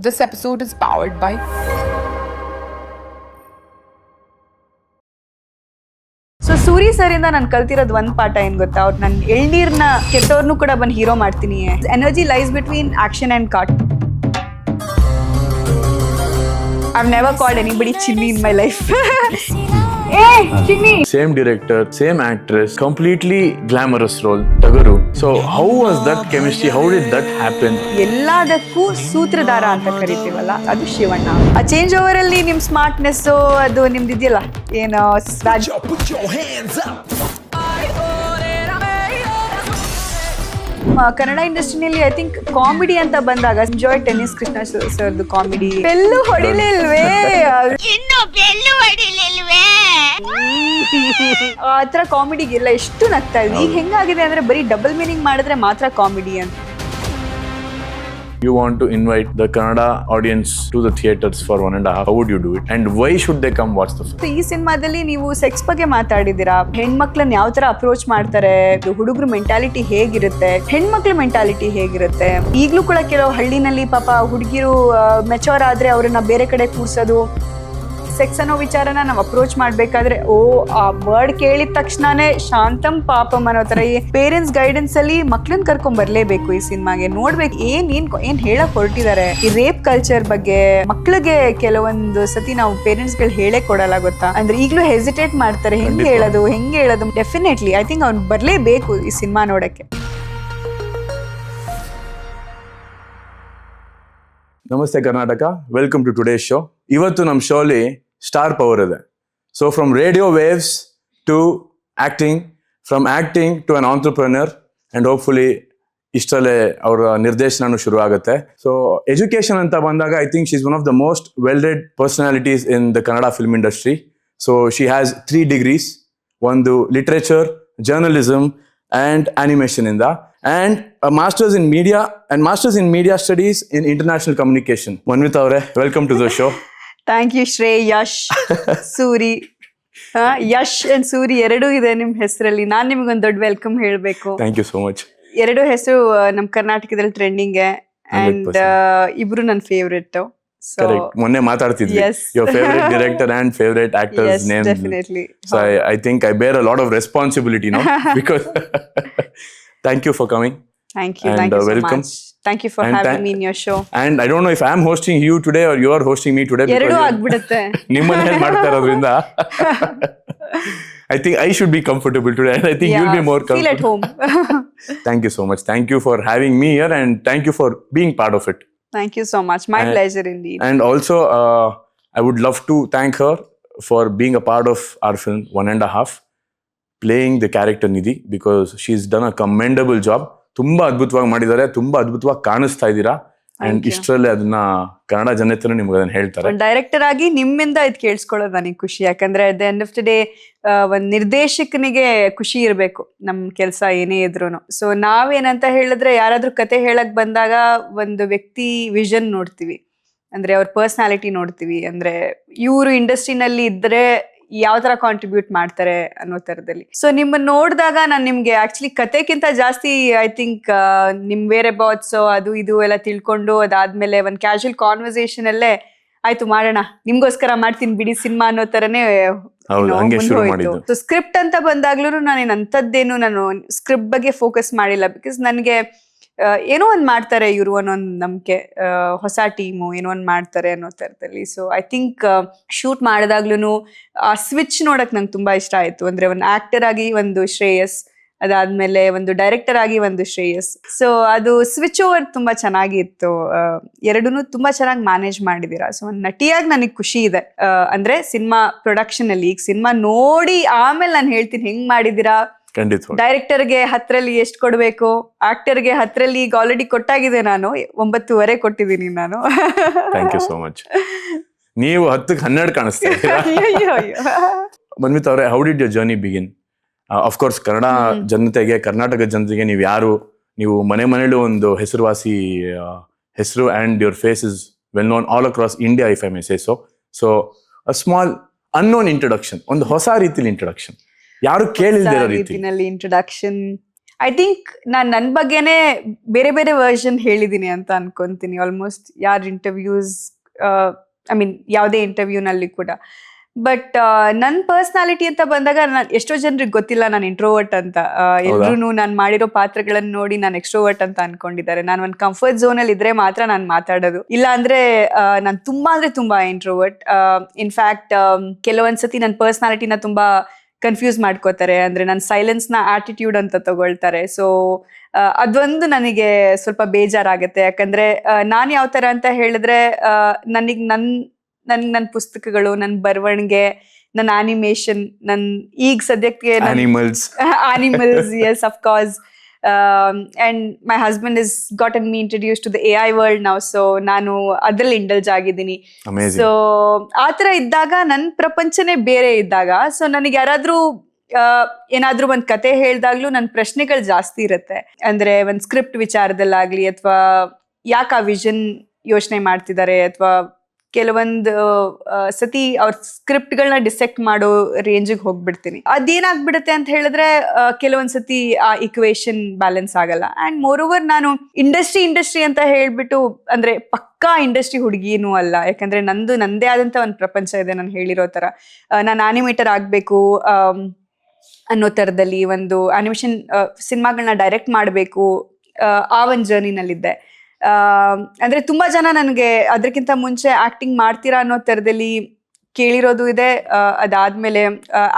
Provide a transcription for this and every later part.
This episode is powered by so Suri sir ಇಂದ ನಾನು ಕಲ್ತಿರೋದು ಒಂದ್ ಪಾಠ ಏನ್ ಗೊತ್ತಾ, ಅವ್ರು ನಾನು ಎಳ್ನೀರ್ನ ಕೆಟ್ಟವ್ರನ್ನು ಕೂಡ ಬಂದು ಹೀರೋ ಮಾಡ್ತೀನಿ. Energy lies between action and cut. I've never called anybody Chinni in my life. Hey, Chinni! Same director, same actress, completely glamorous role, Tagaru. So how was that chemistry? How did that happen? ಎಲ್ಲದಕ್ಕೂ ಸೂತ್ರಧಾರ ಅಂತ ಕರಿತೀವಲ್ಲ, ಅದು ಶಿವಣ್ಣ. ಆ change over ಅಲ್ಲಿ ನಿಮ್ smartness ಅದು ನಿಮ್ದು ಇದೆಯಲ್ಲ, ಏನು ಕನ್ನಡ ಇಂಡಸ್ಟ್ರಿನಲ್ಲಿ ಐ ಥಿಂಕ್ ಕಾಮಿಡಿ ಅಂತ ಬಂದಾಗ ಎಂಜಾಯ್ ಟೆನ್ನಿಸ್ ಕೃಷ್ಣ ಸರ್ದು ಕಾಮಿಡಿ. ಬೆಲ್ಲು ಹೊಡಿಲಿಲ್ವೇ, ಆ ತರ ಕಾಮಿಡಿಗೆಲ್ಲ ಎಷ್ಟು ನಗ್ತಾ ಇದ್ವಿ. ಈಗ ಹೆಂಗಾಗಿದೆ ಅಂದ್ರೆ ಬರೀ ಡಬಲ್ ಮೀನಿಂಗ್ ಮಾಡಿದ್ರೆ ಮಾತ್ರ ಕಾಮಿಡಿ ಅಂತ. You want to invite the Kannada audience to the theatres for 1.5. How would you do it? And why should they come watch the film? ಈ ಸಿನಿಮಾದಲ್ಲಿ ನೀವು ಸೆಕ್ಸ್ ಬಗ್ಗೆ ಮಾತಾಡಿದ್ದೀರಾ, ಹೆಣ್ಮಕ್ಳನ್ನ ಯಾವ ತರ ಅಪ್ರೋಚ್ ಮಾಡ್ತಾರೆ, ಹುಡುಗರು ಮೆಂಟಾಲಿಟಿ ಹೇಗಿರುತ್ತೆ, ಹೆಣ್ಮಕ್ಳ ಮೆಂಟಾಲಿಟಿ ಹೇಗಿರುತ್ತೆ. ಈಗ್ಲೂ ಕೂಡ ಕೆಲವು ಹಳ್ಳಿನಲ್ಲಿ ಪಾಪ ಹುಡುಗಿರು ಮೆಚೋರ್ ಆದ್ರೆ ಅವ್ರನ್ನ ಬೇರೆ ಕಡೆ ಕೂರ್ಸೋದು. ಸೆಕ್ಸ್ ಅನ್ನೋ ವಿಚಾರನ ನಾವು ಅಪ್ರೋಚ್ ಮಾಡ್ಬೇಕಾದ್ರೆ ಆ ವರ್ಡ್ ಕೇಳಿದ ತಕ್ಷಣನೇ ಶಾಂತಂ ಪಾಪಂ ಅನ್ನೋ ತರ ಈ ಪೇರೆಂಟ್ಸ್ ಗೈಡೆನ್ಸ್ ಅಲ್ಲಿ ಮಕ್ಳನ್ನ ಕರ್ಕೊಂಡ್ ಬರ್ಲೇಬೇಕು. ಈ ಸಿನಿಮಾಗೆ ನೋಡ್ಬೇಕು ಏನ್ ಹೇಳಕ್ ಹೊರಟಿದ್ದಾರೆ. ಈ ರೇಪ್ ಕಲ್ಚರ್ ಬಗ್ಗೆ ಮಕ್ಳಿಗೆ ಕೆಲವೊಂದು ಸತಿ ನಾವು ಪೇರೆಂಟ್ಸ್ ಗಳು ಹೇಳೇ ಕೊಡಲ್ಲ, ಗೊತ್ತಾ. ಅಂದ್ರೆ ಈಗ್ಲೂ ಹೆಸಿಟೇಟ್ ಮಾಡ್ತಾರೆ, ಹೆಂಗೆ ಹೇಳೋದು. ಡೆಫಿನೆಟ್ಲಿ ಐ ಥಿಂಕ್ ಅವ್ನು ಬರ್ಲೇಬೇಕು ಈ ಸಿನಿಮಾ ನೋಡಕ್ಕೆ. ನಮಸ್ತೆ Karnataka, welcome to today show. ಇವತ್ತು ನಮ್ಮ ಶೋಲಿ ಸ್ಟಾರ್ ಪವರ್ ಇದೆ. So from radio waves to acting, from acting to an entrepreneur, and hopefully ಇಷ್ಟರಲ್ಲೇ ಅವರ ನಿರ್ದೇಶನನೂ ಶುರು ಆಗುತ್ತೆ. ಸೊ ಎಜುಕೇಶನ್ ಅಂತ ಬಂದಾಗ I think she is one of the most well read personalities in the Kannada film industry. So she has 3 degrees, ಒಂದು literature, journalism and animation ಇಂದ, and a master's in media and master's in media studies in international communication. Manvita avare, welcome to the show. Thank you Shrey, Yash, Suri. Yash and Suri ಎರಡೂ ಇದೆ ನಿಮ್ ಹೆಸರಲ್ಲಿ. ನಾನ್ ನಿಮ್ಗೊಂದು ದೊಡ್ಡ welcome ಹೇಳ್ಬೇಕು. Thank you so much. ಎರಡು ಹೆಸರು ನಮ್ ಕರ್ನಾಟಕದಲ್ಲಿ ಟ್ರೆಂಡಿಂಗ್ ಅಂಡ್ ಇಬ್ರು ನನ್ನ ಫೇವ್ರೆಟ್. Correct. ಮೊನ್ನೆ ಮಾತಾಡ್ತಿದ್ವಿ, your favorite director and favorite actor's name. Definitely. So I think I bear a lot of responsibility now because thank you for coming. Thank you so welcome. much. Thank you for having me in your show. And I don't know if I'm hosting you today or you are hosting me today. ಎರಡು ಆಗ್ಬಿಡುತ್ತೆ. ನಿಮ್ಮನ್ನೇ ಮಾಡ್ತಾ ಇರೋದ್ರಿಂದ I think I should be comfortable today, and I think you'll be more comfortable. Feel at home. Thank you so much. Thank you for having me here, and thank you for being part of it. Thank you so much. My pleasure indeed. And also, I would love to thank her for being a part of our film 1.5, playing the character Nidhi, because she's done a commendable job. ತುಂಬಾ ಅದ್ಭುತವಾಗಿ ಮಾಡಿದ್ದಾರೆ, ತುಂಬಾ ಅದ್ಭುತವಾಗಿ ಕಾಣಿಸ್ತಾ ಇದ್ದೀರಾ. And ಇಷ್ಟರಲ್ಲೇ ಅದನ್ನ ಕನ್ನಡ ಜನತೆನೂ ನಿಮ್ಗೆ ಅದನ್ನ ಹೇಳ್ತಾರೆ. ಡೈರೆಕ್ಟರ್ ಆಗಿ ನಿಮ್ಮಿಂದ ಇದು ಕೇಳಿಸ್ಕೊಳ್ಳೋದು ನನಗೆ ಖುಷಿ. ಯಾಕಂದ್ರೆ at the end of the day ಒಂದ್ ನಿರ್ದೇಶಕನಿಗೆ ಖುಷಿ ಇರ್ಬೇಕು ನಮ್ ಕೆಲಸ ಏನೇ ಇದ್ರೂನು. ಸೊ ನಾವೇನಂತ ಹೇಳಿದ್ರೆ, ಯಾರಾದ್ರೂ ಕತೆ ಹೇಳಕ್ ಬಂದಾಗ ಒಂದು ವ್ಯಕ್ತಿ ವಿಷನ್ ನೋಡ್ತೀವಿ, ಅಂದ್ರೆ ಅವ್ರ ಪರ್ಸನಾಲಿಟಿ ನೋಡ್ತೀವಿ. ಅಂದ್ರೆ ಇವರು ಇಂಡಸ್ಟ್ರಿನಲ್ಲಿ ಇದ್ರೆ ಯಾವ ತರ ಕಾಂಟ್ರಿಬ್ಯೂಟ್ ಮಾಡ್ತಾರೆ ಅನ್ನೋ ತರದಲ್ಲಿ. ಸೊ ನಿಮ್ಮನ್ನ ನೋಡಿದಾಗ ನಾನು ನಿಮ್ಗೆ ಆಕ್ಚುಲಿ ಕತೆಗಿಂತ ಜಾಸ್ತಿ ಐ ಥಿಂಕ್ ನಿಮ್ ಬೇರೆ ಬಾಟ್ಸ್ ಅದು ಇದು ಎಲ್ಲ ತಿಳ್ಕೊಂಡು ಅದಾದ್ಮೇಲೆ ಒಂದ್ ಕ್ಯಾಶುವಲ್ ಕಾನ್ವರ್ಸೇಷನ್ ಅಲ್ಲೇ ಆಯ್ತು ಮಾಡೋಣ, ನಿಮ್ಗೋಸ್ಕರ ಮಾಡ್ತೀನಿ ಬಿಡಿ ಸಿನಿಮಾ ಅನ್ನೋ ತರನೇ ಹೋಯ್ತು. ಸೊ ಸ್ಕ್ರಿಪ್ಟ್ ಅಂತ ಬಂದಾಗ್ಲೂ ನಾನೇನು ನಾನು ಸ್ಕ್ರಿಪ್ಟ್ ಬಗ್ಗೆ ಫೋಕಸ್ ಮಾಡಿಲ್ಲ. ಬಿಕಾಸ್ ನನಗೆ ಏನೋ ಒಂದ್ ಮಾಡ್ತಾರೆ ಇವರು ಅನ್ನೊಂದು ನಂಬಿಕೆ, ಹೊಸ ಟೀಮು ಏನೋ ಒಂದ್ ಮಾಡ್ತಾರೆ ಅನ್ನೋ ತರದಲ್ಲಿ. ಸೊ ಐ ಥಿಂಕ್ ಶೂಟ್ ಮಾಡಿದಾಗ್ಲೂ ಆ ಸ್ವಿಚ್ ನೋಡಕ್ ನಂಗೆ ತುಂಬಾ ಇಷ್ಟ ಆಯ್ತು. ಅಂದ್ರೆ ಒಂದು ಆಕ್ಟರ್ ಆಗಿ ಒಂದು ಶ್ರೇಯಸ್, ಅದಾದ್ಮೇಲೆ ಒಂದು ಡೈರೆಕ್ಟರ್ ಆಗಿ ಒಂದು ಶ್ರೇಯಸ್. ಸೊ ಅದು ಸ್ವಿಚ್ ಓವರ್ ತುಂಬಾ ಚೆನ್ನಾಗಿತ್ತು. ಎರಡನ್ನೂ ತುಂಬಾ ಚೆನ್ನಾಗಿ ಮ್ಯಾನೇಜ್ ಮಾಡಿದೀರಾ. ಸೊ ಒಂದು ನಟಿಯಾಗಿ ನನಗೆ ಖುಷಿ ಇದೆ. ಅಂದ್ರೆ ಸಿನಿಮಾ ಪ್ರೊಡಕ್ಷನ್ ಅಲ್ಲಿ ಈಗ ಸಿನಿಮಾ ನೋಡಿ ಆಮೇಲೆ ನಾನು ಹೇಳ್ತೀನಿ ಹೆಂಗ್ ಮಾಡಿದೀರಾ. ಡೈರೆಕ್ಟರ್ಗೆ 10ರಲ್ಲಿ ಎಷ್ಟು ಕೊಡ್ಬೇಕು, ಆಕ್ಟರ್ಗೆ 10ರಲ್ಲಿ ಈಗ ಆಲ್ರೆಡಿ ಕೊಟ್ಟಾಗಿದೆ. ನಾನು 9.5 ಕೊಟ್ಟಿದ್ದೀನಿ ನಾನು. Thank you so much. ನೀವು 10ಕ್ಕೆ 12 ಕಾಣಿಸ್ತಾ ಇದ್ದೀರಾ. ಮನ್ವಿತ್ ಅವರೇ, how did your journey begin? Of course Kannada ಜನತೆಗೆ, ಕರ್ನಾಟಕ ಜನತೆಗೆ ನೀವು ಯಾರು, ನೀವು ಮನೆಯಲ್ಲೂ ಒಂದು ಹೆಸರುವಾಸಿ ಹೆಸರು, and your face is well known all across India, if I may say so. So a small unknown introduction, ಒಂದು ಹೊಸ ರೀತಿಲಿ ಇಂಟ್ರೊಡಕ್ಷನ್, ಯಾರು ಕೇಳಿಲ್ದಿರೋ ರೀತಿನಲ್ಲಿ ಇಂಟ್ರೊಡಕ್ಷನ್. ಐ ಥಿಂಕ್ ನಾನು ನನ್ನ ಬಗ್ಗೆನೇ ಬೇರೆ ಬೇರೆ ವರ್ಷನ್ ಹೇಳಿದ್ದೀನಿ ಅಂತ ಅನ್ಕೊಂತೀನಿ ಆಲ್ಮೋಸ್ಟ್ ಯಾರ ಇಂಟರ್ವ್ಯೂಸ್ ಐ ಮೀನ್ ಯಾವುದೇ ಇಂಟರ್ವ್ಯೂನಲ್ಲಿ ಕೂಡ. ಬಟ್ ನನ್ನ ಪರ್ಸ್ನಾಲಿಟಿ ಅಂತ ಬಂದಾಗ ಎಷ್ಟೋ ಜನರಿಗೆ ಗೊತ್ತಿಲ್ಲ ನಾನು ಇಂಟ್ರೋವರ್ಟ್ ಅಂತ. ಎಲ್ರು ನಾನು ಮಾಡಿರೋ ಪಾತ್ರಗಳನ್ನು ನೋಡಿ ನಾನು ಎಕ್ಸ್ಟ್ರೋವರ್ಟ್ ಅಂತ ಅನ್ಕೊಂಡಿದ್ದಾರೆ. ನಾನು ಒಂದು ಕಂಫರ್ಟ್ ಝೋನ್ ಅಲ್ಲಿ ಇದ್ರೆ ಮಾತ್ರ ನಾನು ಮಾತಾಡೋದು, ಇಲ್ಲ ಅಂದ್ರೆ ನಾನು ತುಂಬಾ ಅಂದ್ರೆ ತುಂಬಾ ಇಂಟ್ರೋವರ್ಟ್. ಇನ್ಫ್ಯಾಕ್ಟ್ ಕೆಲವೊಂದ್ಸತಿ ನನ್ನ ಪರ್ಸ್ನಾಲಿಟಿನ ತುಂಬಾ ಕನ್ಫ್ಯೂಸ್ ಮಾಡ್ಕೋತಾರೆ. ಅಂದ್ರೆ ನನ್ನ ಸೈಲೆನ್ಸ್ ನ ಆಟಿಟ್ಯೂಡ್ ಅಂತ ತಗೊಳ್ತಾರೆ. ಸೊ ಅದೊಂದು ನನಗೆ ಸ್ವಲ್ಪ ಬೇಜಾರಾಗತ್ತೆ. ಯಾಕಂದ್ರೆ ನಾನು ಯಾವ ತರ ಅಂತ ಹೇಳಿದ್ರೆ ನನಗೆ ನನ್ನ ಪುಸ್ತಕಗಳು, ನನ್ನ ಬರವಣಿಗೆ, ನನ್ನ ಆನಿಮೇಷನ್, ಈಗ ಸದ್ಯಕ್ಕೆ Animals. Animals, yes of course. And my husband is gotten me introduce to the AI world now. So ನಾನು ಅದ್ರಲ್ಲಿ ಇಂಡಲ್ಜ್ ಆಗಿದ್ದೀನಿ. Amazing. ಸೊ ಆತರ ಇದ್ದಾಗ ನನ್ನ ಪ್ರಪಂಚನೇ ಬೇರೆ ಇದ್ದಾಗ, ಸೊ ನನಗೆ ಯಾರಾದ್ರೂ ಏನಾದ್ರೂ ಒಂದ್ ಕತೆ ಹೇಳ್ದಾಗ್ಲೂ ನನ್ನ ಪ್ರಶ್ನೆಗಳು ಜಾಸ್ತಿ ಇರುತ್ತೆ. ಅಂದ್ರೆ ಒಂದ್ ಸ್ಕ್ರಿಪ್ಟ್ ವಿಚಾರದಲ್ಲಾಗ್ಲಿ, ಅಥವಾ ಯಾಕೆ ಆ ವಿಷನ್ ಯೋಚನೆ ಮಾಡ್ತಿದ್ದಾರೆ, ಅಥವಾ ಕೆಲವೊಂದು ಸತಿ ಅವ್ರ ಸ್ಕ್ರಿಪ್ಟ್ಗಳನ್ನ ಡಿಸೆಕ್ಟ್ ಮಾಡೋ ರೇಂಜಿಗೆ ಹೋಗ್ಬಿಡ್ತೀನಿ. ಅದೇನಾಗ್ಬಿಡುತ್ತೆ ಅಂತ ಹೇಳಿದ್ರೆ ಕೆಲವೊಂದ್ಸತಿ ಆ ಇಕ್ವೇಶನ್ ಬ್ಯಾಲೆನ್ಸ್ ಆಗಲ್ಲ. ಅಂಡ್ ಮೋರ್ ಓವರ್ ನಾನು ಇಂಡಸ್ಟ್ರಿ ಅಂತ ಹೇಳ್ಬಿಟ್ಟು ಅಂದ್ರೆ ಪಕ್ಕಾ ಇಂಡಸ್ಟ್ರಿ ಹುಡುಗಿನೂ ಅಲ್ಲ. ಯಾಕಂದ್ರೆ ನಂದೇ ಆದಂತ ಒಂದು ಪ್ರಪಂಚ ಇದೆ. ನಾನು ಹೇಳಿರೋ ತರ ನಾನು ಆನಿಮೇಟರ್ ಆಗ್ಬೇಕು ಅನ್ನೋ ತರದಲ್ಲಿ ಒಂದು ಆನಿಮೇಷನ್ ಸಿನಿಮಾಗಳನ್ನ ಡೈರೆಕ್ಟ್ ಮಾಡಬೇಕು ಆ ಒಂದು ಜರ್ನಿನಲ್ಲಿದ್ದೆ. ಅಂದ್ರೆ ತುಂಬಾ ಜನ ನನಗೆ ಅದಕ್ಕಿಂತ ಮುಂಚೆ ಆಕ್ಟಿಂಗ್ ಮಾಡ್ತೀರಾ ಅನ್ನೋ ತರದಲ್ಲಿ ಕೇಳಿರೋದು ಇದೆ. ಅದಾದ್ಮೇಲೆ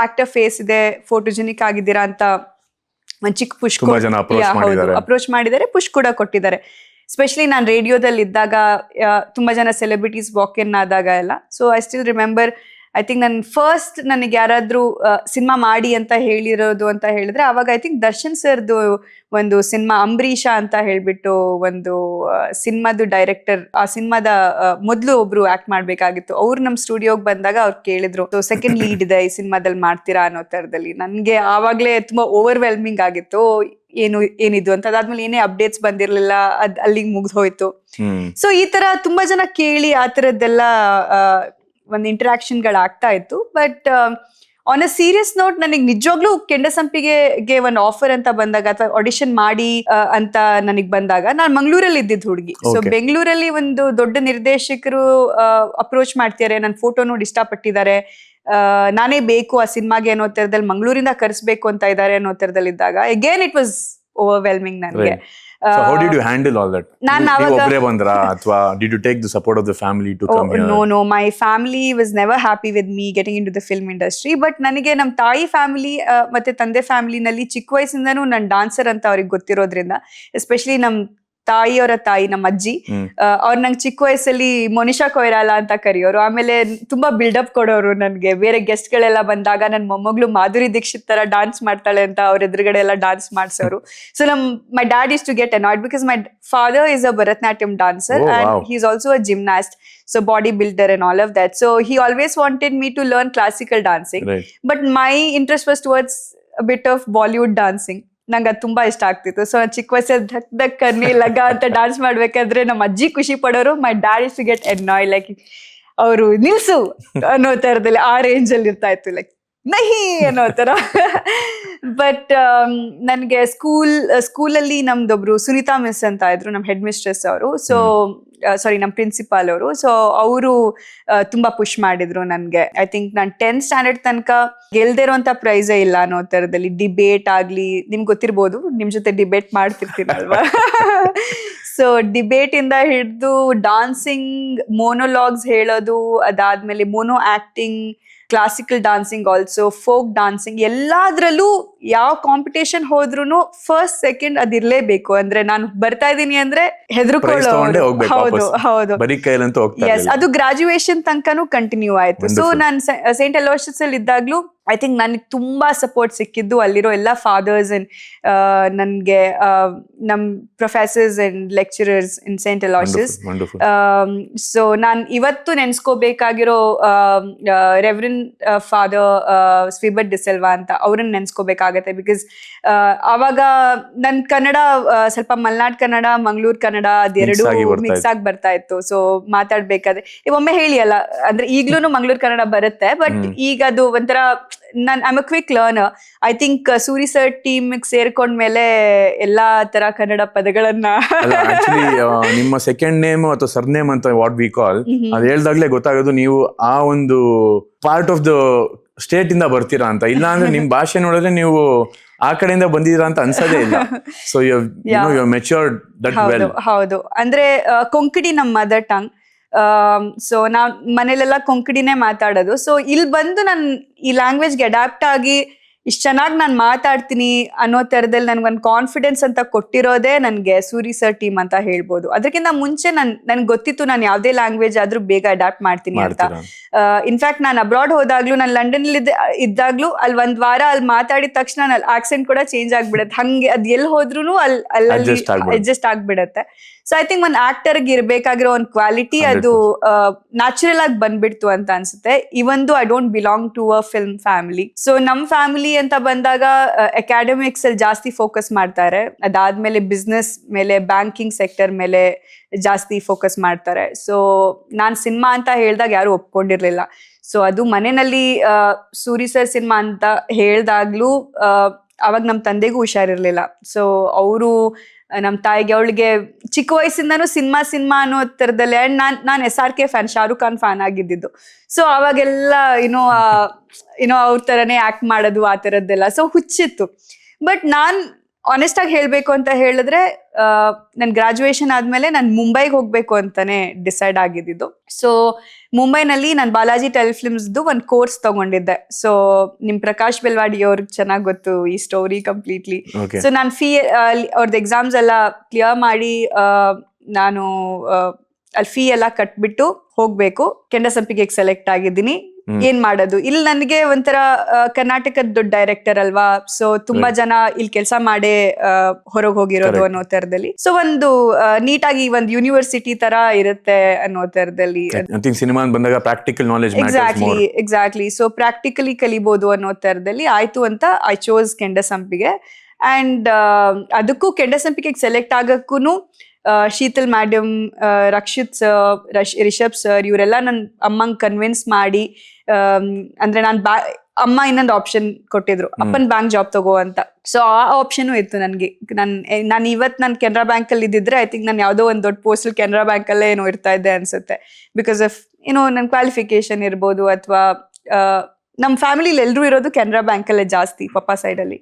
ಆಕ್ಟರ್ ಫೇಸ್ ಇದೆ, ಫೋಟೋಜೆನಿಕ್ ಆಗಿದ್ದೀರಾ ಅಂತ ಒಂದ್ ಚಿಕ್ಕ ಪುಷ್ ಅಪ್ರೋಚ್ ಮಾಡಿದ್ದಾರೆ, ಪುಷ್ ಕೂಡ ಕೊಟ್ಟಿದ್ದಾರೆ. ಸ್ಪೆಷಲಿ ನಾನು ರೇಡಿಯೋದಲ್ಲಿ ಇದ್ದಾಗ ತುಂಬಾ ಜನ ಸೆಲೆಬ್ರಿಟೀಸ್ ವಾಕ್ ಇನ್ ಆದಾಗ ಎಲ್ಲ. So I still remember, I think ನನಗೆ ಯಾರಾದ್ರೂ ಸಿನಿಮಾ ಮಾಡಿ ಅಂತ ಹೇಳಿರೋದು ಅಂತ ಹೇಳಿದ್ರೆ ಅವಾಗ ಐ ಥಿಂಕ್ ದರ್ಶನ್ ಸರ್ದು ಒಂದು ಸಿನಿಮಾ ಅಂಬರೀಷ ಅಂತ ಹೇಳ್ಬಿಟ್ಟು ಒಂದು ಸಿನಿಮಾದು ಡೈರೆಕ್ಟರ್, ಆ ಸಿನಿಮಾದ ಮೊದಲು ಒಬ್ರು ಆಕ್ಟ್ ಮಾಡ್ಬೇಕಾಗಿತ್ತು. ಅವ್ರು ನಮ್ ಸ್ಟುಡಿಯೋಗೆ ಬಂದಾಗ ಅವ್ರು ಕೇಳಿದ್ರು, ಸೆಕೆಂಡ್ ಲೀಡ್ ಇದೆ ಈ ಸಿನಿಮಾದಲ್ಲಿ ಮಾಡ್ತೀರಾ ಅನ್ನೋ ತರದಲ್ಲಿ. ನನ್ಗೆ ಆವಾಗ್ಲೇ ತುಂಬಾ ಓವರ್ವೆಲ್ಮಿಂಗ್ ಆಗಿತ್ತು, ಏನಿದು ಅಂತ. ಅದಾದ್ಮೇಲೆ ಏನೇ ಅಪ್ಡೇಟ್ಸ್ ಬಂದಿರ್ಲಿಲ್ಲ, ಅಲ್ಲಿಗೆ ಮುಗ್ದು ಹೋಯ್ತು. ಸೊ ಈ ತರ ತುಂಬಾ ಜನ ಕೇಳಿ ಆ ತರದ್ದೆಲ್ಲ ಒಂದು ಇಂಟರಾಕ್ಷನ್ಗಳಾಗ್ತಾ ಇತ್ತು. But on a serious note ನನಗೆ ನಿಜವಾಗ್ಲೂ ಕೆಂಡಸಂಪಿಗೆ ಒಂದು ಆಫರ್ ಅಂತ ಬಂದಾಗ, ಅಥವಾ ಆಡಿಷನ್ ಮಾಡಿ ಅಂತ ನನಗೆ ಬಂದಾಗ, ನಾನು ಮಂಗಳೂರಲ್ಲಿ ಇದ್ದಿದ್ದು ಹುಡುಗಿ. ಸೊ ಬೆಂಗಳೂರಲ್ಲಿ ಒಂದು ದೊಡ್ಡ ನಿರ್ದೇಶಕರು ಅಪ್ರೋಚ್ ಮಾಡ್ತಿದ್ದಾರೆ, ನನ್ನ ಫೋಟೋ ನೋಡಿ ಇಷ್ಟಪಟ್ಟಿದ್ದಾರೆ, ನಾನೇ ಬೇಕು ಆ ಸಿನಿಮಾಗೆ ಅನ್ನೋ ತರದಲ್ಲಿ ಮಂಗಳೂರಿಂದ ಕರೆಸ್ಬೇಕು ಅಂತ ಇದ್ದಾರೆ ಅನ್ನೋ ತರದಲ್ಲಿ ಇದ್ದಾಗ ಅಗೇನ್ ಇಟ್ ವಾಸ್ ಓವರ್ವೆಲ್ಮಿಂಗ್ ನನಗೆ. So how did you handle all that? ನೀವು ಒಬ್ಬರೇ ಬಂದ್ರಾ, ಅಥವಾ did you take the support of the family to come here? No, my family was never happy with me getting into the film industry. But ನನಗೆ ನಮ್ಮ ತಾಯಿ family ಮತ್ತೆ ತಂದೆ ಫ್ಯಾಮಿಲಿನಲ್ಲಿ ಚಿಕ್ಕ ವಯಸ್ಸಿಂದನೂ ನಾನು ಡಾನ್ಸರ್ ಅಂತ ಅವ್ರಿಗೆ ಗೊತ್ತಿರೋದ್ರಿಂದ, ಎಸ್ಪೆಷಲಿ ನಮ್ಮ ತಾಯಿಯವರ ತಾಯಿ, ನಮ್ಮ ಅಜ್ಜಿ, ಅವ್ರು ನಂಗೆ ಚಿಕ್ಕ ವಯಸ್ಸಲ್ಲಿ ಮೊನಿಷಾ ಕೊಯ್ರಾಲ ಅಂತ ಕರೆಯೋರು. ಆಮೇಲೆ ತುಂಬಾ ಬಿಲ್ಡಪ್ ಕೊಡೋರು ನನ್ಗೆ. ಬೇರೆ ಗೆಸ್ಟ್ ಗಳೆಲ್ಲ ಬಂದಾಗ ನನ್ನ ಮೊಮ್ಮಗಳು ಮಾಧುರಿ ದೀಕ್ಷಿತ್ ತರ ಡಾನ್ಸ್ ಮಾಡ್ತಾಳೆ ಅಂತ ಅವ್ರ ಎದುರುಗಡೆ ಎಲ್ಲ ಡಾನ್ಸ್ ಮಾಡ್ಸೋರು. So my dad is to get annoyed because my father is a Bharatanatyam dancer and he is also a gymnast, so bodybuilder and all of that. So he always wanted me to learn classical dancing, but my interest was towards a bit of Bollywood dancing. ನಂಗೆ ಅದು ತುಂಬಾ ಇಷ್ಟ ಆಗ್ತಿತ್ತು. So ಚಿಕ್ಕ ವಯಸ್ಸಲ್ಲಿ ಧಕ್ ಧಕ್ ಕರ್ನಿ ಲಗ ಅಂತ dance ಮಾಡ್ಬೇಕಾದ್ರೆ ನಮ್ಮ ಅಜ್ಜಿ ಖುಷಿ ಪಡೋರು. My dad is to get annoyed, like ಅವರು ನಿಲ್ಸು ಅನ್ನೋ ತರದಲ್ಲಿ ಆ ರೇಂಜ್ ಅಲ್ಲಿ ಇರ್ತಾ ಇತ್ತು, ಲೈಕ್ ನಹಿ ಅನ್ನೋ ತರ. ಬಟ್ ನನಗೆ ಸ್ಕೂಲಲ್ಲಿ ನಮ್ದೊಬ್ರು ಸುನೀತಾ ಮಿಸ್ ಅಂತ ಇದ್ರು, ನಮ್ಮ ಹೆಡ್ ಮಿಸ್ಟ್ರೆಸ್ ಅವರು. ಸೊ ಸಾರಿ, ನಮ್ಮ ಪ್ರಿನ್ಸಿಪಾಲ್ ಅವರು. ಸೊ ಅವರು ತುಂಬಾ ಪುಷ್ ಮಾಡಿದ್ರು ನನ್ಗೆ. ಐ ಥಿಂಕ್ ನಾನು 10th ಸ್ಟ್ಯಾಂಡರ್ಡ್ ತನಕ ಗೆಲ್ದೇ ಇರೋಂತ ಪ್ರೈಸೇ ಇಲ್ಲ ಅನ್ನೋ ತರದಲ್ಲಿ. ಡಿಬೇಟ್ ಆಗ್ಲಿ, ನಿಮ್ಗೆ ಗೊತ್ತಿರ್ಬೋದು, ನಿಮ್ ಜೊತೆ ಡಿಬೇಟ್ ಮಾಡ್ತಿರ್ತೀನಲ್ವಾ. ಸೊ ಡಿಬೇಟ್ ಇಂದ ಹಿಡಿದು ಡಾನ್ಸಿಂಗ್, ಮೋನೋಲಾಗ್ಸ್ ಹೇಳೋದು, ಅದಾದ್ಮೇಲೆ mono acting, classical dancing, also folk dancing, ಎಲ್ಲಾದ್ರಲ್ಲೂ ಯಾವ ಕಾಂಪಿಟೇಷನ್ ಹೋದ್ರುನು ಫಸ್ಟ್ ಸೆಕೆಂಡ್ ಅದಿರ್ಲೇಬೇಕು. ಅಂದ್ರೆ ನಾನು ಬರ್ತಾ ಇದ್ದೀನಿ ಅಂದ್ರೆ ಹೆದರ್ಕೊಳ್ಳೋ. ಹೌದು, ಎಸ್, ಅದು ಗ್ರಾಜುಯೇಷನ್ ತನಕನೂ ಕಂಟಿನ್ಯೂ ಆಯ್ತು. ಸೊ ನಾನು ಸೈಂಟ್ ಅಲೋಷಿಯಸ್ ಅಲ್ಲಿ ಇದ್ದಾಗ್ಲೂ ಐ ಥಿಂಕ್ ನನಗೆ ತುಂಬಾ ಸಪೋರ್ಟ್ ಸಿಕ್ಕಿದ್ದು ಅಲ್ಲಿರೋ ಎಲ್ಲ ಫಾದರ್ಸ್ ಅಂಡ್ ನನ್ಗೆ ನಮ್ professors and lecturers in Saint Aloysius. So ನಾನು ಇವತ್ತು ನೆನ್ಸ್ಕೋಬೇಕಾಗಿರೋ ರೆವರೆಂಡ್ ಫಾದರ್ ಸ್ವಿಬರ್ಟ್ ಡಿಸೆಲ್ವಾ ಅಂತ, ಅವ್ರನ್ನ ನೆನ್ಸ್ಕೋಬೇಕಾಗುತ್ತೆ. ಆಗತ್ತೆ. ಬಿಕಾಸ್ ಅವಾಗ ನನ್ ಕನ್ನಡ ಸ್ವಲ್ಪ ಮಲ್ನಾಡ್ ಕನ್ನಡ, ಮಂಗಳೂರು ಕನ್ನಡ ಅದೆರಡು ಮಿಕ್ಸ್ ಆಗಿ ಬರ್ತಾ ಇತ್ತು. ಸೊ ಮಾತಾಡ್ಬೇಕಾದ್ರೆ ಒಮ್ಮೆ ಹೇಳಿ ಅಲ್ಲ, ಅಂದ್ರೆ ಈಗ್ಲೂ ಮಂಗಳೂರು ಕನ್ನಡ ಬರುತ್ತೆ, ಬಟ್ ಈಗ ಅದು ಒಂಥರ I am a quick learner. I think Suri sir team ಸೇರ್ಕೊಂಡ್ಮೇಲೆ ಎಲ್ಲಾ ತರ ಕನ್ನಡ ಪದಗಳನ್ನ ನಿಮ್ಮ ಸೆಕೆಂಡ್ ನೇಮ್ ಅಥವಾ ಸರ್ ನೇಮ್ ಅಂತ ವಾಟ್ ವಿ ಕಾಲ್ ಅದ್ ಹೇಳ್ದಾಗ್ಲೇ ಗೊತ್ತಾಗೋದು ನೀವು ಆ ಒಂದು ಪಾರ್ಟ್ ಆಫ್ ದ ಸ್ಟೇಟ್ ಇಂದ ಬರ್ತೀರಾ ಅಂತ. ಇಲ್ಲ ಅಂದ್ರೆ ನಿಮ್ ಭಾಷೆ ನೋಡಿದ್ರೆ ನೀವು ಆ ಕಡೆಯಿಂದ ಬಂದಿದ್ದೀರಾ ಅಂತ ಅನ್ಸೋದೇ ಇಲ್ಲ. So you matured that well. ಹೌದು, ಅಂದ್ರೆ ಕೊಂಕಣಿ ನಮ್ ಮದರ್ ಟಂಗ್. ಸೊ ನಾವ್ ಮನೇಲೆಲ್ಲ ಕೊಂಕಣಿನೇ ಮಾತಾಡೋದು. ಸೊ ಇಲ್ಲಿ ಬಂದು ನಾನು ಈ ಲ್ಯಾಂಗ್ವೇಜ್ಗೆ ಅಡಾಪ್ಟ್ ಆಗಿ ಇಷ್ಟು ಚೆನ್ನಾಗಿ ನಾನು ಮಾತಾಡ್ತೀನಿ ಅನ್ನೋ ತರದಲ್ಲಿ ನನ್ಗೊಂದು ಕಾನ್ಫಿಡೆನ್ಸ್ ಅಂತ ಕೊಟ್ಟಿರೋದೇ ನನ್ಗೆ ಸೂರಿ ಸರ್ ಟೀಮ್ ಅಂತ ಹೇಳ್ಬೋದು. ಅದಕ್ಕಿಂತ ಮುಂಚೆ ನನ್ಗೆ ಗೊತ್ತಿತ್ತು ನಾನು ಯಾವ್ದೇ ಲ್ಯಾಂಗ್ವೇಜ್ ಆದ್ರೂ ಬೇಗ ಅಡಾಪ್ಟ್ ಮಾಡ್ತೀನಿ ಅಂತ. ಇನ್ಫ್ಯಾಕ್ಟ್ ನಾನು ಅಬ್ರಾಡ್ ಹೋದಾಗ್ಲೂ, ನಾನು ಲಂಡನ್ ಇದ್ದಾಗ್ಲೂ ಅಲ್ಲಿ ಒಂದ್ ವಾರ ಅಲ್ಲಿ ಮಾತಾಡಿದ ತಕ್ಷಣ ಅಲ್ಲಿ ಆಕ್ಸೆಂಟ್ ಕೂಡ ಚೇಂಜ್ ಆಗ್ಬಿಡತ್ತೆ. ಹಂಗೆ ಅದ್ ಎಲ್ಲಿ ಹೋದ್ರೂ ಅಲ್ಲಿ ಅಡ್ಜಸ್ಟ್ ಆಗ್ಬಿಡತ್ತೆ. ಸೊ ಐ ಥಿಂಕ್ ಒಂದ್ ಆಕ್ಟರ್ಗೆ ಇರ್ಬೇಕಾಗಿರೋ ಒಂದ್ ಕ್ವಾಲಿಟಿ ಅದು ನ್ಯಾಚುರಲ್ ಆಗಿ ಬಂದ್ಬಿಡ್ತು ಅಂತ ಅನ್ಸುತ್ತೆ. ಇವೊಂದು I don't belong to a film family. So ನಮ್ ಫ್ಯಾಮಿಲಿ ಅಂತ ಬಂದಾಗ ಅಕಾಡೆಮಿಕ್ಸ್ ಅಲ್ಲಿ ಜಾಸ್ತಿ ಫೋಕಸ್ ಮಾಡ್ತಾರೆ. ಅದಾದ್ಮೇಲೆ ಬಿಸ್ನೆಸ್ ಮೇಲೆ, ಬ್ಯಾಂಕಿಂಗ್ ಸೆಕ್ಟರ್ ಮೇಲೆ ಜಾಸ್ತಿ ಫೋಕಸ್ ಮಾಡ್ತಾರೆ. ಸೊ ನಾನ್ ಸಿನಿಮಾ ಅಂತ ಹೇಳ್ದಾಗ ಯಾರು ಒಪ್ಕೊಂಡಿರ್ಲಿಲ್ಲ. ಸೊ ಅದು ಮನೆಯಲ್ಲಿ ಸೂರಿ ಸರ್ ಸಿನಿಮಾ ಅಂತ ಹೇಳ್ದಾಗ್ಲೂ ಅವಾಗ ನಮ್ ತಂದೆಗೂ ಹುಷಾರಿರ್ಲಿಲ್ಲ. ಸೊ ಅವರು ನಮ್ ತಾಯಿಗೆ, ಅವಳಿಗೆ ಚಿಕ್ಕ ವಯಸ್ಸಿಂದಾನು ಸಿನಿಮಾ ಅನ್ನೋ ತರದಲ್ಲಿ. And non SRK fan, Shahrukh Khan fan ಆಗಿದ್ದು. ಸೊ ಅವಾಗೆಲ್ಲ ಏನೋ ಅವ್ರ ತರನೇ ಆಕ್ಟ್ ಮಾಡೋದು ಆ ತರದ್ದೆಲ್ಲ. ಸೊ ಹುಚ್ಚಿತ್ತು. ಬಟ್ ನಾನ್ ಆನೆಸ್ಟ್ ಆಗಿ ಹೇಳ್ಬೇಕು ಅಂತ ಹೇಳಿದ್ರೆ, ನನ್ ಗ್ರಾಜುಯೇಷನ್ ಆದ್ಮೇಲೆ ನಾನು ಮುಂಬೈಗೆ ಹೋಗ್ಬೇಕು ಅಂತಾನೆ ಡಿಸೈಡ್ ಆಗಿದ್ದು. ಸೊ ಮುಂಬೈನಲ್ಲಿ ನಾನು ಬಾಲಾಜಿ ಟೆಲಿಫಿಲ್ಮ್ಸ್ದು ಒಂದು ಕೋರ್ಸ್ ತಗೊಂಡಿದ್ದೆ. ಸೊ ನಿಮ್ ಪ್ರಕಾಶ್ ಬೆಲ್ವಾಡಿ ಅವ್ರಿಗೆ ಚೆನ್ನಾಗಿ ಗೊತ್ತು ಈ ಸ್ಟೋರಿ ಕಂಪ್ಲೀಟ್ಲಿ. ಸೊ ನಾನು ಅವ್ರದ್ದು ಎಕ್ಸಾಮ್ಸ್ ಎಲ್ಲ ಕ್ಲಿಯರ್ ಮಾಡಿ ನಾನು ಅಲ್ಲಿ ಫೀ ಎಲ್ಲ ಕಟ್ಬಿಟ್ಟು ಹೋಗ್ಬೇಕು. ಕೆಂಡಸಂಪಿಗೆ ಸೆಲೆಕ್ಟ್ ಆಗಿದ್ದೀನಿ. ಏನ್ ಮಾಡೋದು, ಇಲ್ಲಿ ನನಗೆ ಒಂಥರ ಕರ್ನಾಟಕದ ದೊಡ್ಡ ಡೈರೆಕ್ಟರ್ ಅಲ್ವಾ, ಸೊ ತುಂಬಾ ಜನ ಇಲ್ಲಿ ಕೆಲಸ ಮಾಡೇ ಹೊರಗೆ ಹೋಗಿರೋದು ಅನ್ನೋ ತರದಲ್ಲಿ. ಸೊ ಒಂದು ನೀಟಾಗಿ ಒಂದು ಯೂನಿವರ್ಸಿಟಿ ತರ ಇರುತ್ತೆ ಅನ್ನೋ ತರದಲ್ಲಿ. ಸಿನಿಮಾ ಬಂದಾಗ practical knowledge exactly. So practically ಕಲಿಬಹುದು ಅನ್ನೋ ತರದಲ್ಲಿ ಆಯ್ತು ಅಂತ ಐ ಚೋಸ್ ಕೆಂಡಸಂಪಿಗೆ. ಅಂಡ್ ಅದಕ್ಕೂ ಕೆಂಡಸಂಪಿಗೆ ಸೆಲೆಕ್ಟ್ ಆಗಕ್ಕೂ Sheetal madam, Rakshit sir, Rishab sir ಇವರೆಲ್ಲ ನನ್ ಅಮ್ಮಂಗ್ ಕನ್ವಿನ್ಸ್ ಮಾಡಿ, ಅಂದ್ರೆ ಅಮ್ಮ ಇನ್ನೊಂದು ಆಪ್ಷನ್ ಕೊಟ್ಟಿದ್ರು, ಅಪ್ಪನ್ ಬ್ಯಾಂಕ್ ಜಾಬ್ ತಗೋ ಅಂತ. ಸೊ ಆ ಆಪ್ಷನ್ ಇತ್ತು ನನ್ಗೆ. ನಾನು ಇವತ್ತು ನಾನು ಕೆನರಾ ಬ್ಯಾಂಕ್ ಅಲ್ಲಿ ಇದ್ದಿದ್ರೆ ಐ ಥಿಂಕ್ ನಾನು ಯಾವುದೋ ಒಂದು ದೊಡ್ಡ ಪೋಸ್ಟ್ ಕೆನರಾ ಬ್ಯಾಂಕ್ ಅಲ್ಲೇ ಏನೋ ಇರ್ತಾ ಇದ್ದೆ ಅನ್ಸುತ್ತೆ. ಬಿಕಾಸ್ ಆಫ್ ನನ್ ಕ್ವಾಲಿಫಿಕೇಶನ್ ಇರ್ಬೋದು, ಅಥವಾ ನಮ್ ಫ್ಯಾಮಿಲಿಲಿ ಎಲ್ರು ಇರೋದು ಕೆನರಾ ಬ್ಯಾಂಕ್ ಅಲ್ಲೇ ಜಾಸ್ತಿ, ಪಪ್ಪ ಸೈಡ್ ಅಲ್ಲಿ.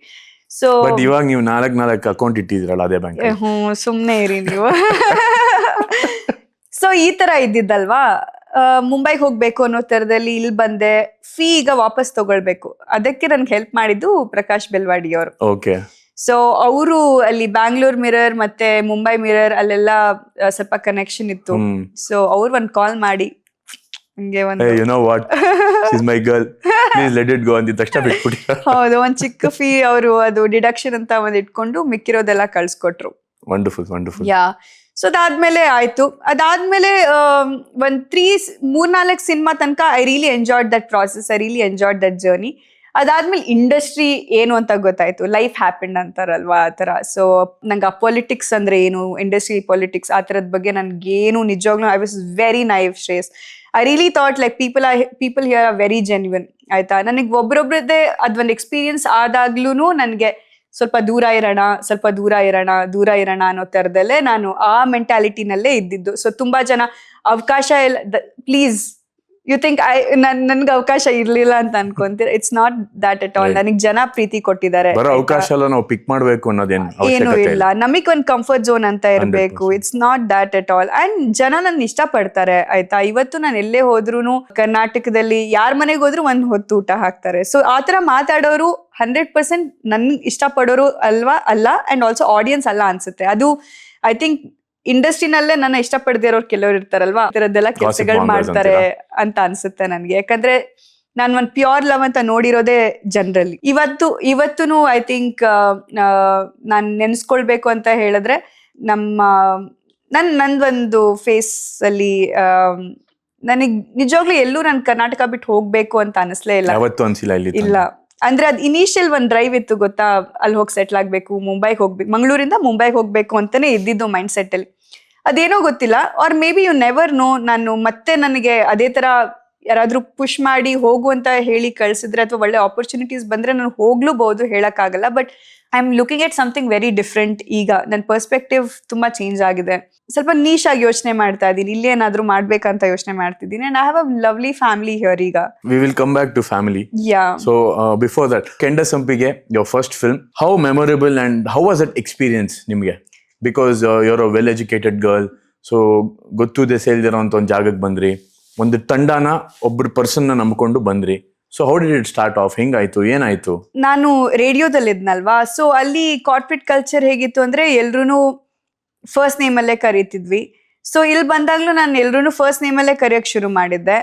ಸೊ ಇವಾಗ ನೀವು 4 ಅಕೌಂಟ್ ಇಟ್ಟಿದ್ರಲ್ಲ ಅದೇ ಬ್ಯಾಂಕ್. ಸುಮ್ನೆ ಇರಿ ನೀವು. ಸೊ ಈ ತರ ಇದ್ದಿದ್ದಲ್ವಾ, ಮುಂಬೈಗೆ ಹೋಗ್ಬೇಕು ಅನ್ನೋ ತರದಲ್ಲಿ ಇಲ್ಲಿ ಬಂದೆ. ಫೀ ಈಗ ವಾಪಸ್ ತಗೊಳ್ಬೇಕು, ಅದಕ್ಕೆ ನನ್ಗೆ ಹೆಲ್ಪ್ ಮಾಡಿದ್ದು ಪ್ರಕಾಶ್ ಬೆಲ್ವಾಡಿ ಅವರು. ಓಕೆ. ಸೊ ಅವರು ಅಲ್ಲಿ ಬ್ಯಾಂಗ್ಳೂರ್ ಮಿರರ್ ಮತ್ತೆ ಮುಂಬೈ ಮಿರರ್ ಅಲ್ಲೆಲ್ಲ ಸ್ವಲ್ಪ ಕನೆಕ್ಷನ್ ಇತ್ತು. ಸೊ ಅವ್ರು ಒಂದ್ ಕಾಲ್ ಮಾಡಿ ಹೌದು, ಒಂದ್ ಚಿಕ್ಕ ಫೀ ಅವರು ಅದು ಡಿಡಕ್ಷನ್ ಅಂತ ಒಂದ್ ಇಟ್ಕೊಂಡು ಮಿಕ್ಕಿರೋದೆಲ್ಲ ಕಳ್ಸ್ಕೊಟ್ರು. ವಂಡರ್ಫುಲ್. ಯಾ. ಸೊ ಅದಾದ್ಮೇಲೆ ಆಯ್ತು. ಅದಾದ್ಮೇಲೆ ಒಂದ್ 3-4 ಸಿನಿಮಾ ತನಕ I really enjoyed that process, I really enjoyed that journey. ಅದಾದ್ಮೇಲೆ ಇಂಡಸ್ಟ್ರಿ ಏನು ಅಂತ ಗೊತ್ತಾಯ್ತು, ಲೈಫ್ ಹ್ಯಾಪೆಂಡ್ ಅಂತಾರಲ್ವಾ ಆ ತರ. ಸೊ ನಂಗೆ ಆ ಪೊಲಿಟಿಕ್ಸ್ ಅಂದ್ರೆ ಏನು, ಇಂಡಸ್ಟ್ರಿ ಪಾಲಿಟಿಕ್ಸ್ ಆ ತರದ ಬಗ್ಗೆ ನನ್ಗೇನು ನಿಜವಾಗ್ಲೂ I was very naive Shreyas. I really thought like people here are very genuine. ಆಯ್ತಾ, ನನಗೆ ಒಬ್ರೊಬ್ರದ್ದೇ ಅದೊಂದು ಎಕ್ಸ್ಪೀರಿಯನ್ಸ್ ಆದಾಗ್ಲೂ ನನಗೆ ಸ್ವಲ್ಪ ದೂರ ಇರೋಣ ಅನ್ನೋ ತರದಲ್ಲೇ ನಾನು ಆ ಮೆಂಟಾಲಿಟಿನಲ್ಲೇ ಇದ್ದಿದ್ದು. ಸೊ ತುಂಬಾ ಜನ ಅವಕಾಶ ಇಲ್ಲ, ಪ್ಲೀಸ್ ಯು ಥಿಂಕ್ ನನ್ಗೆ ಅವಕಾಶ ಇರ್ಲಿಲ್ಲ ಅಂತ ಅನ್ಕೊಂತೀರ. It's not that at all. ನನಗೆ ಜನ ಪ್ರೀತಿ ಕೊಟ್ಟಿದ್ದಾರೆ, ಏನು ಇಲ್ಲ. ನಮಗ್ ಒಂದ್ ಕಂಫರ್ಟ್ ಝೋನ್ ಅಂತ ಇರ್ಬೇಕು. It's not that at all. And ಜನ ನನ್ನ ಇಷ್ಟ ಪಡ್ತಾರೆ. ಆಯ್ತಾ, ಇವತ್ತು ನಾನು ಎಲ್ಲೇ ಹೋದ್ರು ಕರ್ನಾಟಕದಲ್ಲಿ ಯಾರ ಮನೆಗೆ ಹೋದ್ರು ಒಂದ್ ಹೊತ್ತು ಊಟ ಹಾಕ್ತಾರೆ. ಸೊ ಆತರ ಮಾತಾಡೋರು 100% ನನ್ ಇಷ್ಟ ಪಡೋರು ಅಲ್ಲ. ಅಂಡ್ ಆಲ್ಸೋ ಆಡಿಯನ್ಸ್ ಅಲ್ಲ ಅನ್ಸುತ್ತೆ. ಅದು ಐ ಥಿಂಕ್ ಇಂಡಸ್ಟ್ರಿನಲ್ಲೇ ನನ್ನ ಇಷ್ಟಪಡದಿರೋರು ಕೆಲವ್ರು ಇರ್ತಾರಲ್ವಾ, ಆ ತರದ್ದೆಲ್ಲ ಕೆಲಸಗಳು ಮಾಡ್ತಾರೆ ಅಂತ ಅನ್ಸುತ್ತೆ ನನ್ಗೆ. ಯಾಕಂದ್ರೆ ನಾನು ಒಂದ್ ಪ್ಯೂರ್ ಲವ್ ಅಂತ ನೋಡಿರೋದೇ ಜನರಲ್ಲಿ. ಇವತ್ತೂ ಐ ಥಿಂಕ್ ನಾನ್ ನೆನ್ಸ್ಕೊಳ್ಬೇಕು ಅಂತ ಹೇಳಿದ್ರೆ ನಂದೊಂದು ಫೇಸ್ ಅಲ್ಲಿ ನನಗ್ ನಿಜವಾಗ್ಲೂ ಎಲ್ಲೂ ನನ್ ಕರ್ನಾಟಕ ಬಿಟ್ಟು ಹೋಗ್ಬೇಕು ಅಂತ ಅನಿಸ್ಲೇ ಇಲ್ಲ. ಇಲ್ಲ, ಅಂದ್ರೆ ಅದ್ ಇನಿಷಿಯಲ್ ಒಂದ್ ಡ್ರೈವ್ ಇತ್ತು ಗೊತ್ತಾ, ಅಲ್ಲಿ ಹೋಗಿ ಸೆಟ್ಲ್ ಆಗ್ಬೇಕು, ಮುಂಬೈಗೆ ಹೋಗ್ಬೇಕು, ಮಂಗಳೂರಿಂದ ಮುಂಬೈಗೆ ಹೋಗ್ಬೇಕು ಅಂತಾನೆ ಇದ್ದಿದ್ದು ಮೈಂಡ್ ಸೆಟ್ ಅಲ್ಲಿ. ಅದೇನೋ ಗೊತ್ತಿಲ್ಲ, or maybe you never know, ನಾನು ಮತ್ತೆ ನನಗೆ ಅದೇ ತರ ಯಾರಾದ್ರೂ ಪುಷ್ ಮಾಡಿ ಹೋಗು ಅಂತ ಹೇಳಿ ಕಳ್ಸಿದ್ರೆ ಅಥವಾ ಒಳ್ಳೆ ಆಪರ್ಚುನಿಟೀಸ್ ಬಂದ್ರೆ ನಾನು ಹೋಗ್ಲೂಬಹುದು, ಹೇಳಕ್ಕಾಗಲ್ಲ. But I am looking at something very different. ಈಗ ನನ್ನ ಪರ್ಸ್ಪೆಕ್ಟಿವ್ ತುಂಬಾ ಚೇಂಜ್ ಆಗಿದೆ, ಸ್ವಲ್ಪ ನೀಶ್ ಆಗಿ ಯೋಚನೆ ಮಾಡ್ತಾ ಇದ್ದೀನಿ, ಇಲ್ಲಿ ಏನಾದ್ರೂ ಮಾಡ್ಬೇಕಂತ ಯೋಚನೆ ಮಾಡ್ತಿದ್ದೀನಿ. And I have a lovely family here ಈಗ. We will come back to family. Yeah. So before that, Kenda Sampige, your first film, how memorable and how was that experience ನಿಮಗೆ? Because you're a well-educated girl, so ಗೊತ್ತುದೆ ಸೇಲ್ದಿರೋ ಅಂತ ಒಂದು ಜಾಗಕ್ಕೆ ಬಂದ್ರಿ, ಒಂದು ತಂಡನ ಒಬ್ಬರು ಪರ್ಸನ್ನ ನಂಬ್ಕೊಂಡು ಬಂದ್ರಿ. So how did it start off? ಹೆಂಗಾಯ್ತು, ಏನಾಯ್ತು? ನಾನು ರೇಡಿಯೋದಲ್ಲಿ ಇದ್ನಲ್ವಾ, ಸೊ ಅಲ್ಲಿ ಕಾರ್ಪೊರೇಟ್ ಕಲ್ಚರ್ ಹೇಗಿತ್ತು ಅಂದ್ರೆ ಎಲ್ರು ಫಸ್ಟ್ ನೇಮ್ ಅಲ್ಲೇ ಕರೀತಿದ್ವಿ. ಸೊ ಇಲ್ಲಿ ಬಂದಾಗ್ಲೂ ನಾನು ಎಲ್ರು ಫಸ್ಟ್ ನೇಮ್ ಅಲ್ಲೇ ಕರೆಯೋಕ್ ಶುರು ಮಾಡಿದ್ದೆ.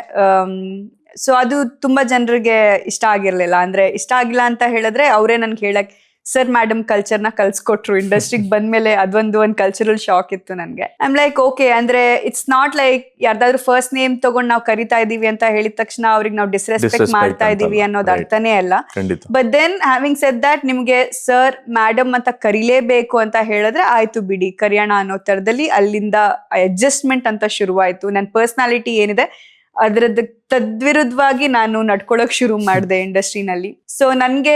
ಸೊ ಅದು ತುಂಬಾ ಜನರಿಗೆ ಇಷ್ಟ ಆಗಿರ್ಲಿಲ್ಲ. ಅಂದ್ರೆ ಇಷ್ಟ ಆಗಿಲ್ಲ ಅಂತ ಹೇಳಿದ್ರೆ ಅವರೇ ನನ್ಗೆ ಹೇಳಕ್, ಸರ್ ಮೇಡಮ್ ಕಲ್ಚರ್ನ ಕಲ್ಸ್ಕೊಟ್ರು ಇಂಡಸ್ಟ್ರಿಗೆ ಬಂದ್ಮೇಲೆ. ಅದೊಂದು ಕಲ್ಚರಲ್ ಶಾಕ್ ಇತ್ತು ನನಗೆ. ಐಮ್ ಲೈಕ್ ಓಕೆ, ಅಂದ್ರೆ ಇಟ್ಸ್ ನಾಟ್ ಲೈಕ್ ಯಾರ್ದಾದ್ರು ಫಸ್ಟ್ ನೇಮ್ ತಗೊಂಡ್ ನಾವು ಕರಿತಾ ಇದೀವಿ ಅಂತ ಹೇಳಿದ ತಕ್ಷಣ ಅವ್ರಿಗೆ ನಾವು ಡಿಸ್ರೆಸ್ಪೆಕ್ಟ್ ಮಾಡ್ತಾ ಇದೀವಿ ಅನ್ನೋದು ಅರ್ಥನೇ ಅಲ್ಲ. But then having said that, ನಿಮ್ಗೆ ಸರ್ ಮೇಡಮ್ ಅಂತ ಕರಿಲೇಬೇಕು ಅಂತ ಹೇಳಿದ್ರೆ ಆಯ್ತು ಬಿಡಿ ಕರಿಯೋಣ ಅನ್ನೋ ತರದಲ್ಲಿ ಅಲ್ಲಿಂದ ಅಡ್ಜಸ್ಟ್ಮೆಂಟ್ ಅಂತ ಶುರುವಾಯ್ತು. ನನ್ನ ಪರ್ಸನಾಲಿಟಿ ಏನಿದೆ ಅದ್ರದ್ದು ತದ್ವಿರುದ್ಧವಾಗಿ ನಾನು ನಡ್ಕೊಳಕ್ ಶುರು ಮಾಡಿದೆ ಇಂಡಸ್ಟ್ರಿನಲ್ಲಿ. ಸೊ ನನ್ಗೆ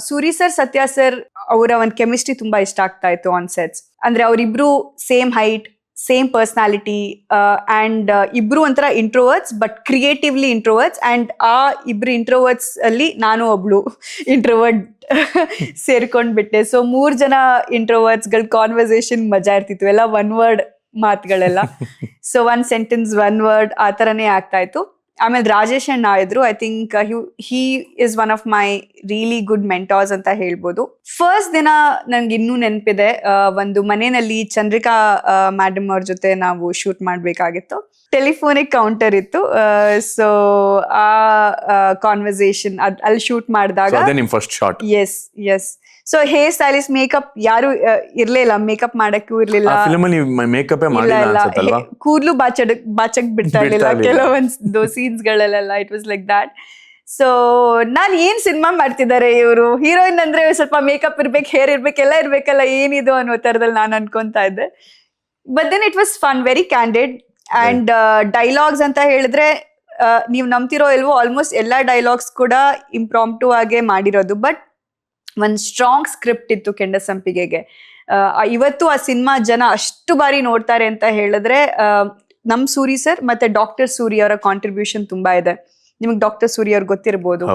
ಸೂರಿ ಸರ್, ಸತ್ಯ ಸರ್ ಅವರ ಒಂದು ಕೆಮಿಸ್ಟ್ರಿ ತುಂಬಾ ಇಷ್ಟ ಆಗ್ತಾ ಇತ್ತು ಆನ್ ಸೆಟ್ಸ್. ಅಂದ್ರೆ ಅವರಿಬ್ರು same height, same personality, and ಇಬ್ರು ಒಂಥರ ಇಂಟ್ರೋವರ್ಟ್ಸ್ ಬಟ್ ಕ್ರಿಯೇಟಿವ್ಲಿ ಇಂಟ್ರೋವರ್ಟ್ಸ್. ಅಂಡ್ ಆ ಇಬ್ರು ಇಂಟ್ರೋವರ್ಟ್ಸ್ ಅಲ್ಲಿ ನಾನು ಒಬ್ಳು ಇಂಟ್ರೋವರ್ಟ್ ಸೇರ್ಕೊಂಡ್ಬಿಟ್ಟೆ. ಸೊ 3 ಜನ ಇಂಟ್ರೋವರ್ಟ್ಸ್ ಗಳ ಕಾನ್ವರ್ಸೇಷನ್ ಮಜಾ ಇರ್ತಿತ್ತು, ಎಲ್ಲ ಒನ್ ವರ್ಡ್ ಮಾತುಗಳೆಲ್ಲ. ಸೊ 1 ಸೆಂಟೆನ್ಸ್ 1 ವರ್ಡ್ ಆ ತರನೇ ಆಗ್ತಾ ಇತ್ತು. ಆಮೇಲೆ ರಾಜೇಶ್ ಅಣ್ಣ ಇದ್ರು. I think he is one of my really good mentors ಅಂತ ಹೇಳ್ಬೋದು. ಫಸ್ಟ್ ದಿನ ನನ್ಗೆ ಇನ್ನೂ ನೆನಪಿದೆ, ಒಂದು ಮನೆಯಲ್ಲಿ ಚಂದ್ರಿಕಾ ಮೇಡಮ್ ಅವ್ರ ಜೊತೆ ನಾವು ಶೂಟ್ ಮಾಡ್ಬೇಕಾಗಿತ್ತು. ಟೆಲಿಫೋನಿಕ್ ಕೌಂಟರ್ ಇತ್ತು. ಸೊ ಆ ಕಾನ್ವರ್ಸೇಷನ್ ಅಲ್ಲಿ ಶೂಟ್ ಮಾಡಿದಾಗ first shot. Yes yes. So hair stylist, makeup ಯಾರು ಇರ್ಲಿಲ್ಲ, ಮೇಕಪ್ ಮಾಡಕ್ಕೂ ಇರ್ಲಿಲ್ಲ, ಕೂದ್ಲು ಬಾಚಕ್ ಬಿಡ್ತಾ ಇರ್ಲಿಲ್ಲ ಕೆಲವೊಂದು ಸೀನ್ಸ್ ಗಳಲ್ಲೆಲ್ಲ. It was like that. So ನಾನ್ ಏನ್ ಸಿನಿಮಾ ಮಾಡ್ತಿದ್ದಾರೆ ಇವರು, ಹೀರೋಯಿನ್ ಅಂದ್ರೆ ಸ್ವಲ್ಪ ಮೇಕಪ್ ಇರ್ಬೇಕು, ಹೇರ್ ಇರ್ಬೇಕು, ಎಲ್ಲ ಇರ್ಬೇಕಲ್ಲ, ಏನಿದು ಅನ್ನೋ ತರದಲ್ಲಿ ನಾನು ಅನ್ಕೊಂತಾ ಇದ್ದೆ. But then it was fun, very candid. And dialogues ಅಂತ ಹೇಳಿದ್ರೆ ನೀವು ನಂಬ್ತಿರೋ ಇಲ್ವೋ, ಆಲ್ಮೋಸ್ಟ್ ಎಲ್ಲಾ ಡೈಲಾಗ್ಸ್ ಕೂಡ ಇಂಪ್ರಾಂಪ್ಟು ಆಗೇ ಮಾಡಿರೋದು. ಬಟ್ ಒಂದ್ ಸ್ಟ್ರಾಂಗ್ ಸ್ಕ್ರಿಪ್ಟ್ ಇತ್ತು ಕೆಂಡ ಸಂಪಿಗೆಗೆ. ಇವತ್ತು ಆ ಸಿನಿಮಾ ಜನ ಅಷ್ಟು ಬಾರಿ ನೋಡ್ತಾರೆ ಅಂತ ಹೇಳಿದ್ರೆ ನಮ್ ಸೂರಿ ಸರ್ ಮತ್ತೆ ಡಾಕ್ಟರ್ ಸೂರಿ ಅವರ ಕಾಂಟ್ರಿಬ್ಯೂಷನ್ ತುಂಬಾ ಇದೆ. ನಿಮಗ್ ಡಾಕ್ಟರ್ ಸೂರಿ ಅವ್ರು ಗೊತ್ತಿರ್ಬೋದು,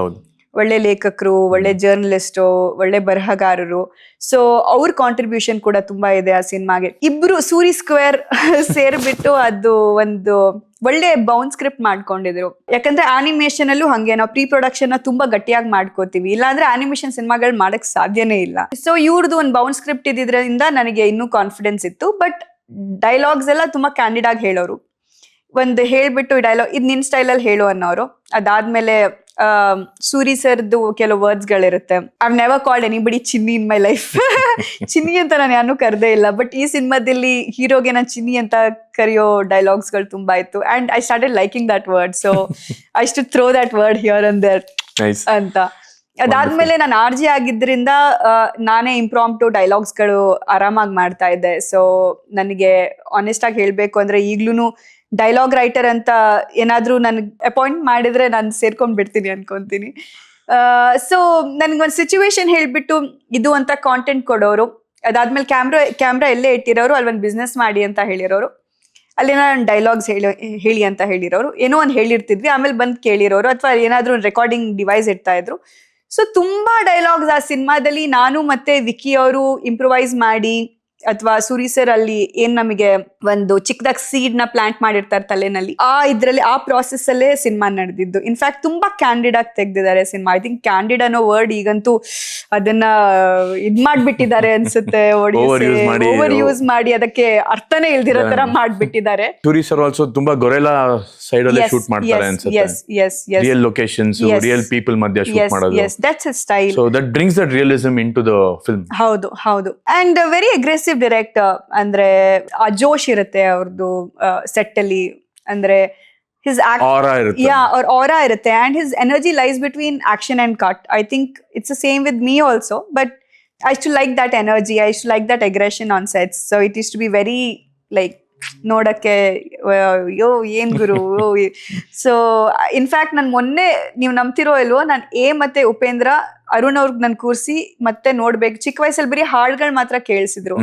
ಒಳ್ಳೆ ಲೇಖಕರು, ಒಳ್ಳೆ ಜರ್ನಲಿಸ್ಟು, ಒಳ್ಳೆ ಬರಹಗಾರರು. ಸೊ ಅವ್ರ ಕಾಂಟ್ರಿಬ್ಯೂಷನ್ ಕೂಡ ತುಂಬಾ ಇದೆ ಆ ಸಿನಿಮಾಗೆ. ಇಬ್ರು ಸೂರಿ ಸ್ಕ್ವೇರ್ ಸೇರ್ಬಿಟ್ಟು ಅದು ಒಂದು ಒಳ್ಳೆ ಬೌನ್ ಸ್ಕ್ರಿಪ್ಟ್ ಮಾಡ್ಕೊಂಡಿದ್ರು. ಯಾಕಂದ್ರೆ ಆನಿಮೇಷನ್ ಅಲ್ಲೂ ಹಂಗೆ ನಾವು ಪ್ರೀ ಪ್ರೊಡಕ್ಷನ್ ನ ತುಂಬಾ ಗಟ್ಟಿಯಾಗಿ ಮಾಡ್ಕೋತೀವಿ, ಇಲ್ಲಾಂದ್ರೆ ಆನಿಮೇಷನ್ ಸಿನಿಮಾಗಳು ಮಾಡಕ್ ಸಾಧ್ಯನೇ ಇಲ್ಲ. ಸೊ ಇವ್ರದ್ದು ಒಂದು ಬೌನ್ ಸ್ಕ್ರಿಪ್ಟ್ ಇದ್ದಿದ್ರಿಂದ ನನಗೆ ಇನ್ನೂ ಕಾನ್ಫಿಡೆನ್ಸ್ ಇತ್ತು. ಬಟ್ ಡೈಲಾಗ್ಸ್ ಎಲ್ಲ ತುಂಬಾ ಕ್ಯಾಂಡಿಡ್ ಆಗಿ ಹೇಳೋರು. ಒಂದು ಹೇಳ್ಬಿಟ್ಟು ಡೈಲಾಗ್ ಇದು ನಿನ್ ಸ್ಟೈಲಲ್ಲಿ ಹೇಳು ಅನ್ನೋರು. ಅದಾದ್ಮೇಲೆ ಸೂರಿ ಸರ್ದು ಕೆಲವು ವರ್ಡ್ಸ್ ಗಳಿರುತ್ತೆ. ಐವ್ ನೆವರ್ ಕಾಲ್ಡ್ ಎನಿಬಡಿ ಚಿನ್ನಿ ಇನ್ ಮೈ ಲೈಫ್. ಚಿನ್ನಿ ಅಂತ ನಾನು ಯಾರು ಕರೆದೇ ಇಲ್ಲ. ಬಟ್ ಈ ಸಿನಿಮಾದಲ್ಲಿ ಹೀರೋಗೆ ನಾನು ಚಿನ್ನಿ ಅಂತ ಕರೆಯೋ ಡೈಲಾಗ್ಸ್ ಗಳು ತುಂಬಾ ಇತ್ತು. And I started liking that word. So I should throw that word here and there ಅಂತ. ಅದಾದ್ಮೇಲೆ ನಾನು RJ ಆಗಿದ್ರಿಂದ ನಾನೇ ಇಂಪ್ರಾಂಪ್ಟು ಡೈಲಾಗ್ಸ್ ಗಳು ಆರಾಮಾಗಿ ಮಾಡ್ತಾ ಇದ್ದೆ. ಸೊ ನನಗೆ ಆನೆಸ್ಟ್ ಆಗಿ ಹೇಳ್ಬೇಕು ಅಂದ್ರೆ ಈಗ್ಲೂ ಡೈಲಾಗ್ ರೈಟರ್ ಅಂತ ಏನಾದ್ರೂ ನನ್ಗೆ ಅಪಾಯಿಂಟ್ ಮಾಡಿದ್ರೆ ನಾನು ಸೇರ್ಕೊಂಡ್ ಬಿಡ್ತೀನಿ ಅನ್ಕೊಂತೀನಿ. ಸೊ ನನ್ಗೊಂದು ಸಿಚುವೇಶನ್ ಹೇಳ್ಬಿಟ್ಟು ಇದು ಅಂತ ಕಾಂಟೆಂಟ್ ಕೊಡೋರು. ಅದಾದ್ಮೇಲೆ ಕ್ಯಾಮ್ರಾ ಎಲ್ಲೇ ಇಟ್ಟಿರೋರು, ಅಲ್ಲಿ ಒಂದು ಬಿಸ್ನೆಸ್ ಮಾಡಿ ಅಂತ ಹೇಳಿರೋರು, ಅಲ್ಲಿ ನಾನು ಡೈಲಾಗ್ಸ್ ಹೇಳಿ ಅಂತ ಹೇಳಿರೋರು, ಏನೋ ಒಂದು ಹೇಳಿರ್ತಿದ್ವಿ, ಆಮೇಲೆ ಬಂದು ಕೇಳಿರೋರು, ಅಥವಾ ಏನಾದ್ರೂ ಒಂದು ರೆಕಾರ್ಡಿಂಗ್ ಡಿವೈಸ್ ಇಡ್ತಾ ಇದ್ರು. ಸೊ ತುಂಬಾ ಡೈಲಾಗ್ಸ್ ಆ ಸಿನಿಮಾದಲ್ಲಿ ನಾನು ಮತ್ತೆ ವಿಕ್ಕಿ ಅವರು ಇಂಪ್ರೂವೈಸ್ ಮಾಡಿ, ಅಥವಾ ಸೂರಿ ಸರ್ ಅಲ್ಲಿ ಏನ್ ನಮಗೆ ಒಂದು ಚಿಕ್ಕದಾಗಿ ಸೀಡ್ ನ ಪ್ಲಾಂಟ್ ಮಾಡಿರ್ತಾರೆ ತಲೆನಲ್ಲಿ, ಇದ್ರಲ್ಲಿ ಆ ಪ್ರಾಸೆಸ್ ಅಲ್ಲೇ ಸಿನಿಮಾ ನಡೆದಿದ್ದು. ಇನ್ಫ್ಯಾಕ್ಟ್ ತುಂಬಾ ಕ್ಯಾಂಡಿಡ್ ಆಗಿ ತೆಗ್ದಿದ್ದಾರೆ ಸಿನಿಮಾ. ಐ ಥಿಂಕ್ ಕ್ಯಾಂಡಿಡ್ ಅನ್ನೋ ವರ್ಡ್ ಈಗಂತೂ ಅದನ್ನ ಇದ್ ಮಾಡ್ಬಿಟ್ಟಿದ್ದಾರೆ ಅನ್ಸುತ್ತೆ. ಓವರ್ ಯೂಸ್ ಮಾಡಿ ಅದಕ್ಕೆ ಅರ್ಥನೇ ಇಲ್ದಿರೋ ತರ ಮಾಡ್ಬಿಟ್ಟಿದ್ದಾರೆ. ಸೂರಿ ಸರ್ ಆಲ್ಸೋ ತುಂಬಾ ಗೊರೆಲಾ ಸೈಡ್ ಅಲ್ಲಿ ಶೂಟ್ ಮಾಡ್ತಾರೆ ಅನ್ಸುತ್ತೆ. ರಿಯಲ್ ಲೊಕೇಶನ್ಸ್, ರಿಯಲ್ ಪೀಪಲ್ ಮಧ್ಯ ಶೂಟ್ ಮಾಡೋದು. That's his style. So that brings that realism into the film. ಹೌದು ಹೌದು. And very aggressive director. ಅಂದ್ರೆ ಆ ಜೋಶ್ ಇರುತ್ತೆ ಅವ್ರದ್ದು ಸೆಟ್ ಅಲ್ಲಿ. ಅಂದ್ರೆ his act, Aura irutte. yeah, or aura irutte, and his energy lies between action and cut. I think it's the same with me also, but I used to like that energy. I used to like that aggression on sets. So it used to be very like ನೋಡಕ್ಕೆ ಯೋ ಏನ್ ಗುರು. So in fact ನಾನು ಮೊನ್ನೆ, ನೀವು ನಂಬ್ತಿರೋ ಇಲ್ವೋ, ನಾನು ಮತ್ತೆ ಉಪೇಂದ್ರ ಅರುಣ್ ಅವ್ರಿಗೆ ನಾನು ಕೂರಿಸಿ ಮತ್ತೆ ನೋಡ್ಬೇಕು. ಚಿಕ್ಕ ವಯಸ್ಸಲ್ಲಿ ಬರೀ ಹಾಡ್ಗಳು ಮಾತ್ರ ಕೇಳಿಸಿದ್ರು.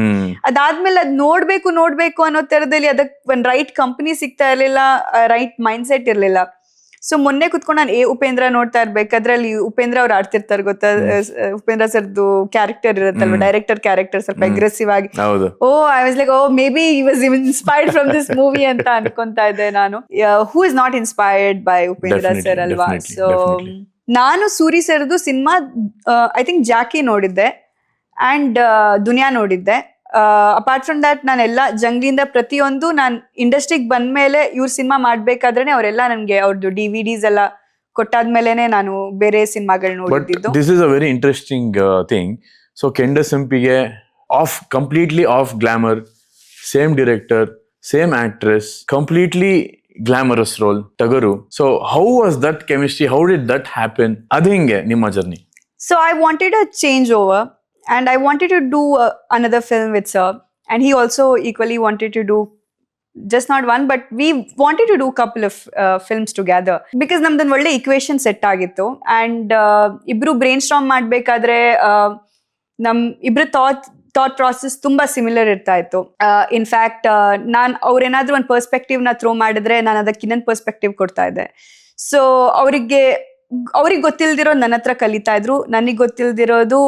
ಅದಾದ್ಮೇಲೆ ಅದ್ ನೋಡ್ಬೇಕು ಅನ್ನೋ ತರದಲ್ಲಿ ಅದಕ್ಕೆ ಒಂದ್ ರೈಟ್ ಕಂಪನಿ ಸಿಗ್ತಾ ಇರ್ಲಿಲ್ಲ, ರೈಟ್ ಮೈಂಡ್ ಸೆಟ್ ಇರ್ಲಿಲ್ಲ. ಸೊ ಮೊನ್ನೆ ಕುತ್ಕೊಂಡು ನಾನು ಉಪೇಂದ್ರ ನೋಡ್ತಾ ಇರ್ಬೇಕಾದ್ರೆ ಅಲ್ಲಿ ಉಪೇಂದ್ರ ಅವ್ರು ಆಡ್ತಿರ್ತಾರೆ ಗೊತ್ತಾ, ಉಪೇಂದ್ರ ಸರ್ದು ಕ್ಯಾರೆಕ್ಟರ್ ಇರುತ್ತಲ್ವ, ಡೈರೆಕ್ಟರ್ ಕ್ಯಾರೆಕ್ಟರ್ ಸ್ವಲ್ಪ ಅಗ್ರೆಸಿವ್ ಆಗಿ. Oh I was like, oh maybe he was inspired from this movie ಅಂತ ಅನ್ಕೊಂತಾ ಇದ್ದೆ ನಾನು. Who is not inspired by Upendra sir ಅಲ್ವಾ? ಸೊ ನಾನು ಸೂರಿ ಸರ್ದು ಸಿನಿಮಾ ಐ ಥಿಂಕ್ ಜಾಕಿ ನೋಡಿದ್ದೆ ಅಂಡ್ ದುನಿಯಾ ನೋಡಿದ್ದೆ. ಅಪಾರ್ಟ್ ಫ್ರಮ್ ದಟ್ ನಾನೆಲ್ಲ ಜಂಗ್ಲಿಂದ ಪ್ರತಿಯೊಂದು ನಾನು ಇಂಡಸ್ಟ್ರಿಗೆ ಬಂದ್ಮೇಲೆ ಇವ್ರ ಸಿನಿಮಾ ಮಾಡ್ಬೇಕಾದ್ರೆ ಅವರೆಲ್ಲ ನನಗೆ ಅವ್ರದ್ದು DVDs ಎಲ್ಲ ಕೊಟ್ಟಾದ್ಮೇಲೆನೆ ನಾನು ಬೇರೆ ಸಿನಿಮಾಗಳು ನೋಡಿದ್ದು. This is a very interesting thing. So Kendasampige completely off glamour, same director, same actress, completely glamorous role Tagaru. So how was that chemistry? How did that happen? ಅದು ಹಿಂಗೆ ನಿಮ್ಮ journey? So I wanted a changeover. And I wanted to do another film with sir, and he also equally wanted to do just not one, but we wanted to do a couple of films together because namdan olle equation set agittu, and ibru brainstorm madbekadre nam ibru thought process tumba similar irta ittu. In fact nan ಅವ್ರು ಏನಾದ್ರೂ ಒಂದು perspective ನ throw ಮಾಡಿದ್ರೆ ನಾನು ಅದಕ್ಕೆ ಇನ್ನೊಂದು perspective ಕೊಡ್ತಾ ಇದ್ದೆ. ಸೊ ಅವ್ರಿಗೆ ಗೊತ್ತಿಲ್ದಿರೋ ನನ್ನ ಹತ್ರ ಕಲಿತಾ ಇದ್ರು, ನನಗೆ ಗೊತ್ತಿಲ್ದಿರೋದು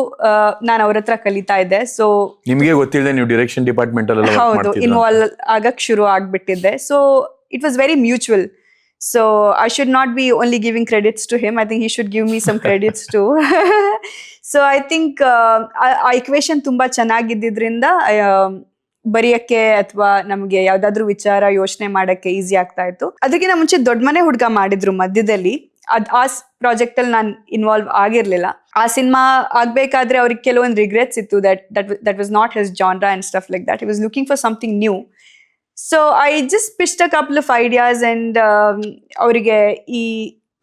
ನಾನು ಅವ್ರ ಹತ್ರ ಕಲಿತಾ ಇದ್ದೆ. ಸೊ ನಿಮ್ಗೆ ಗೊತ್ತಿಲ್ಲದೆ ನೀವು ಡೈರೆಕ್ಷನ್ ಡಿಪಾರ್ಟ್ಮೆಂಟ್ ಅಲ್ಲಿ ಹೌದು ಇನ್ವಾಲ್ವ್ ಆಗಕ್ ಶುರು ಆಗ್ಬಿಟ್ಟಿದ್ದೆ. So it was very mutual. So I should not be only giving credits to him, I think he should give me some credits too. So I think ಆ equation ತುಂಬಾ ಚೆನ್ನಾಗಿದ್ದಿದ್ರಿಂದ ಬರೆಯಕ್ಕೆ ಅಥವಾ ನಮ್ಗೆ ಯಾವ್ದಾದ್ರು ವಿಚಾರ ಯೋಚನೆ ಮಾಡಕ್ಕೆ ಈಸಿ ಆಗ್ತಾ ಇತ್ತು. ಅದಕ್ಕಿಂತ ಮುಂಚೆ ದೊಡ್ಡ ಮನೆ ಹುಡುಗ ಮಾಡಿದ್ರು ಮಧ್ಯದಲ್ಲಿ, ಆ ಪ್ರಾಜೆಕ್ಟ್ ಅಲ್ಲಿ ನಾನು ಇನ್ವಾಲ್ವ್ ಆಗಿರ್ಲಿಲ್ಲ. ಆ ಸಿನಿಮಾ ಆಗ್ಬೇಕಾದ್ರೆ ಅವ್ರಿಗೆ ಕೆಲವೊಂದು ರಿಗ್ರೆಟ್ಸ್ ಇತ್ತು, that was not his genre and stuff like that. He was looking for something new. So I just pitched a couple of ideas and ಅವರಿಗೆ ಈ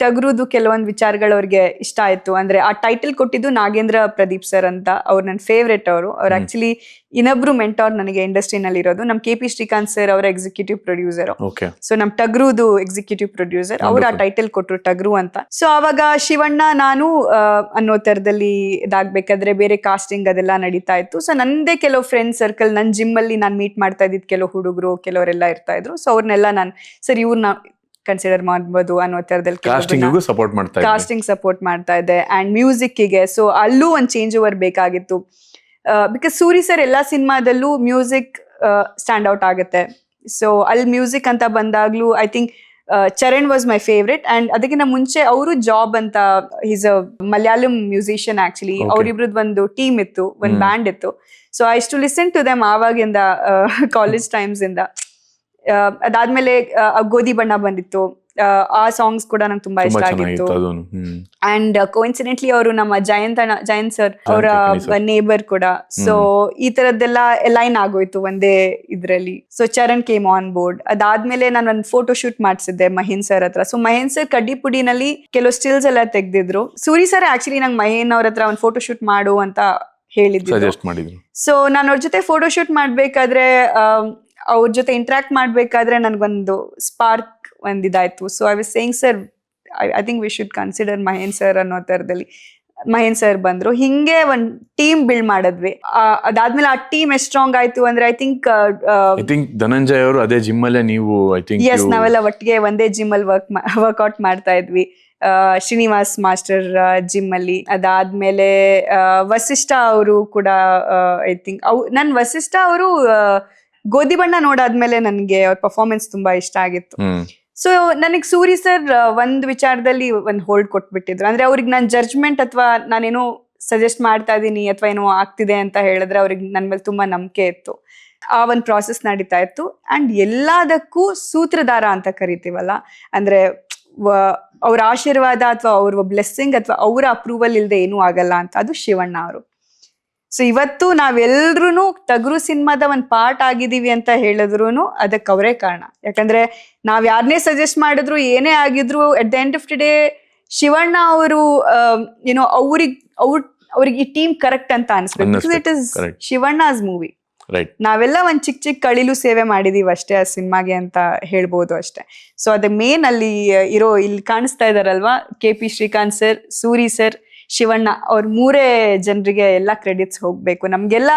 ಟಗರುದು ಕೆಲವೊಂದು ವಿಚಾರಗಳು ಅವ್ರಿಗೆ ಇಷ್ಟ ಆಯ್ತು. ಅಂದ್ರೆ ಆ ಟೈಟಲ್ ಕೊಟ್ಟಿದ್ದು ನಾಗೇಂದ್ರ ಪ್ರದೀಪ್ ಸರ್ ಅಂತ, ಅವ್ರು ನನ್ನ ಫೇವ್ರೆಟ್. ಅವ್ರು ಆಕ್ಚುಲಿ ಇನ್ನೊಬ್ರು ಮೆಂಟಾರ್ ನನಗೆ ಇಂಡಸ್ಟ್ರಿನಲ್ಲಿ ಇರೋದು. ನಮ್ KP ಶ್ರೀಕಾಂತ್ ಸರ್ ಅವರ ಎಕ್ಸಿಕ್ಯೂಟಿವ್ ಪ್ರೊಡ್ಯೂಸರ್. ಸೊ ನಮ್ ಟಗರುದು ಎಕ್ಸಿಕ್ಯೂಟಿವ್ ಪ್ರೊಡ್ಯೂಸರ್ ಅವ್ರು ಆ ಟೈಟಲ್ ಕೊಟ್ರು, ಟಗರು ಅಂತ. ಸೊ ಅವಾಗ ಶಿವಣ್ಣ ನಾನು ಅನ್ನೋ ತರದಲ್ಲಿ ಇದಾಗ್ಬೇಕಾದ್ರೆ ಬೇರೆ ಕಾಸ್ಟಿಂಗ್ ಅದೆಲ್ಲ ನಡೀತಾ ಇತ್ತು. ಸೊ ನಂದೇ ಕೆಲವು ಫ್ರೆಂಡ್ ಸರ್ಕಲ್, ನನ್ನ ಜಿಮ್ ಅಲ್ಲಿ ನಾನು ಮೀಟ್ ಮಾಡ್ತಾ ಇದ್ದಿದ್ ಕೆಲವು ಹುಡುಗರು ಕೆಲವರೆಲ್ಲ ಇರ್ತಾ ಇದ್ರು. ಸೊ ಅವ್ರನ್ನೆಲ್ಲ ನಾನು ಸರ್ ಇವ್ರನ್ನ ಕನ್ಸಿಡರ್ ಮಾಡ್ಬೋದು ಅನ್ನೋ ತರದಲ್ಲಿ ಕಾಸ್ಟಿಂಗ್ ಸಪೋರ್ಟ್ ಮಾಡ್ತಾ ಇದ್ದೆ ಅಂಡ್ ಮ್ಯೂಸಿಕ್ಗೆ. ಸೊ ಅಲ್ಲೂ ಒಂದು ಚೇಂಜ್ ಓವರ್ ಬೇಕಾಗಿತ್ತು, ಬಿಕಾಸ್ ಸೂರಿ ಸರ್ ಎಲ್ಲಾ ಸಿನಿಮಾದಲ್ಲೂ ಮ್ಯೂಸಿಕ್ ಸ್ಟ್ಯಾಂಡ್ ಔಟ್ ಆಗುತ್ತೆ. ಸೊ ಅಲ್ಲಿ ಮ್ಯೂಸಿಕ್ ಅಂತ ಬಂದಾಗ್ಲೂ I think Charan was my favourite. And ಅದಕ್ಕಿಂತ ಮುಂಚೆ ಅವರು ಜಾಬ್ ಅಂತ, is a Malayalam musician actually. ಅವ್ರಿಬ್ರದ್ದು ಒಂದು ಟೀಮ್ ಇತ್ತು, ಒಂದು ಬ್ಯಾಂಡ್ ಇತ್ತು. So I to listen to them ಆವಾಗಿಂದ, ಕಾಲೇಜ್ ಟೈಮ್ಸ್ ಇಂದ. ಅದಾದ್ಮೇಲೆ ಗೋಧಿ ಬಣ್ಣ ಬಂದಿತ್ತು, ಆ ಸಾಂಗ್ಸ್ ಕೂಡ ನಂಗೆ ತುಂಬಾ ಇಷ್ಟ ಆಗಿತ್ತು. ಅಂಡ್ ಕೋಇನ್ಸಿಡೆಂಟ್ಲಿ ಅವರು ನಮ್ಮ ಜಯಂತ್ ಸರ್ ಅವರ ನೇಬರ್ ಕೂಡ. ಸೊ ಈ ತರದ್ದೆಲ್ಲ ಲೈನ್ ಆಗೋಯ್ತು ಒಂದೇ ಇದ್ರಲ್ಲಿ. So Charan came on board. ಅದಾದ್ಮೇಲೆ ನಾನು ಒಂದು ಫೋಟೋ ಶೂಟ್ ಮಾಡ್ಸಿದ್ದೆ ಮಹೇನ್ ಸರ್ ಹತ್ರ. ಸೊ ಮಹೇನ್ ಸರ್ ಕಡ್ಡಿಪುಡಿನಲ್ಲಿ ಕೆಲವು ಸ್ಟಿಲ್ಸ್ ಎಲ್ಲ ತೆಗ್ದಿದ್ರು. ಸೂರಿ ಸರ್ ಆಕ್ಚುಲಿ ನಂಗೆ ಮಹೇನ್ ಅವ್ರ ಹತ್ರ ಒಂದು ಫೋಟೋ ಶೂಟ್ ಮಾಡು ಅಂತ ಹೇಳಿದ್ರು. ಸೊ ನಾನು ಅವ್ರ ಜೊತೆ ಫೋಟೋ ಶೂಟ್ ಮಾಡ್ಬೇಕಾದ್ರೆ, ಅವ್ರ ಜೊತೆ ಇಂಟ್ರಾಕ್ಟ್ ಮಾಡ್ಬೇಕಾದ್ರೆ ನನ್ಗೊಂದು ಸ್ಪಾರ್ಕ್ ಒಂದಿದಾಯ್ತು. So I was saying sir I think we should consider Mahen sir ಅನ್ನೋ ತರದಲ್ಲಿ. ಮಹೇನ್ ಸರ್ ಬಂದ್ರು, ಹಿಂಗೆ ಒಂದ್ ಟೀಮ್ ಬಿಲ್ಡ್ ಮಾಡಿದ್ವಿ. ಅದಾದ್ಮೇಲೆ ಆ ಟೀಮ್ ಎಷ್ಟು ಸ್ಟ್ರಾಂಗ್ ಆಯ್ತು ಅಂದ್ರೆ ಐ ಥಿಂಕ್ ಧನಂಜಯ್ ಅವರು ಅದೇ ಜಿಮ್ ಅಲ್ಲೇ ನೀವು ಎಸ್ ನಾವೆಲ್ಲ ಒಟ್ಟಿಗೆ ಒಂದೇ ಜಿಮ್ ಅಲ್ಲಿ ವರ್ಕ್ಔಟ್ ಮಾಡ್ತಾ ಇದ್ವಿ, ಶ್ರೀನಿವಾಸ್ ಮಾಸ್ಟರ್ ಜಿಮ್ ಅಲ್ಲಿ. ಅದಾದ್ಮೇಲೆ ವಸಿಷ್ಠ ಅವರು ಕೂಡ ಐ ಥಿಂಕ್ ನನ್ ವಸಿಷ್ಠ ಅವರು ಗೋಧಿ ಬಣ್ಣ ನೋಡಾದ್ಮೇಲೆ ನನ್ಗೆ ಅವ್ರ ಪರ್ಫಾರ್ಮೆನ್ಸ್ ತುಂಬಾ ಇಷ್ಟ ಆಗಿತ್ತು. ಸೊ ನನಗ್ ಸೂರಿ ಸರ್ ಒಂದ್ ವಿಚಾರದಲ್ಲಿ ಒಂದ್ ಹೋಲ್ಡ್ ಕೊಟ್ಬಿಟ್ಟಿದ್ರು. ಅಂದ್ರೆ ಅವ್ರಿಗೆ ನಾನ್ ಜಡ್ಜ್ಮೆಂಟ್ ಅಥವಾ ನಾನೇನೋ ಸಜೆಸ್ಟ್ ಮಾಡ್ತಾ ಇದೀನಿ ಅಥವಾ ಏನೋ ಆಗ್ತಿದೆ ಅಂತ ಹೇಳಿದ್ರೆ ಅವ್ರಿಗೆ ನನ್ ಮೇಲೆ ತುಂಬಾ ನಂಬಿಕೆ ಇತ್ತು. ಆ ಒಂದ್ ಪ್ರಾಸೆಸ್ ನಡೀತಾ ಇತ್ತು. ಅಂಡ್ ಎಲ್ಲದಕ್ಕೂ ಸೂತ್ರಧಾರ ಅಂತ ಕರಿತೀವಲ್ಲ, ಅಂದ್ರೆ ಅವ್ರ ಆಶೀರ್ವಾದ ಅಥವಾ ಅವ್ರ ಬ್ಲೆಸ್ಸಿಂಗ್ ಅಥವಾ ಅವರ ಅಪ್ರೂವಲ್ ಇಲ್ದೆ ಏನೂ ಆಗಲ್ಲ ಅಂತ, ಅದು ಶಿವಣ್ಣ ಅವರು. ಸೊ ಇವತ್ತು ನಾವೆಲ್ರೂ ಟಗರು ಸಿನಿಮಾದ ಒಂದು ಪಾರ್ಟ್ ಆಗಿದೀವಿ ಅಂತ ಹೇಳಿದ್ರು ಅದಕ್ಕೆ ಅವರೇ ಕಾರಣ. ಯಾಕಂದ್ರೆ ನಾವ್ ಯಾರನ್ನೇ ಸಜೆಸ್ಟ್ ಮಾಡಿದ್ರು ಏನೇ ಆಗಿದ್ರು at the end of the day Shivanna ಅವರು ಏನೋ ಅವ್ರಿಗೆ ಈ ಟೀಮ್ ಕರೆಕ್ಟ್ ಅಂತ ಅನ್ಸ್ಬೇಕು. It is Shivanna's movie. ನಾವೆಲ್ಲ ಒಂದ್ ಚಿಕ್ಕ ಕಳಿಲು ಸೇವೆ ಮಾಡಿದೀವಿ ಅಷ್ಟೇ ಆ ಸಿನಿಮಾಗೆ ಅಂತ ಹೇಳ್ಬೋದು ಅಷ್ಟೇ. ಸೊ ಅದ ಮೇನ್ ಅಲ್ಲಿ ಇಲ್ಲಿ ಕಾಣಿಸ್ತಾ ಇದಾರಲ್ವಾ, KP Srikanth sir, Suri sir, Shivanna, ಅವ್ರ 3 ಜನರಿಗೆ ಎಲ್ಲ ಕ್ರೆಡಿಟ್ಸ್ ಹೋಗ್ಬೇಕು. ನಮ್ಗೆಲ್ಲ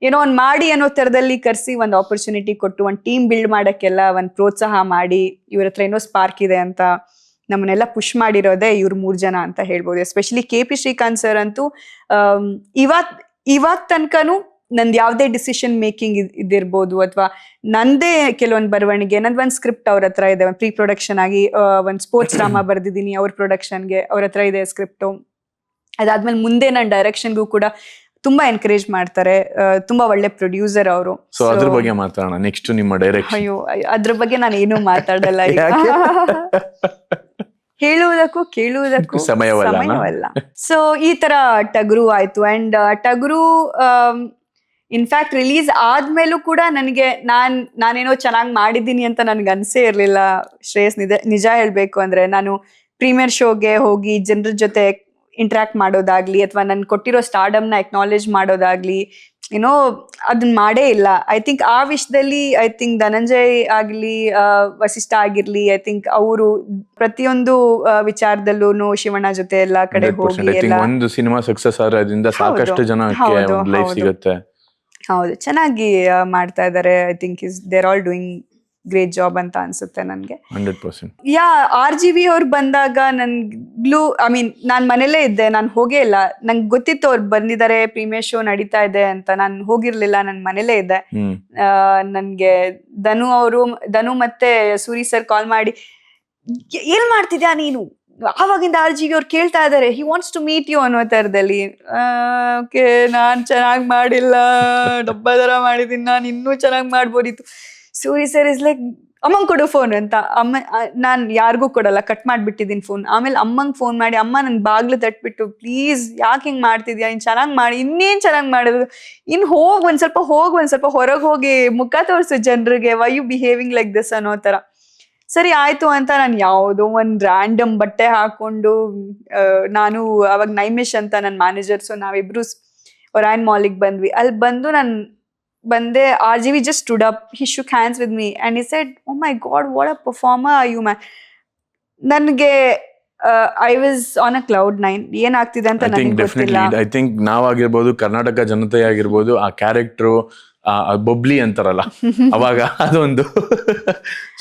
ಏನೋ ಒಂದ್ ಮಾಡಿ ಅನ್ನೋ ತರದಲ್ಲಿ ಕರ್ಸಿ ಒಂದ್ ಆಪರ್ಚುನಿಟಿ ಕೊಟ್ಟು ಒಂದ್ ಟೀಮ್ ಬಿಲ್ಡ್ ಮಾಡಕ್ಕೆಲ್ಲ ಒಂದ್ ಪ್ರೋತ್ಸಾಹ ಮಾಡಿ ಇವ್ರ ಹತ್ರ ಏನೋ ಸ್ಪಾರ್ಕ್ ಇದೆ ಅಂತ ನಮ್ಮನ್ನೆಲ್ಲ ಪುಷ್ ಮಾಡಿರೋದೇ ಇವ್ರು 3 ಜನ ಅಂತ ಹೇಳ್ಬೋದು. ಎಸ್ಪೆಷಲಿ KP ಶ್ರೀಕಾಂತ್ ಸರ್ ಅಂತೂ ಇವಾಗ ತನಕನೂ ನಂದು ಯಾವ್ದೇ ಡಿಸಿಷನ್ ಮೇಕಿಂಗ್ ಇದಿರ್ಬೋದು ಅಥವಾ ನಂದೇ ಕೆಲವೊಂದು ಬರವಣಿಗೆ, ನಂದು ಒಂದು ಸ್ಕ್ರಿಪ್ಟ್ ಅವ್ರ ಹತ್ರ ಇದೆ, ಪ್ರೀ ಪ್ರೊಡಕ್ಷನ್ ಆಗಿ ಒಂದು ಸ್ಪೋರ್ಟ್ಸ್ ಡ್ರಾಮಾ ಬರ್ದಿದ್ದೀನಿ ಅವ್ರ ಪ್ರೊಡಕ್ಷನ್ಗೆ, ಅವ್ರ ಹತ್ರ ಇದೆ ಸ್ಕ್ರಿಪ್ಟು. ಅದಾದ್ಮೇಲೆ ಮುಂದೆ ನನ್ನ ಡೈರೆಕ್ಷನ್ಗೂ ಕೂಡ ತುಂಬಾ ಎನ್ಕರೇಜ್ ಮಾಡ್ತಾರೆ. ತುಂಬಾ ಒಳ್ಳೆ ಪ್ರೊಡ್ಯೂಸರ್ ಅವರು. ಸೊ ಅದ್ರ ಬಗ್ಗೆ ಮಾತಾಡೋಣ ನೆಕ್ಸ್ಟ್. ನಿಮ್ಮ ಡೈರೆಕ್ಷನ್? ಅಯ್ಯೋ, ಅದ್ರ ಬಗ್ಗೆ ನಾನು ಏನು ಮಾತಾಡಲ್ಲ ಈಗ. ಹೇಳುವುದಕ್ಕೂ ಕೇಳುವುದಕ್ಕೂ ಸಮಯವಲ್ಲ. ಸೊ ಈ ತರ ಟಗರು ಆಯ್ತು. ಅಂಡ್ ಟಗರು ಇನ್ಫ್ಯಾಕ್ಟ್ ರಿಲೀಸ್ ಆದ್ಮೇಲೂ ಕೂಡ ನನಗೆ ನಾನೇನೋ ಚೆನ್ನಾಗಿ ಮಾಡಿದ್ದೀನಿ ಅಂತ ನನ್ಗೆ ಅನ್ಸೇ ಇರ್ಲಿಲ್ಲ ಶ್ರೇಯಸ್. ನಿಜ ಹೇಳ್ಬೇಕು ಅಂದ್ರೆ, ನಾನು ಪ್ರೀಮಿಯರ್ ಶೋಗೆ ಹೋಗಿ ಜನರ ಜೊತೆ ಇಂಟ್ರಾಕ್ಟ್ ಮಾಡೋದಾಗ್ಲಿ ಅಥವಾ ನನ್ ಕೊಟ್ಟಿರೋ ಸ್ಟಾರ್ಡಮ್ನ ಎಕ್ನಾಲೇಜ್ ಮಾಡೋದಾಗ್ಲಿ ಏನೋ ಅದನ್ನ ಮಾಡೇ ಇಲ್ಲ. ಐ ಥಿಂಕ್ ಆ ವಿಷಯದಲ್ಲಿ ಧನಂಜಯ್ ಆಗ್ಲಿ, ವಸಿಷ್ಠ ಆಗಿರ್ಲಿ, ಐ ಥಿಂಕ್ ಅವರು ಪ್ರತಿಯೊಂದು ವಿಚಾರದಲ್ಲೂ ಶಿವಣ್ಣ ಜೊತೆ ಎಲ್ಲಾ ಕಡೆ ಹೋಗಿ ಒಂದು ಸಿನಿಮಾ ಸಕ್ಸಸ್ ಆದ್ರಿಂದ ಸಾಕಷ್ಟು ಜನಕ್ಕೆ ಲೈಫ್ ಸಿಗುತ್ತೆ. ಹೌದು, ಚೆನ್ನಾಗಿ ಮಾಡ್ತಾ ಇದ್ದಾರೆ. I think they're all doing great job ಅಂತ ಅನ್ಸುತ್ತೆ ನನ್ಗೆ. 100%. RGV ಅವ್ರು ಬಂದಾಗ ನನ್ಗ್ಲೂ ನಾನ್ ಮನೇಲೇ ಇದ್ದೆ, ನಾನು ಹೋಗೇ ಇಲ್ಲ. ನಂಗೆ ಗೊತ್ತಿತ್ತು ಅವ್ರು ಬಂದಿದ್ದಾರೆ, ಪ್ರೀಮಿಯರ್ ಶೋ ನಡೀತಾ ಇದೆ ಅಂತ. ನಾನು ಹೋಗಿರ್ಲಿಲ್ಲ, ನನ್ ಮನೇಲೇ ಇದ್ದೆ. ನನ್ಗೆ ಧನು ಮತ್ತೆ ಸೂರಿ ಸರ್ ಕಾಲ್ ಮಾಡಿ, ಏನ್ ಮಾಡ್ತಿದ್ಯಾ ನೀನು, ಆವಾಗಿಂದ RGV ಅವ್ರು ಕೇಳ್ತಾ ಇದಾರೆ, he wants to meet you ಅನ್ನೋ ತರದಲ್ಲಿ. ಓಕೆ, ನಾನ್ ಚೆನ್ನಾಗ್ ಮಾಡಿಲ್ಲ, ಡಬ್ಬ ತರ ಮಾಡಿದೀನಿ, ನಾನು ಇನ್ನೂ ಚೆನ್ನಾಗ್ ಮಾಡ್ಬೋದಿತ್ತು. ಸೂರಿ ಸರ್ ಇಸ್ ಲೈಕ್, ಅಮ್ಮಂಗ್ ಕೊಡು ಫೋನ್ ಅಂತ. ನಾನ್ ಯಾರಿಗೂ ಕೊಡಲ್ಲ, ಕಟ್ ಮಾಡ್ಬಿಟ್ಟಿದ್ದೀನಿ ಫೋನ್. ಆಮೇಲೆ ಅಮ್ಮಂಗ್ ಫೋನ್ ಮಾಡಿ, ಅಮ್ಮ ನನ್ ಬಾಗ್ಲು ತಟ್ಬಿಟ್ಟು, ಪ್ಲೀಸ್ ಯಾಕೆ ಹಿಂಗ್ ಮಾಡ್ತಿದ್ಯಾ, ನೀನ್ ಚೆನ್ನಾಗ್ ಮಾಡಿ, ಇನ್ನೇನ್ ಚೆನ್ನಾಗ್ ಮಾಡೋದು, ಒಂದ್ ಸ್ವಲ್ಪ ಹೊರಗೆ ಹೋಗಿ ಮುಖ ತೋರ್ಸು ಜನರಿಗೆ, why you behaving like this ಅನ್ನೋ ತರ. ಸರಿ ಆಯ್ತು ಅಂತ ನಾನು ಯಾವುದೋ ಒಂದು ರ್ಯಾಂಡಮ್ ಬಟ್ಟೆ ಹಾಕೊಂಡು, ನಾನು ಅವಾಗ ನೈಮಿಷ್ ಅಂತ ನನ್ನ ಮ್ಯಾನೇಜರ್, ಸೊ ನಾವಿಬ್ರು ಒರಾಯನ್ ಮಾಲಿಗೆ ಬಂದ್ವಿ. ಅಲ್ಲಿ ಬಂದು ನಾನು ಬಂದೆ, RGV just stood up, he shook hands with me and he said, oh my god, what a performer are you, man. ನನಗೆ I was on a cloud 9. ಏನಾಗ್ತಿದೆ ಅಂತ ನನಗೆ ಗೊತ್ತಿಲ್ಲ. ಐ ಥಿಂಕ್ ನಾವಾಗಿರ್ಬೋದು, ಕರ್ನಾಟಕ ಜನತೆ ಆಗಿರ್ಬೋದು, ಆ ಕ್ಯಾರೆಕ್ಟ್ರು ಬೊಬ್ಲಿ ಅಂತಾರಲ್ಲ ಅವಾಗ ಅದೊಂದು.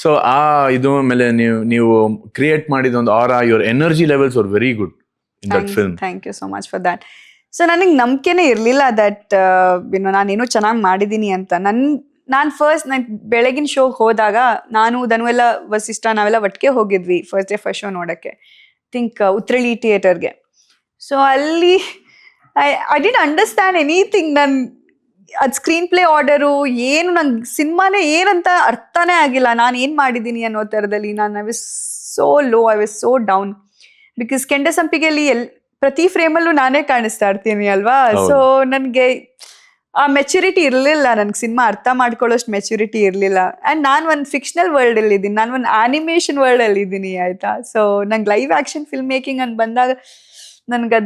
ಸೊ ಆ ಇದು ಮೇಲೆ ನೀವು ಕ್ರಿಯೇಟ್ ಮಾಡಿದ ಒಂದು aura, your energy levels are very good in that film. Thank you so much for that. So ನನಗೆ ನಂಬಿಕೆನೇ ಇರಲಿಲ್ಲ ದಟ್ ನಾನೇನೋ ಚೆನ್ನಾಗಿ ಮಾಡಿದ್ದೀನಿ ಅಂತ. ನಾನು ಬೆಳಗಿನ ಶೋಗೆ ಹೋದಾಗ ನಾನು ಧನು ಎಲ್ಲ ವಸಿಷ್ಠ ನಾವೆಲ್ಲ ಒಟ್ಟಿಗೆ ಹೋಗಿದ್ವಿ ಫಸ್ಟ್ ಡೇ ಫಸ್ಟ್ ಶೋ ನೋಡೋಕ್ಕೆ, ಥಿಂಕ್ ಉತ್ರಳಿ ಥಿಯೇಟರ್ಗೆ. ಸೊ ಅಲ್ಲಿ ಐ ಡಿಂಟ್ ಅಂಡರ್ಸ್ಟ್ಯಾಂಡ್ ಎನಿಥಿಂಗ್. ಅದು ಸ್ಕ್ರೀನ್ ಪ್ಲೇ ಆರ್ಡರು ಏನು, ನಂಗೆ ಸಿನಿಮಾನೇ ಏನಂತ ಅರ್ಥನೇ ಆಗಿಲ್ಲ. ನಾನು ಏನು ಮಾಡಿದ್ದೀನಿ ಅನ್ನೋ ಥರದಲ್ಲಿ I was so low, I was so down. Because ಕೆಂಡ ಸಂಪಿಗೆಯಲ್ಲಿ ಪ್ರತಿ ಫ್ರೇಮಲ್ಲೂ ನಾನೇ ಕಾಣಿಸ್ತಾ ಇರ್ತೀನಿ ಅಲ್ವಾ. ಸೊ ನನಗೆ ಆ ಮೆಚುರಿಟಿ ಇರಲಿಲ್ಲ, ನನ್ಗೆ ಸಿನಿಮಾ ಅರ್ಥ ಮಾಡ್ಕೊಳ್ಳೋಷ್ಟು ಮೆಚುರಿಟಿ ಇರಲಿಲ್ಲ. ಆ್ಯಂಡ್ ನಾನು ಒಂದು ಫಿಕ್ಷನಲ್ ವರ್ಲ್ಡಲ್ಲಿ ಇದ್ದೀನಿ, ನಾನು ಒಂದು ಆನಿಮೇಷನ್ ವರ್ಲ್ಡಲ್ಲಿ ಇದ್ದೀನಿ, ಆಯಿತಾ. ಸೊ ನಂಗೆ ಲೈವ್ ಆ್ಯಕ್ಷನ್ ಫಿಲ್ಮ್ ಮೇಕಿಂಗ್ ಅಂತ ಬಂದಾಗ ನನಗೆ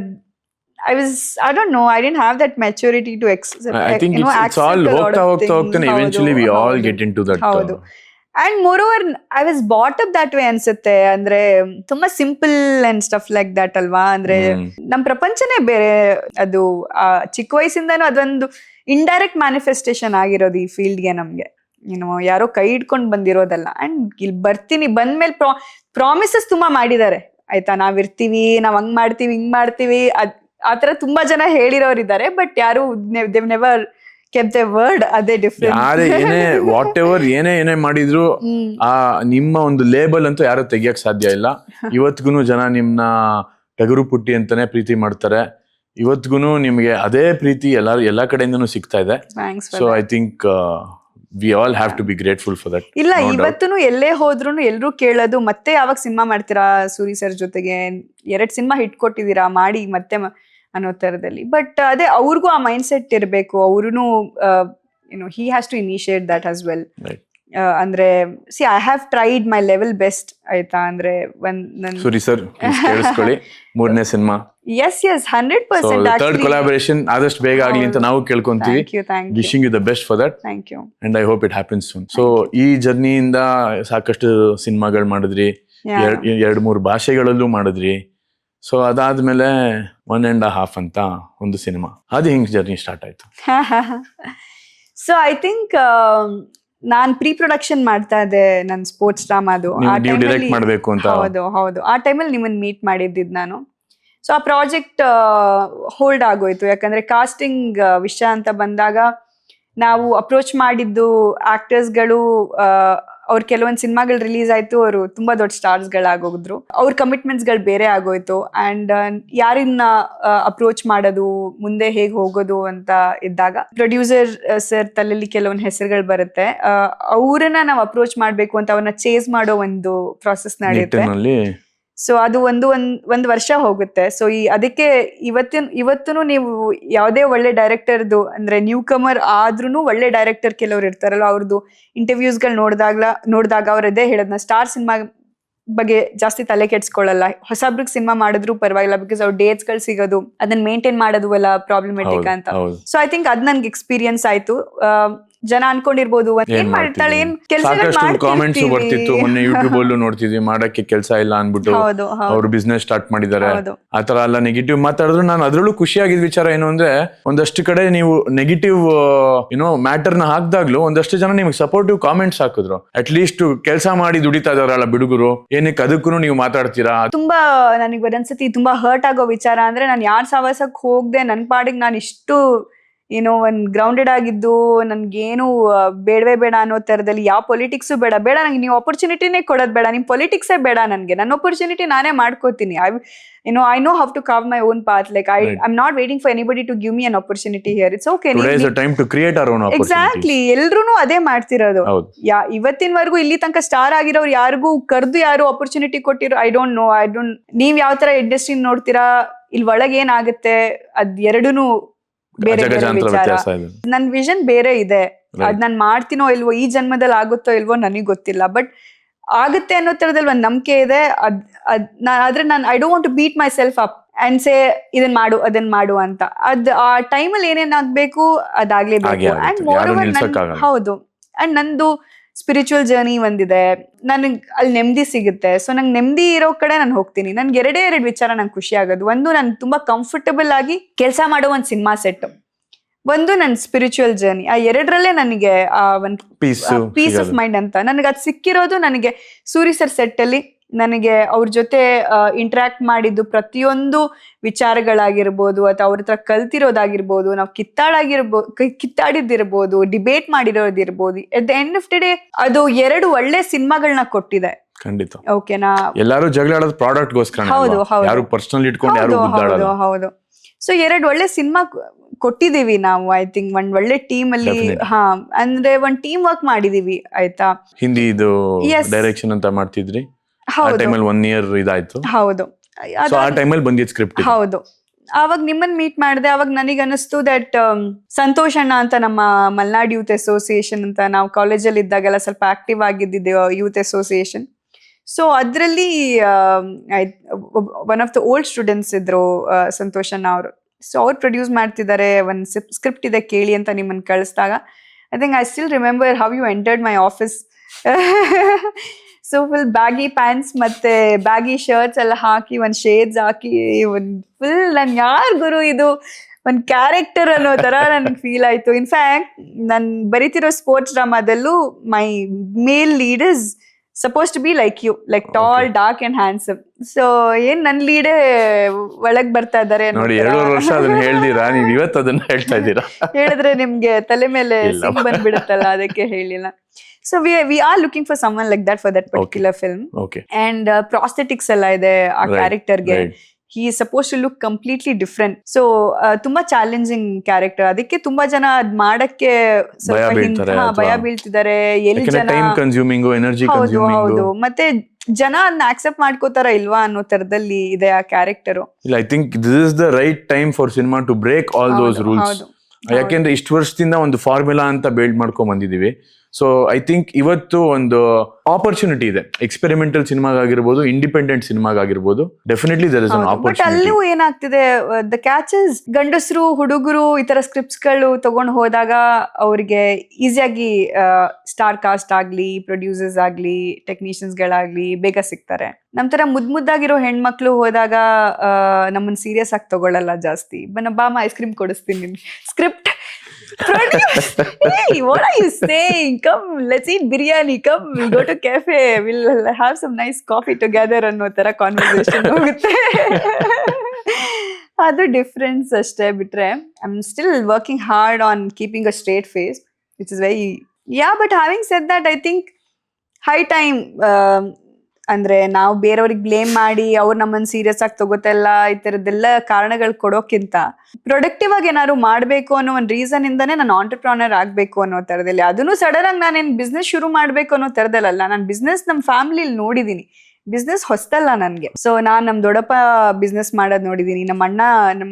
I don't know, I didn't have that maturity to I think it's all ಹೋಗ್ತಾ eventually we all get into that. ಹೌದು. And moreover, I was brought up that way ಅನ್ಸುತ್ತೆ. ಅಂದ್ರೆ ತುಂಬಾ simple and stuff like that ಅಲ್ವಾ. ಅಂದ್ರೆ ನಮ್ ಪ್ರಪಂಚನೇ ಬೇರೆ. ಅದು ಚಿಕ್ಕ ವಯಸ್ಸಿಂದಾನು ಅದೊಂದು ಇಂಡೈರೆಕ್ಟ್ ಮ್ಯಾನಿಫೆಸ್ಟೇಷನ್ ಆಗಿರೋದು ಈ ಫೀಲ್ಡ್ಗೆ ನಮ್ಗೆ. ಯಾರೋ ಕೈ ಹಿಡ್ಕೊಂಡು ಬಂದಿರೋದಲ್ಲ. ಅಂಡ್ ಇಲ್ಲಿ ಬಂದ್ಮೇಲೆ ಪ್ರಾಮಿಸಸ್ ತುಂಬಾ ಮಾಡಿದ್ದಾರೆ, ಆಯ್ತಾ. ನಾವಿರ್ತೀವಿ, ನಾವ್ ಹಂಗ್ ಮಾಡ್ತೀವಿ, ಹಿಂಗ್ ಮಾಡ್ತೀವಿ, ಆತರ ತುಂಬಾ ಜನ ಹೇಳಿರೋರಿದ್ದಾರೆ. ಬಟ್ ಯಾರು they've never kept their word. ಅದೇ ಡಿಫ್ರೆಂಟ್. ವಾಟ್ ಎವರ್ ಏನೇ ಮಾಡಿದ್ರು ಆ ನಿಮ್ಮ ಒಂದು ಲೇಬಲ್ ಅಂತೂ ಯಾರು ತೆಗಿಯಕ್ ಸಾಧ್ಯ ಇಲ್ಲ. ಇವತ್ಗುನು ಜನ ನಿಮ್ನ ಟಗರು ಪುಟ್ಟಿ ಅಂತಾನೆ ಪ್ರೀತಿ ಮಾಡ್ತಾರೆ. ಇವತ್ಗುನು ನಿಮ್ಗೆ ಅದೇ ಪ್ರೀತಿ ಎಲ್ಲಾ ಕಡೆಯಿಂದನೂ ಸಿಗ್ತಾ ಇದೆ. So I think we all have to be grateful for that. ಇಲ್ಲ, ಇವತ್ತೂ ಎಲ್ಲೇ ಹೋದ್ರು ಎಲ್ಲರೂ ಕೇಳೋದು, ಮತ್ತೆ ಯಾವಾಗ ಸಿನಿಮಾ ಮಾಡ್ತೀರಾ ಸೂರಿ ಸರ್ ಜೊತೆಗೆ, 2 ಸಿನಿಮಾ ಹಿಟ್ ಕೊಟ್ಟಿದ್ದೀರಾ, ಮಾಡಿ ಮತ್ತೆ ಅನ್ನೋ ತರದಲ್ಲಿ. ಬಟ್ ಅದೇ ಅವ್ರಿಗೂ ಆ ಮೈಂಡ್ ಸೆಟ್ ಇರಬೇಕು, ಅವ್ರು he has to initiate that as well. ಅಂದ್ರೆ see I have tried my level best ಆಯ್ತಾ. ಅಂದ್ರೆ ಸೂರಿ ಸರ್ ಕೇಳಿಸ್ಕೊಳ್ಳಿ, ಮೂರನೇ ಸಿನಿಮಾ ಎಸ್ 100% ಥರ್ಡ್ ಕೊಲಾಬರೇಷನ್ ಆದಷ್ಟು ಬೇಗ ಆಗ್ಲಿ ಅಂತ ನಾವು ಕೇಳ್ಕೊಂತೀವಿ. Wishing you the best for that and I hope it happens soon. So ಈ ಜರ್ನಿಯಿಂದ ಸಾಕಷ್ಟು ಸಿನಿಮಾಗಳು ಮಾಡಿದ್ರಿ, 2-3 ಭಾಷೆಗಳಲ್ಲೂ ಮಾಡಿದ್ರಿ. ಸೊ ಅದಾದ್ಮೇಲೆ 1.5 ಅಂತ ಒಂದು ಸಿನಿಮಾ, ಅದು ಹಿಂಗ್ ಜರ್ನಿ ಸ್ಟಾರ್ಟ್ ಆಯ್ತು. ಸೊ ಐ ಥಿಂಕ್ ನಾನ್ ಪ್ರೀ ಪ್ರೊಡಕ್ಷನ್ ಮಾಡ್ತಾ ಇದ್ದೆ ನನ್ನ ಸ್ಪೋರ್ಟ್ಸ್ ಡ್ರಾಮಾದು. ಡೈರೆಕ್ಟ್ ಮಾಡ್ಬೇಕು ಅಂತ. ಹೌದು ಆ ಟೈಮಲ್ಲಿ ನಿಮ್ಮನ್ನ ಮೀಟ್ ಮಾಡಿದ್ದಿದ್ ನಾನು. ಸೊ ಆ ಪ್ರಾಜೆಕ್ಟ್ ಹೋಲ್ಡ್ ಆಗೋಯ್ತು, ಯಾಕಂದ್ರೆ ಕಾಸ್ಟಿಂಗ್ ವಿಷಯ ಅಂತ ಬಂದಾಗ ನಾವು ಅಪ್ರೋಚ್ ಮಾಡಿದ್ದು ಆಕ್ಟರ್ಸ್ಗಳು, ಅವ್ರ ಕೆಲವೊಂದು ಸಿನಿಮಾಗಳು ರಿಲೀಸ್ ಆಯ್ತು, ಅವರು ತುಂಬಾ ದೊಡ್ಡ ಸ್ಟಾರ್ಸ್ ಗಳಾಗೋದ್ರು, ಅವ್ರ ಕಮಿಟ್ಮೆಂಟ್ಸ್ ಗಳು ಬೇರೆ ಆಗೋಯ್ತು. ಅಂಡ್ ಯಾರನ್ನ ಅಪ್ರೋಚ್ ಮಾಡೋದು, ಮುಂದೆ ಹೇಗ್ ಹೋಗೋದು ಅಂತ ಇದ್ದಾಗ ಪ್ರೊಡ್ಯೂಸರ್ ಸರ್ ತಲೆಯಲ್ಲಿ ಕೆಲವೊಂದು ಹೆಸರುಗಳು ಬರುತ್ತೆ. ಅವ್ರನ್ನ ನಾವು ಅಪ್ರೋಚ್ ಮಾಡ್ಬೇಕು ಅಂತ ಅವ್ರನ್ನ ಚೇಸ್ ಮಾಡೋ ಒಂದು ಪ್ರಾಸೆಸ್ ನಡೆಯುತ್ತೆ. ಸೊ ಅದು ಒಂದು ವರ್ಷ ಹೋಗುತ್ತೆ. ಸೊ ಅದಕ್ಕೆ ಇವತ್ತು ನೀವು ಯಾವುದೇ ಒಳ್ಳೆ ಡೈರೆಕ್ಟರ್ದು ಅಂದ್ರೆ ನ್ಯೂ ಕಮರ್ ಆದ್ರೂ ಒಳ್ಳೆ ಡೈರೆಕ್ಟರ್ ಕೆಲವ್ರು ಇರ್ತಾರಲ್ಲ, ಅವ್ರದ್ದು ಇಂಟರ್ವ್ಯೂಸ್ಗಳು ನೋಡಿದಾಗ ಅವ್ರ ಅದೇ ಹೇಳದ್ನ, ಸ್ಟಾರ್ ಸಿನಿಮಾ ಬಗ್ಗೆ ಜಾಸ್ತಿ ತಲೆ ಕೆಡ್ಸ್ಕೊಳ್ಳಲ್ಲ, ಹೊಸಬ್ರಿಗೆ ಸಿನಿಮಾ ಮಾಡಿದ್ರು ಪರವಾಗಿಲ್ಲ, ಬಿಕಾಸ್ ಅವ್ರ ಡೇಟ್ಸ್ ಗಳು ಸಿಗೋದು, ಅದನ್ನ ಮೇಂಟೈನ್ ಮಾಡೋದು ಎಲ್ಲ ಪ್ರಾಬ್ಲಮೆಟಿಕ್ ಅಂತ. ಸೊ ಐ ಥಿಂಕ್ ಅದ್ ನನ್ಗೆ ಎಕ್ಸ್ಪೀರಿಯನ್ಸ್ ಆಯ್ತು. ಜನ ಅನ್ಕೊಂಡಿರ್ಬೋದು ಏನ್ ಮಾಡ್ತಾಳೆ, ಏನ್ ಕೆಲಸ ಕಾಮೆಂಟ್ಸ್ ಬರ್ತಿತ್ತು. ಮೊನ್ನೆ ಯೂಟ್ಯೂಬ್ ಅಲ್ಲೂ ನೋಡ್ತಿದ್ವಿ, ಮಾಡಕ್ಕೆ ಕೆಲಸ ಇಲ್ಲ ಅನ್ಬಿಟ್ಟು ಅವ್ರು ಬಿಸ್ನೆಸ್ ಸ್ಟಾರ್ಟ್ ಮಾಡಿದ್ದಾರೆ, ಆತರ ಎಲ್ಲ ನೆಗೆಟಿವ್ ಮಾತಾಡಿದ್ರು. ನಾನು ಅದ್ರಲ್ಲೂ ಖುಷಿಯಾಗಿದ್ ವಿಚಾರ ಏನು ಅಂದ್ರೆ, ಒಂದಷ್ಟು ಕಡೆ ನೀವು ನೆಗೆಟಿವ್ ಮ್ಯಾಟರ್ ನ ಹಾಕ್ದಾಗ್ಲೂ ಒಂದಷ್ಟು ಜನ ನಿಮ್ಗೆ ಸಪೋರ್ಟಿವ್ ಕಾಮೆಂಟ್ಸ್ ಹಾಕಿದ್ರು. ಅಟ್ ಲೀಸ್ಟ್ ಕೆಲಸ ಮಾಡಿ ದುಡಿತಾ ಇದಾರಲ್ಲ ಬಿಡುಗರು, ಏನಕ್ಕೆ ಅದಕ್ಕೂ ನೀವು ಮಾತಾಡ್ತೀರಾ. ತುಂಬಾ ನನಗೆ ಒಂದ್ಸತಿ ತುಂಬಾ ಹರ್ಟ್ ಆಗೋ ವಿಚಾರ ಅಂದ್ರೆ, ನಾನು ಯಾರ್ ಸವಾಸಕ್ ಹೋಗ್ದೆ, ನನ್ ಪಾಡಿಗೆ ನಾನು ಇಷ್ಟು ಒಂದ್ ಗ್ರೌಂಡೆಡ್ ಆಗಿದ್ದು, ನನ್ಗೇನು ಬೇಡವೇ ಬೇಡ ಅನ್ನೋ ತರದಲ್ಲಿ, ಯಾವ ಪೊಲಿಟಿಕ್ಸು ಬೇಡ ನಂಗೆ, ನೀವು ಅಪರ್ಚುನಿಟಿನೇ ಕೊಡೋದ್ ಬೇಡ, ನಿಮ್ ಪೊಲಿಟಿಕ್ಸೇ ಬೇಡ ನನ್ಗೆ, ನನ್ನ ಅಪರ್ಚುನಿಟಿ ನಾನೇ ಮಾಡ್ಕೋತೀನಿ. I know how to carve my own path. Like I'm not waiting for anybody to give me an opportunity here. It's okay. Today is the time to create our own opportunities. Exactly. ಎಲ್ರೂನು ಅದೇ ಮಾಡ್ತಿರೋದು. ಇವತ್ತಿನವರೆಗೂ ಇಲ್ಲಿ ತನಕ star ಆಗಿರೋರು ಯಾರಿಗೂ ಕರೆದು ಯಾರು opportunity ಕೊಟ್ಟಿರೋ ಐ ಡೋಂಟ್ ನೋ. ನೀವ್ ಯಾವ ತರ ಇಂಡಸ್ಟ್ರಿ ನೋಡ್ತೀರಾ, ಇಲ್ಲಿ ಒಳಗೆ ಏನಾಗುತ್ತೆ, ಅದ್ ಎರಡೂನು ಬೇರೆ ವಿಚಾರ. ನನ್ ವಿಷನ್ ಬೇರೆ ಇದೆ, ಅದ್ ನಾನ್ ಮಾಡ್ತೀನೋ ಇಲ್ವೋ, ಈ ಜನ್ಮದಲ್ಲಿ ಆಗುತ್ತೋ ಇಲ್ವೋ ನನಗ್ ಗೊತ್ತಿಲ್ಲ, ಬಟ್ ಆಗುತ್ತೆ ಅನ್ನೋ ತರದಲ್ಲಿ ಒಂದ್ ನಂಬಿಕೆ ಇದೆ. ಆದ್ರೆ ನಾನು I don't want to beat myself up and say ಇದನ್ ಮಾಡು ಅದನ್ ಮಾಡು ಅಂತ. ಆ ಟೈಮಲ್ಲಿ ಏನೇನ್ ಆಗ್ಬೇಕು ಅದಾಗ್ಲೇಬೇಕು. ಅಂಡ್ ಮೋರ್ ಓವರ್ ಹೌದು, ಅಂಡ್ ನಂದು ಸ್ಪಿರಿಚುವಲ್ ಜರ್ನಿ ಒಂದಿದೆ, ನನಗ್ ಅಲ್ಲಿ ನೆಮ್ಮದಿ ಸಿಗುತ್ತೆ. ಸೊ ನಂಗೆ ನೆಮ್ಮದಿ ಇರೋ ಕಡೆ ನಾನು ಹೋಗ್ತೀನಿ. ನನ್ಗೆ ಎರಡೇ ವಿಚಾರ ನಂಗೆ ಖುಷಿ ಆಗೋದು. ಒಂದು, ನಾನು ತುಂಬಾ ಕಂಫರ್ಟಬಲ್ ಆಗಿ ಕೆಲಸ ಮಾಡೋ ಒಂದು ಸಿನಿಮಾ ಸೆಟ್, ಒಂದು ನನ್ನ ಸ್ಪಿರಿಚುವಲ್ ಜರ್ನಿ. ಆ ಎರಡರಲ್ಲೇ ನನಗೆ ಒಂದು ಪೀಸ್ ಆಫ್ ಮೈಂಡ್ ಅಂತ ನನಗೆ ಅದು ಸಿಕ್ಕಿರೋದು. ನನಗೆ ಸೂರಿ ಸರ್ ಸೆಟ್ ಅಲ್ಲಿ ನನಗೆ ಅವ್ರ ಜೊತೆ ಇಂಟ್ರಾಕ್ಟ್ ಮಾಡಿದ್ದು ಪ್ರತಿಯೊಂದು ವಿಚಾರಗಳಾಗಿರ್ಬೋದು, ಅಥವಾ ಅವ್ರ ಹತ್ರ ಕಲ್ತಿರೋದಾಗಿರ್ಬೋದು, ನಾವು ಕಿತ್ತಾಡಿದ್ದಿರ್ಬೋದು, ಡಿಬೇಟ್ ಮಾಡಿರೋದಿರ್ಬೋದು, at the end of the day ಅದು 2 ಒಳ್ಳೆ ಸಿನಿಮಾಗಳನ್ನ ಕೊಟ್ಟಿದೆ. ಖಂಡಿತ. ಓಕೆನಾ, ಎಲ್ಲರೂ ಜಗಳ ಆಡೋದು ಪ್ರಾಡಕ್ಟ್ ಗೋಸ್ಕರ, ಯಾರು ಪರ್ಸನಲ್ ಇಟ್ಕೊಂಡು ಯಾರು ಗುದ್ದಾಡಲ್ಲ. ಹೌದು. ಸೊ 2 ಒಳ್ಳೆ ಸಿನಿಮಾ ಕೊಟ್ಟಿದೀವಿ ನಾವು. ಐ ಥಿಂಕ್ ಒಂದ್ ಒಳ್ಳೆ ಟೀಮ್ ಅಲ್ಲಿ, ಅಂದ್ರೆ ಒಂದ್ ಟೀಮ್ ವರ್ಕ್ ಮಾಡಿದೀವಿ ಆಯ್ತಾ. ಹಿಂದಿ ಇದು ಡೈರೆಕ್ಷನ್ ಅಂತ ಮಾಡ್ತಿದ್ರಿ, ಆ ಟೈಮಲ್ಲಿ 1 year ಇದಾಯ್ತು. ಹೌದು, ಆ ಟೈಮಲ್ಲಿ ಬಂದಿದ್ ಸ್ಕ್ರಿಪ್ಟ್. ಹೌದು, ಅವಾಗ ನಿಮ್ಮನ್ನ ಮೀಟ್ ಮಾಡಿದೆ. ಅವಾಗ ನನಗೆ ಅನಿಸ್ತು ದಟ್ ಸಂತೋಷ್ ಅಣ್ಣ ಅಂತ, ನಮ್ಮ ಮಲ್ನಾಡ್ ಯೂತ್ ಅಸೋಸಿಯೇಷನ್ ಅಂತ, ನಾವು ಕಾಲೇಜಲ್ಲಿ ಇದ್ದಾಗೆಲ್ಲ ಸ್ವಲ್ಪ ಆಕ್ಟಿವ್ ಆಗಿದ್ದಿದ್ದೇವೆ ಯೂತ್ ಅಸೋಸಿಯೇಷನ್. ಸೊ ಅದರಲ್ಲಿ one of the old students ಇದ್ರು ಸಂತೋಷ್ ಅಣ್ಣ ಅವರು. ಸೊ ಅವ್ರು ಪ್ರೊಡ್ಯೂಸ್ ಮಾಡ್ತಿದ್ದಾರೆ, ಒಂದು ಸ್ಕ್ರಿಪ್ಟ್ ಇದೆ ಕೇಳಿ ಅಂತ ನಿಮ್ಮನ್ನ ಕಳಿಸಿದಾಗ, I think I still remember how you entered my office. So full baggy pants ಮತ್ತೆ ಬ್ಯಾಗಿ ಶರ್ಟ್ಸ್ ಎಲ್ಲ ಹಾಕಿ, ಒಂದು ಶೇಡ್ಸ್ ಹಾಕಿ, ಒಂದು ಫುಲ್ ನನ್ ಯಾರ್ ಗುರು ಇದು ಒಂದು ಕ್ಯಾರೆಕ್ಟರ್ ಅನ್ನೋ ತರ ನನ್ಗೆ ಫೀಲ್ ಆಯ್ತು. ಇನ್ಫ್ಯಾಕ್ಟ್ ನಾನು ಬರೀತಿರೋ ಸ್ಪೋರ್ಟ್ಸ್ ಡ್ರಾಮಾದಲ್ಲೂ my male lead is supposed to be like you, like tall, dark and handsome. So ಏನ್ ನನ್ ಲೀಡೇ ಒಳಗ್ ಬರ್ತಾ ಇದಾರೆ ನೋಡಿ. 2 ವರ್ಷ ಅದನ್ನ ಹೇಳ್ದಿರಾ, ನೀವ್ ಇವತ್ತು ಅದನ್ನ ಹೇಳ್ತಾ ಇದ್ದೀರಾ. ಹೇಳಿದ್ರೆ ನಿಮ್ಗೆ ತಲೆ ಮೇಲೆ ಸಿಂಗ್ ಬಂದ್ಬಿಡುತ್ತಲ್ಲ, ಅದಕ್ಕೆ ಹೇಳಿಲ್ಲ. So we are looking for someone like that for that particular film. Okay. And prosthetics ಎಲ್ಲ ಇದೆ ಆ ಕ್ಯಾರೆಕ್ಟರ್ಗೆ. He is supposed to look completely different. So ತುಂಬಾ ಚಾಲೆಂಜಿಂಗ್ ಕ್ಯಾರೆಕ್ಟರ್. ಅದಕ್ಕೆ ತುಂಬಾ ಜನ ಅದ್ ಮಾಡಕ್ಕೆ ಸ್ವಲ್ಪ ಭಯ ಬೀಳ್ತಿದ್ದಾರೆ. ಎಲ್ಲಿ ಜನ ಟೈಮ್ ಕನ್ಸ್ಯೂಮಿಂಗ್, ಎನರ್ಜಿ ಕನ್ಸ್ಯೂಮಿಂಗ್. ಹೌದು, ಮತ್ತೆ ಜನ ಅದನ್ನ ಆಕ್ಸೆಪ್ಟ್ ಮಾಡ್ಕೋತಾರ ಇಲ್ವಾ ಅನ್ನೋ ತರದಲ್ಲಿ ಇದೆ ಆ ಕ್ಯಾರೆಕ್ಟರು. ಇಲ್ಲ, I think this is the right time for cinema to break all those rules. ಯಾಕೆಂದ್ರೆ ಇಷ್ಟು ವರ್ಷದಿಂದ ಒಂದು ಫಾರ್ಮುಲಾ ಅಂತ ಬಿಲ್ಡ್ ಮಾಡ್ಕೊಂಡ್ ಬಂದಿದೀವಿ. ಸೊ ಐ ಥಿಂಕ್ ಇವತ್ತು ಒಂದು ಆಪರ್ಚುನಿಟಿ ಇದೆ, ಎಕ್ಸ್ಪೆರಿಮೆಂಟಲ್ ಸಿನಿಮಾಗಿರ್ಬೋದು, ಇಂಡಿಪೆಂಡೆಂಟ್ ಸಿನಿಮಾಗಿರ್ಬೋದು. Definitely there is an but opportunity. ಅಲ್ಲೂ ಏನಾಗ್ತಿದೆ, ದ ಕ್ಯಾಚಸ್ ಗಂಡಸರು ಹುಡುಗರು ಈ ತರ ಸ್ಕ್ರಿಪ್ಟ್ಸ್ ಗಳು ತಗೊಂಡ್ ಹೋದಾಗ ಅವ್ರಿಗೆ ಈಸಿಯಾಗಿ ಸ್ಟಾರ್ ಕಾಸ್ಟ್ ಆಗ್ಲಿ, ಪ್ರೊಡ್ಯೂಸರ್ಸ್ ಆಗ್ಲಿ, ಟೆಕ್ನಿಷಿಯನ್ಸ್ ಗಳಾಗ್ಲಿ ಬೇಗ ಸಿಗ್ತಾರೆ. ನಮ್ ತರ ಮುದ್ದಾಗಿರೋ ಹೆಣ್ಮಕ್ಳು ಹೋದಾಗ ನಮ್ಮನ್ನ ಸೀರಿಯಸ್ ಆಗಿ ತಗೊಳ್ಳಲ್ಲ ಜಾಸ್ತಿ. ಬಾಮ ಐಸ್ ಕ್ರೀಮ್ ಕೊಡಿಸ್ತೀನಿ, script produce. Hey, what are you saying? Come, let's eat biryani. Come, we'll go to cafe. We'll have some nice coffee together ಅನ್ನೋ ತರ ಕಾನ್ವರ್ಸೇಷನ್ ಹೋಗುತ್ತೆ. ಅದು ಡಿಫ್ರೆನ್ಸ್ ಅಷ್ಟೇ. ಬಿಟ್ರೆ I am still working hard on keeping a straight face, which is very but having said that I think high time. ಅಂದ್ರೆ ನಾವು ಬೇರೆಯವ್ರಿಗೆ blame ಮಾಡಿ ಅವ್ರು ನಮ್ಮನ್ನ ಸೀರಿಯಸ್ ಆಗಿ ತಗೋತಲ್ಲ, ಈ ತರದ್ದೆಲ್ಲ ಕಾರಣಗಳು ಕೊಡೋಕ್ಕಿಂತ ಪ್ರೊಡಕ್ಟಿವ್ ಆಗಿ ಏನಾದ್ರು ಮಾಡ್ಬೇಕು ಅನ್ನೋ ಒಂದು ರೀಸನ್ ಇಂದಾನೆ ನಾನು ಆಂಟರ್ಪ್ರನರ್ ಆಗ್ಬೇಕು ಅನ್ನೋ ತರದಲ್ಲಿ. ಅದನ್ನು ಸಡನ್ ಆಗಿ ನಾನೇನ್ ಬಿಸ್ನೆಸ್ ಶುರು ಮಾಡ್ಬೇಕು ಅನ್ನೋ ತರದಲ್ಲ. ನಾನು ಬಿಸ್ನೆಸ್ ನಮ್ಮ ಫ್ಯಾಮಿಲಿಲಿ ನೋಡಿದೀನಿ, ಬಿಸ್ನೆಸ್ ಹೊಸ್ತಲ್ಲ ನನ್ಗೆ. ಸೊ ನಾನ್ ನಮ್ ದೊಡ್ಡಪ್ಪ ಬಿಸ್ನೆಸ್ ಮಾಡೋದ್ ನೋಡಿದೀನಿ. ನಮ್ಮ ಅಣ್ಣ,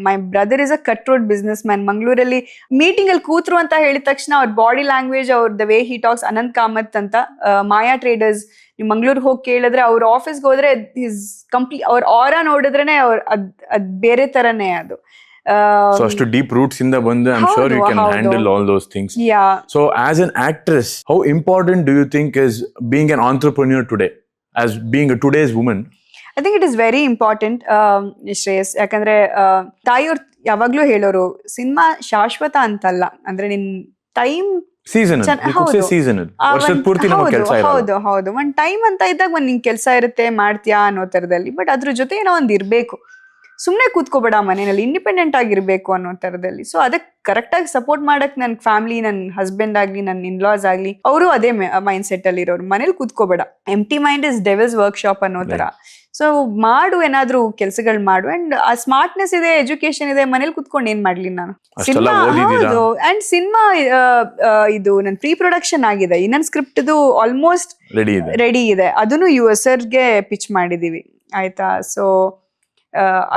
my brother is a cut throat businessman. ಮಂಗ್ಳೂರಲ್ಲಿ ಮೀಟಿಂಗ್ ಅಲ್ಲಿ ಕೂತ್ರು ಅಂತ ಹೇಳಿದ ತಕ್ಷಣ ಅವ್ರ ಬಾಡಿ ಲ್ಯಾಂಗ್ವೇಜ್, ಅವ್ರ the way he talks, Anant Kamath ಅಂತ ಮಾಯಾ ಟ್ರೇಡರ್ಸ್, ನೀವು ಮಂಗ್ಳೂರ್ ಹೋಗಿ ಕೇಳಿದ್ರೆ, ಅವ್ರ ಆಫೀಸ್ಗೆ ಹೋದ್ರೆ ಹಿಸ್ ಅವ್ರ ಆರಾ ನೋಡಿದ್ರೇನೆ ಅದ್ ಬೇರೆ ತರನೇ ಅದು. So ಅಷ್ಟು deep roots ಇಂದ ಬಂದು I'm sure you can handle all those things. Yeah. So as an actress, how important do you think is being an entrepreneur today, as being a today's woman? I think it is very important, Shreyas. ಯಾಕಂದ್ರೆ ತಾಯಿಯವ್ರು ಯಾವಾಗ್ಲೂ ಹೇಳೋರು, cinema ಶಾಶ್ವತ ಅಂತಲ್ಲ. ಅಂದ್ರೆ ನಿನ್ time ಹೌದು, ಒಂದ್ time ಅಂತ ಇದ್ದಾಗ ಒಂದ್ ನಿಂಗ್ ಕೆಲ್ಸ ಇರುತ್ತೆ, ಮಾಡ್ತೀಯಾ ಅನ್ನೋ ತರದಲ್ಲಿ. ಬಟ್ ಅದ್ರ ಜೊತೆ ಏನೋ ಒಂದ್ ಇರ್ಬೇಕು, ಸುಮ್ನೆ ಕೂತ್ಕೋಬೇಡ ಮನೆಯಲ್ಲಿ, ಇಂಡಿಪೆಂಡೆಂಟ್ ಆಗಿರ್ಬೇಕು ಅನ್ನೋ ತರದಲ್ಲಿ. ಸೊ ಅದಕ್ಕೆ ಕರೆಕ್ಟ್ ಆಗಿ ಸಪೋರ್ಟ್ ಮಾಡಕ್ ನನ್ ಫ್ಯಾಮಿಲಿ, ನನ್ ಹಸ್ಬೆಂಡ್ ಆಗ್ಲಿ, ನನ್ ಇನ್ಲಾಸ್ ಆಗ್ಲಿ, ಅವರು ಅದೇ ಮೈಂಡ್ ಸೆಟ್ ಅಲ್ಲಿ ಇರೋರು. ಮನೇಲಿ ಕೂತ್ಕೋಬೇಡ, ಎಂಟಿ ಮೈಂಡ್ ಇಸ್ ಡೆವಿಲ್ಸ್ ವರ್ಕ್ಶಾಪ್ ಅನ್ನೋ ತರ. ಸೊ ಮಾಡು, ಏನಾದ್ರು ಕೆಲ್ಸಗಳು ಮಾಡು. ಅಂಡ್ ಆ ಸ್ಮಾರ್ಟ್ನೆಸ್ ಇದೆ, ಎಜುಕೇಶನ್ ಇದೆ, ಮನೇಲಿ ಕುತ್ಕೊಂಡು ಏನ್ ಮಾಡ್ಲಿ ನಾನು. ಸಿನಿಮಾ ಹೌದು, ಅಂಡ್ ಸಿನಿಮಾ ಇದು ನನ್ ಪ್ರೀ ಪ್ರೊಡಕ್ಷನ್ ಆಗಿದೆ, ಇನ್ನೊಂದು ಸ್ಕ್ರಿಪ್ಟ್ ಆಲ್ಮೋಸ್ಟ್ ರೆಡಿ ಇದೆ. ಅದನ್ನು USRಗೆ ಪಿಚ್ ಮಾಡಿದೀವಿ, ಆಯ್ತಾ. ಸೊ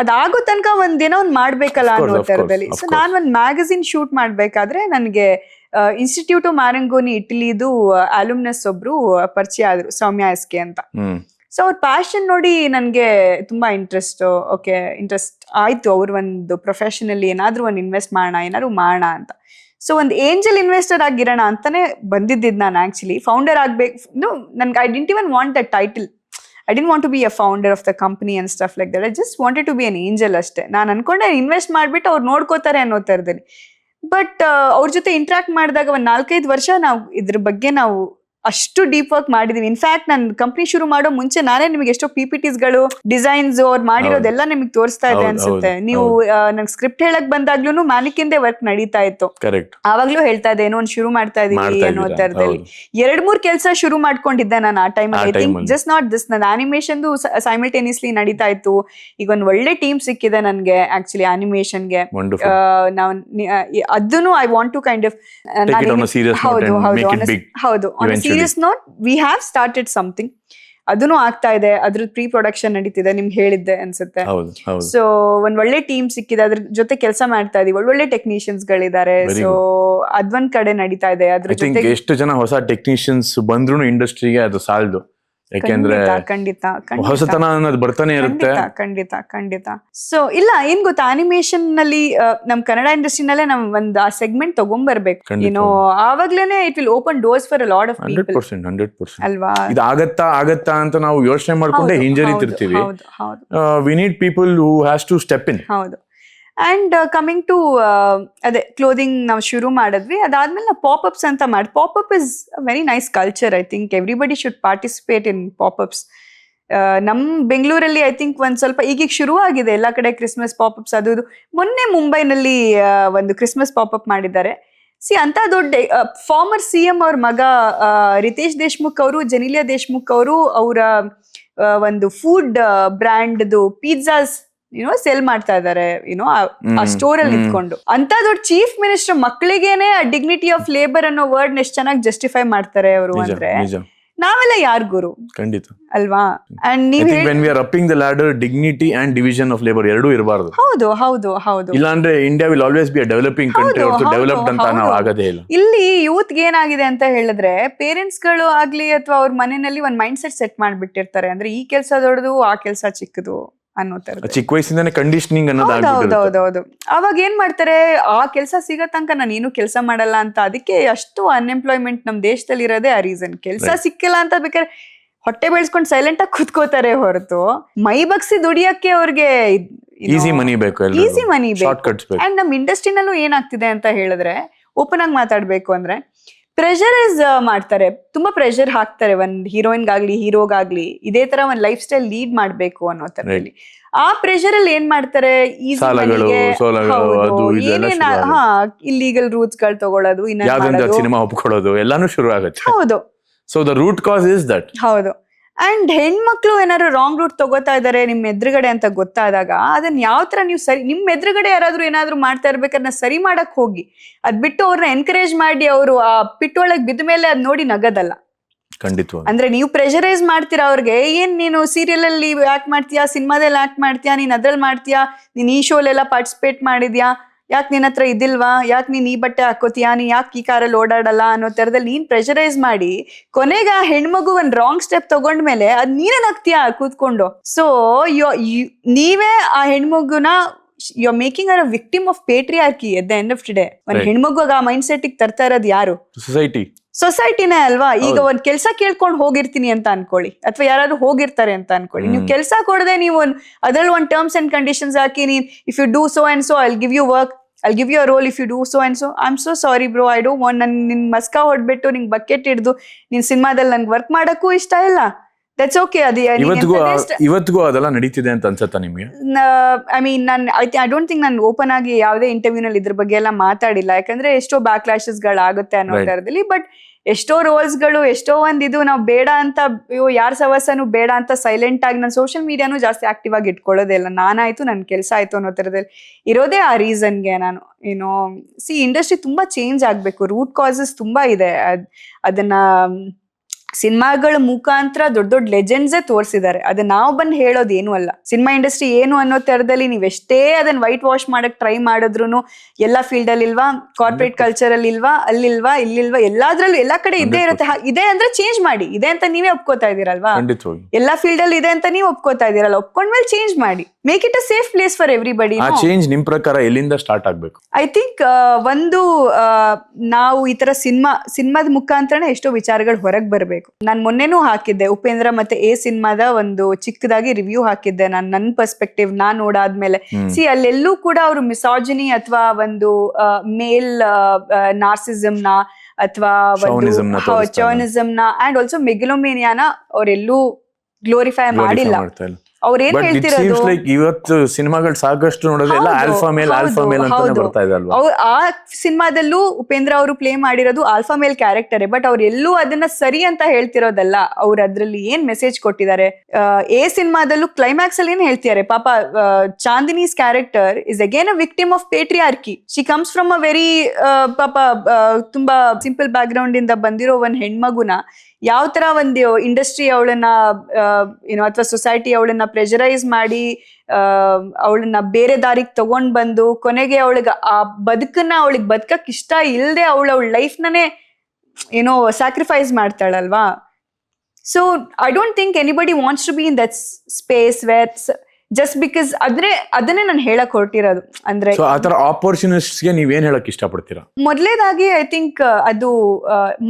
ಅದಾಗೋ ತನಕ ಒಂದೇನೋ ಒಂದ್ ಮಾಡ್ಬೇಕಲ್ಲ ಅನ್ನೋ ತರದಲ್ಲಿ. ಸೊ ನಾನ್ ಒಂದ್ ಮ್ಯಾಗಝಿನ್ ಶೂಟ್ ಮಾಡ್ಬೇಕಾದ್ರೆ ನನ್ಗೆ ಇನ್ಸ್ಟಿಟ್ಯೂಟ್ ಮ್ಯಾರಂಗೋನಿ ಇಟಲಿದು ಅಲ್ಯೂಮ್ನಸ್ ಒಬ್ರು ಪರಿಚಯ ಆದ್ರು, ಸೌಮ್ಯ SK ಅಂತ. ಸೊ ಅವ್ರ ಪ್ಯಾಷನ್ ನೋಡಿ ನನ್ಗೆ ತುಂಬಾ ಇಂಟ್ರೆಸ್ಟ್ ಆಯ್ತು. ಅವ್ರ ಒಂದು ಪ್ರೊಫೆಷನಲ್ಲಿ ಏನಾದ್ರು ಒಂದು ಇನ್ವೆಸ್ಟ್ ಮಾಡೋಣ ಅಂತ. ಸೊ ಒಂದು ಏಂಜಲ್ ಇನ್ವೆಸ್ಟರ್ ಆಗಿರೋಣ ಅಂತಾನೆ ಬಂದಿದ್ದಿದ್ ನಾನು. ಆಕ್ಚುಲಿ ಫೌಂಡರ್ ಆಗ್ಬೇಕು, ನನ್ಗೆ I didn't even want that title. I didn't want to be a founder of the company and stuff like that. I just wanted to be an angel ಅಷ್ಟೇ. ನಾನು ಅನ್ಕೊಂಡೆ invest ಮಾಡ್ಬಿಟ್ಟು ಅವ್ರು ನೋಡ್ಕೋತಾರೆ ಅನ್ನೋ ತರದಲ್ಲಿ. ಬಟ್ ಅವ್ರ ಜೊತೆ ಇಂಟ್ರಾಕ್ಟ್ ಮಾಡಿದಾಗ ಒಂದ್ 4-5 ವರ್ಷ ನಾವು ಇದ್ರ ಬಗ್ಗೆ ನಾವು ಅಷ್ಟು ಡೀಪ್ ವರ್ಕ್ ಮಾಡಿದೀವಿ. ಇನ್ಫ್ಯಾಕ್ಟ್ ನಾನು ಕಂಪ್ನಿ ಶುರು ಮಾಡೋ ಮುಂಚೆ ನಾನೇ ನಿಮಗೆ ಎಷ್ಟೋ PPTsಗಳು, ಡಿಸೈನ್ಸ್ ಅವ್ರು ಮಾಡಿರೋದೆಲ್ಲ ನಿಮಗೆ ತೋರಿಸ್ತಾ ಇದೆ ಅನ್ಸುತ್ತೆ. ನೀವು ನಂಗೆ ಸ್ಕ್ರಿಪ್ಟ್ ಹೇಳಕ್ ಬಂದಾಗ್ಲೂ ಮ್ಯಾನಿಕಿಂದೇ ವರ್ಕ್ ನಡೀತಾ ಇತ್ತು. ಆವಾಗ್ಲೂ ಹೇಳ್ತಾ ಇದ್ದೆ, ಏನೋ ಒಂದು ಶುರು ಮಾಡ್ತಾ ಇದೀವಿ ಅನ್ನೋ ತರದಲ್ಲಿ. 2-3 ಕೆಲಸ ಶುರು ಮಾಡ್ಕೊಂಡಿದ್ದೆ ನಾನು ಆ time. I think just not this, ನನ್ನ ಅನಿಮೇಷನ್ ಸೈಮಲ್ಟೇನಿಯಸ್ಲಿ ನಡೀತಾ ಇತ್ತು. ಈಗ ಒಂದ್ ಒಳ್ಳೆ ಟೀಮ್ ಸಿಕ್ಕಿದೆ ನನ್ಗೆ ಆಕ್ಚುಲಿ ಅನಿಮೇಷನ್ಗೆ. ನಾವು ಅದನ್ನು I want to kind of ಹೌದು serious note, we have started something. ಅದನ್ನು ಆಗ್ತಾ ಇದೆ, ಅದ್ರ ಪ್ರೀ ಪ್ರೊಡಕ್ಷನ್ ನಡೀತಿದೆ, ನಿಮ್ಗೆ ಹೇಳಿದ್ದೆ ಅನ್ಸುತ್ತೆ. ಸೊ ಒಂದ್ ಒಳ್ಳೆ ಟೀಮ್ ಸಿಕ್ಕಿದೆ, ಅದ್ರ ಜೊತೆ ಕೆಲಸ ಮಾಡ್ತಾ ಇದೀವಿ, ಒಳ್ಳೊಳ್ಳೆ ಟೆಕ್ನಿಷಿಯನ್ಸ್ ಗಳಿದ್ದಾರೆ. ಸೊ ಅದೊಂದ್ ಕಡೆ ನಡೀತಾ ಇದೆ. ಅದ್ರ ಜೊತೆ ಎಷ್ಟು ಜನ ಹೊಸ ಟೆಕ್ನಿಷಿಯನ್ಸ್ ಬಂದ್ರು ಇಂಡಸ್ಟ್ರಿಗೆ ಅದು ಸಾಲದು. ಯಾಕೆಂದ್ರೆ ಹೊಸತನ ಅನ್ನೋದು ಬರ್ತಾನೆ ಇರುತ್ತೆ. ಖಂಡಿತ. ಸೊ ಇಲ್ಲ, ಏನ್ ಗೊತ್ತಾ, ಅನಿಮೇಷನ್ ನಲ್ಲಿ ನಮ್ ಕನ್ನಡ ಇಂಡಸ್ಟ್ರಿನಲ್ಲೇ ನಾವ್ ಒಂದ್ ಆ ಸೆಗ್ಮೆಂಟ್ ತಗೊಂಡ್ಬರ್ಬೇಕು. ಏನೋ ಆವಾಗ್ಲೇನೆ it will open doors for a lot of people. 100% ಅಲ್ವಾ? ಇದು ಆಗತ್ತಾ ಅಂತ ನಾವು ಯೋಚನೆ ಮಾಡ್ಕೊಂಡೆ ಹಿಂಜರಿತಿರ್ತೀವಿ. We need people who has to step in. ಹೌದು. ಅಂಡ್ ಕಮಿಂಗ್ ಟು ಅದೇ ಕ್ಲೋದಿಂಗ್ ನಾವು ಶುರು ಮಾಡಿದ್ವಿ. ಅದಾದ್ಮೇಲೆ ನಾವು ಪಾಪ್ಅಪ್ಸ್ ಅಂತ ಮಾಡಿ, pop up is very nice culture. I think everybody should participate in pop ups. ನಮ್ ಬೆಂಗಳೂರಲ್ಲಿ ಐ ಥಿಂಕ್ ಒಂದ್ ಸ್ವಲ್ಪ ಈಗೀಗ ಶುರು ಆಗಿದೆ ಎಲ್ಲ ಕಡೆ ಕ್ರಿಸ್ಮಸ್ ಪಾಪ್ಅಪ್ಸ್. ಅದು ಮೊನ್ನೆ ಮುಂಬೈನಲ್ಲಿ ಒಂದು ಕ್ರಿಸ್ಮಸ್ ಪಾಪ್ಅಪ್ ಮಾಡಿದ್ದಾರೆ. ಅಂತ ದೊಡ್ಡ ಫಾರ್ಮರ್ CM ಅವ್ರ ಮಗ ರಿತೇಶ್ ದೇಶ್ಮುಖ್ ಅವರು, ಜೆನಿಲಿಯಾ ದೇಶ್ಮುಖ್ ಅವರು ಅವರ ಒಂದು ಫುಡ್ ಬ್ರ್ಯಾಂಡ್ದು ಪಿಜ್ಜಾಸ್ ಸೆಲ್ ಮಾಡ್ತಾ ಇದಾರೆ, ಆ ಸ್ಟೋರ್ ಅಲ್ಲಿ ನಿಂತ್ಕೊಂಡು. ಅಂತ ದೊಡ್ಡ ಚೀಫ್ ಮಿನಿಸ್ಟರ್ ಮಕ್ಕಳಿಗೇನೆ ಡಿಗ್ನಿಟಿ ಆಫ್ ಲೇಬರ್ ಅನ್ನೋ ವರ್ಡ್ ಎಷ್ಟು ಚೆನ್ನಾಗಿ ಜಸ್ಟಿಫೈ ಮಾಡ್ತಾರೆ ಅವರು. ಅಂದ್ರೆ ನಾವೆಲ್ಲ ಯಾರ್ ಗುರು ಖಂಡಿತ. ಅಲ್ವಾ? ಅಂಡ್ I ನೀವ್ think when we are upping the ladder, dignity and division of labor ಎರಡೂ ಇರಬಾರ್ದು. ಹೌದು ಹೌದು ಹೌದು. ಇಲ್ಲಾಂದ್ರೆ India will always be a developing country, ಹೊರತು ಡೆವಲಪ್ಡ್ ಅಂತ ನಾವು ಆಗದೇ ಇಲ್ಲ. ಇಲ್ಲಿ ಯೂತ್ಗೆ ಏನಾಗಿದೆ ಅಂತ ಹೇಳಿದ್ರೆ, ಪೇರೆಂಟ್ಸ್ ಗಳು ಆಗ್ಲಿ ಅಥವಾ ಅವ್ರ ಮನೆಯಲ್ಲಿ ಒಂದ್ ಮೈಂಡ್ ಸೆಟ್ ಮಾಡ್ಬಿಟ್ಟಿರ್ತಾರೆ, ಅಂದ್ರೆ ಈ ಕೆಲಸ ದೊಡ್ಡದು ಆ ಕೆಲಸ ಚಿಕ್ಕದು ಅನ್ನೋ ತರ. ಚಿಕ್ಕ ವಯಸ್ಸಿಂದಾನೆ ಕಂಡೀಷನಿಂಗ್ ಅನ್ನೋದು ಹೌದೌದೌದು. ಅವಾಗ ಏನ್ ಮಾಡ್ತಾರೆ, ಆ ಕೆಲಸ ಸಿಗೋ ತನಕ ನಾನು ಏನು ಕೆಲಸ ಮಾಡಲ್ಲ ಅಂತ. ಅದಕ್ಕೆ ಅಷ್ಟು ಅನ್ಎಂಪ್ಲಾಯ್ಮೆಂಟ್ ನಮ್ ದೇಶದಲ್ಲಿ ಇರೋದೇ ಆ ರೀಸನ್. ಕೆಲಸ ಸಿಕ್ಕಿಲ್ಲ ಅಂತ ಬೇಕಾದ್ರೆ ಹೊಟ್ಟೆ ಬೆಳೆಸ್ಕೊಂಡು ಸೈಲೆಂಟ್ ಆಗಿ ಕೂತ್ಕೋತಾರೆ ಹೊರತು, ಮೈ ಬಗ್ಸಿ ದುಡಿಯಕ್ಕೆ ಅವ್ರಿಗೆ ಈಸಿ ಮನಿ ಬೇಕು, ಈಸಿ ಮನಿ ಬೇಕು. ಅಂಡ್ ನಮ್ ಇಂಡಸ್ಟ್ರಿನಲ್ಲೂ ಏನಾಗ್ತಿದೆ ಅಂತ ಹೇಳಿದ್ರೆ, ಓಪನ್ ಆಗಿ ಮಾತಾಡ್ಬೇಕು ಅಂದ್ರೆ, ಪ್ರೆಷರೈಸ್ ಮಾಡ್ತಾರೆ, ತುಂಬಾ ಪ್ರೆಷರ್ ಹಾಕ್ತಾರೆ ಒಂದ್ ಹೀರೋಯಿನ್ಗಾಗ್ಲಿ ಹೀರೋಗಾಗ್ಲಿ ಇದೇ ತರ ಒಂದ್ ಲೈಫ್ ಸ್ಟೈಲ್ ಲೀಡ್ ಮಾಡ್ಬೇಕು ಅನ್ನೋ ತರದಲ್ಲಿ. ಆ ಪ್ರೆಷರ್ ಅಲ್ಲಿ ಏನ್ ಮಾಡ್ತಾರೆ, ಇಲ್ಲಿಗಲ್ ರೂಟ್ಸ್ ಗಳು ತಗೊಳ್ಳೋದು, ಸಿನಿಮಾ ಒಪ್ಕೊಳ್ಳೋದು ಎಲ್ಲಾನು ಶುರು ಆಗುತ್ತೆ. ಹೌದು. So the root cause is that. ಹೌದು. ಅಂಡ್ ಹೆಣ್ಮಕ್ಳು ಏನಾದ್ರು ರಾಂಗ್ ರೂಟ್ ತಗೋತಾ ಇದಾರೆ ನಿಮ್ ಎದುರುಗಡೆ ಅಂತ ಗೊತ್ತಾದಾಗ, ಅದನ್ನ ಯಾವ ತರ ನೀವು ಸರಿ, ನಿಮ್ ಎದುರುಗಡೆ ಯಾರಾದ್ರೂ ಏನಾದ್ರು ಮಾಡ್ತಾ ಇರ್ಬೇಕಾದ್ರೆ ಸರಿ ಮಾಡಕ್ ಹೋಗಿ, ಅದ್ ಬಿಟ್ಟು ಅವ್ರನ್ನ ಎನ್ಕರೇಜ್ ಮಾಡಿ ಅವರು ಆ ಪಿಟ್ ಒಳಗ್ ಬಿದ್ದ ಮೇಲೆ ಅದ್ ನೋಡಿ ನಗದಲ್ಲ. ಖಂಡಿತ. ಅಂದ್ರೆ ನೀವು ಪ್ರೆಷರೈಸ್ ಮಾಡ್ತೀರಾ ಅವ್ರಿಗೆ, ಏನ್ ನೀನು ಸೀರಿಯಲ್ ಅಲ್ಲಿ ಆಕ್ಟ್ ಮಾಡ್ತೀಯಾ, ಸಿನಿಮಾದಲ್ಲಿ ಆಕ್ಟ್ ಮಾಡ್ತೀಯಾ, ನೀನ್ ಅದ್ರಲ್ಲಿ ಮಾಡ್ತೀಯಾ, ನೀನ್ ಈ ಶೋಲೆಲ್ಲ ಪಾರ್ಟಿಸಿಪೇಟ್ ಮಾಡಿದ್ಯಾ, ಯಾಕೆ ನಿನ್ನ ಹತ್ರ ಇದಿಲ್ವಾ, ಯಾಕೆ ನೀನ್ ಈ ಬಟ್ಟೆ ಹಾಕೋತೀಯಾ, ನೀ ಯಾಕೆ ಈ ಕಾರಲ್ಲಿ ಓಡಾಡಲ್ಲ ಅನ್ನೋ ತರದಲ್ಲಿ ನೀನ್ ಪ್ರೆಷರೈಸ್ ಮಾಡಿ, ಕೊನೆಗೆ ಆ ಹೆಣ್ಮಗು ಒಂದ್ ರಾಂಗ್ ಸ್ಟೆಪ್ ತಗೊಂಡ್ಮೇಲೆ ಅದ್ ನೀನೇ ನಗ್ತೀಯಾ ಕೂತ್ಕೊಂಡು. ಸೊ ನೀವೇ ಆ ಹೆಣ್ಮಗುನ you are making uh a victim of patriarchy at the end of the day. ಒಂದ್ ಹೆಣ್ಮಗು ಆ ಮೈಂಡ್ ಸೆಟ್ ತರ್ತಾ ಇರೋದು ಯಾರು? ಸೊಸೈಟಿನೇ ಅಲ್ವಾ? ಈಗ ಒಂದ್ ಕೆಲ್ಸ ಕೇಳ್ಕೊಂಡು ಹೋಗಿರ್ತೀನಿ ಅಂತ ಅನ್ಕೊಳ್ಳಿ, ಅಥವಾ ಯಾರಾದ್ರೂ ಹೋಗಿರ್ತಾರೆ ಅಂತ ಅನ್ಕೊಳ್ಳಿ, ನೀವು ಕೆಲಸ ಕೊಡದೆ ನೀವು ಅದ್ರಲ್ಲಿ ಒಂದ್ ಟರ್ಮ್ಸ್ ಅಂಡ್ ಕಂಡೀಷನ್ಸ್ ಹಾಕಿ, ನೀನ್ if you do so and so I will give you work, I give you a role, if you do so and so I am so sorry bro, I don't want, ನಿನ್ ಮಸ್ಕಾ ಹೊಡ್ಬಿಟ್ಟು ನಿಂಗ್ bucket ಹಿಡ್ದು ನಿನ್ ಸಿನಿಮಾದಲ್ಲಿ ನನ್ಗೆ work ಮಾಡಕ್ಕೂ ಇಷ್ಟ ಇಲ್ಲ. That's okay. ಇವತ್ತಿಗೂ ಅದೆಲ್ಲ ನಡೀತಿದೆ ಅಂತ ಅನ್ಸುತ್ತಾ ನಿಮ್ಗೆ? I mean I don't think ನಾನು ಓಪನ್ ಆಗಿ ಯಾವುದೇ ಇಂಟರ್ವ್ಯೂ ನಲ್ಲಿ ಇದ್ರ ಬಗ್ಗೆ ಎಲ್ಲ ಮಾತಾಡಿಲ್ಲ, ಯಾಕಂದ್ರೆ ಎಷ್ಟೋ ಬ್ಯಾಕ್ ಲ್ಯಾಶಸ್ ಗಳಾಗುತ್ತೆ ಅನ್ನೋ ತರದಲ್ಲಿ. ಬಟ್ ಎಷ್ಟೋ ರೋಲ್ಸ್ ಗಳು, ಎಷ್ಟೋ ಒಂದ್ ಇದು ನಾವು ಬೇಡ ಅಂತ, ಯಾರ ಸವಸನು ಬೇಡ ಅಂತ ಸೈಲೆಂಟ್ ಆಗಿ, ನಾನು ಸೋಷಿಯಲ್ ಮೀಡಿಯಾನು ಜಾಸ್ತಿ ಆಕ್ಟಿವ್ ಆಗಿ ಇಟ್ಕೊಳ್ಳೋದೇ ಇಲ್ಲ. ನಾನಾಯ್ತು ನನ್ ಕೆಲಸ ಆಯ್ತು ಅನ್ನೋ ತರದಲ್ಲಿ ಇರೋದೇ ಆ ರೀಸನ್ಗೆ. ನಾನು ಏನೋ ಇಂಡಸ್ಟ್ರಿ ತುಂಬಾ ಚೇಂಜ್ ಆಗ್ಬೇಕು, ರೂಟ್ ಕಾಸಸ್ ತುಂಬಾ ಇದೆ. ಅದನ್ನ ಸಿನಿಮಾಗಳ ಮುಖಾಂತರ ದೊಡ್ಡ ದೊಡ್ಡ ಲೆಜೆಂಡ್ಸೇ ತೋರಿಸಿದ್ದಾರೆ. ಅದನ್ನ ನಾವು ಬಂದು ಹೇಳೋದು ಏನು ಅಲ್ಲ. ಸಿನಿಮಾ ಇಂಡಸ್ಟ್ರಿ ಏನು ಅನ್ನೋ ತರದಲ್ಲಿ ನೀವೆಷ್ಟೇ ಅದನ್ನ ವೈಟ್ ವಾಶ್ ಮಾಡಕ್ ಟ್ರೈ ಮಾಡಿದ್ರು, ಎಲ್ಲಾ ಫೀಲ್ಡ್ ಅಲ್ಲಿ ಇಲ್ವಾ, ಕಾರ್ಪೊರೇಟ್ ಕಲ್ಚರ್ ಅಲ್ಲಿ ಇಲ್ವಾ, ಅಲ್ಲಿಲ್ವಾ, ಇಲ್ಲಿಲ್ವಾ, ಎಲ್ಲಾದ್ರಲ್ಲೂ ಎಲ್ಲಾ ಕಡೆ ಇದ್ದೇ ಇರುತ್ತೆ. ಇದೆ ಅಂದ್ರೆ ಚೇಂಜ್ ಮಾಡಿ, ಇದೆ ಅಂತ ನೀವೇ ಒಪ್ಕೋತಾ ಇದೀರಲ್ವಾ? ಎಲ್ಲಾ ಫೀಲ್ಡ್ ಅಲ್ಲಿ ಇದೆ ಅಂತ ನೀವು ಒಪ್ಕೋತಾ ಇದೀರಲ್ಲ, ಒಪ್ಕೊಂಡ್ಮೇಲೆ ಚೇಂಜ್ ಮಾಡಿ, make it a safe place for everybody. ಆ ಚೇಂಜ್ ನಿಮ್ ಪ್ರಕಾರ ಎಲ್ಲಿಂದ ಸ್ಟಾರ್ಟ್ ಆಗ್ಬೇಕು? ಐ ಥಿಂಕ್ ಒಂದು ನಾವು ಈ ತರ ಸಿನಿಮಾದ ಮುಖಾಂತರನೇ ಎಷ್ಟೋ ವಿಚಾರಗಳು ಹೊರಗೆ ಬರ್ಬೇಕು. ನಾನ್ ಮೊನ್ನೆನೂ ಹಾಕಿದ್ದೆ, ಉಪೇಂದ್ರ ಮತ್ತೆ ಸಿನಿಮಾದ ಒಂದು ಚಿಕ್ಕದಾಗಿ ರಿವ್ಯೂ ಹಾಕಿದ್ದೆ ನಾನು, ನನ್ನ ಪರ್ಸ್ಪೆಕ್ಟಿವ್ ನಾನ್ ನೋಡಾದ್ಮೇಲೆ. ಅಲ್ಲೆಲ್ಲೂ ಕೂಡ ಅವರು ಮಿಸಾಜಿನಿ ಅಥವಾ ಒಂದು ಮೇಲ್ ನಾರ್ಸಿಸಮ್ ನ ಅಥವಾ ಚೌನಿಸಮ್ ನ ಅಂಡ್ ಆಲ್ಸೋ ಮೆಗಲೋಮೇನಿಯಾನ ಅವರೆಲ್ಲೂ ಗ್ಲೋರಿಫೈ ಮಾಡಿಲ್ಲ. ಅವ್ರೇನ್ ಹೇಳ್ತಿರೋದು, ಇವತ್ತು ಸಿನಿಮಾಗಳು ಸಾಕಷ್ಟು ನೋಡೋದೆಲ್ಲ ಆಲ್ಫಾ ಮೇಲ್ ಅಂತಾನೆ ಬರ್ತಾ ಇದೆ ಅಲ್ವಾ? ಆ ಸಿನಿಮಾದಲ್ಲೂ ಉಪೇಂದ್ರ ಅವರು ಪ್ಲೇ ಮಾಡಿರೋದು ಆಲ್ಫಾ ಮೇಲ್ ಕ್ಯಾರೆಕ್ಟರ್. ಬಟ್ ಅವ್ರು ಎಲ್ಲೂ ಅದನ್ನ ಸರಿ ಅಂತ ಹೇಳ್ತಿರೋದಲ್ಲ. ಅವ್ರು ಅದ್ರಲ್ಲಿ ಏನ್ ಮೆಸೇಜ್ ಕೊಟ್ಟಿದ್ದಾರೆ, ಸಿನಿಮಾದಲ್ಲೂ ಕ್ಲೈಮ್ಯಾಕ್ಸ್ ಅಲ್ಲಿ ಏನ್ ಹೇಳ್ತಿದ್ದಾರೆ, ಪಾಪ Chandini's character is again a victim of patriarchy. She comes from a very ಪಾಪ ತುಂಬಾ ಸಿಂಪಲ್ ಬ್ಯಾಕ್ ಗ್ರೌಂಡ್ ಇಂದ ಬಂದಿರೋ ಒಂದ್ ಹೆಣ್ಮಗುನ ಯಾವ ತರ ಒಂದು ಇಂಡಸ್ಟ್ರಿ ಅವಳನ್ನ ಏನೋ ಅಥವಾ ಸೊಸೈಟಿ ಅವಳನ್ನ ಪ್ರೆಷರೈಸ್ ಮಾಡಿ ಅವಳನ್ನ ಬೇರೆ ದಾರಿಗೆ ತಗೊಂಡ್ ಬಂದು, ಕೊನೆಗೆ ಅವಳಿಗೆ ಆ ಬದುಕನ್ನ ಅವಳಿಗೆ ಬದುಕಕ್ ಇಷ್ಟ ಇಲ್ಲದೆ ಅವಳ ಲೈಫ್ನೇ ಏನೋ ಸ್ಯಾಕ್ರಿಫೈಸ್ ಮಾಡ್ತಾಳಲ್ವಾ. So I don't think anybody wants to be in that space where just because ಅದನ್ನೇ ನಾನು ಹೇಳಕ್ ಹೊರಟಿರೋದು. ಅಂದ್ರೆ ಆತರ ಆಪರ್ಚುನಿಸ್ಟ್ಸ್ಗೆ ನೀವೇನ್ ಹೇಳಕ್ ಇಷ್ಟಪಡ್ತೀರಾ? ಮೊದಲೇದಾಗಿ ಐ ಥಿಂಕ್ ಅದು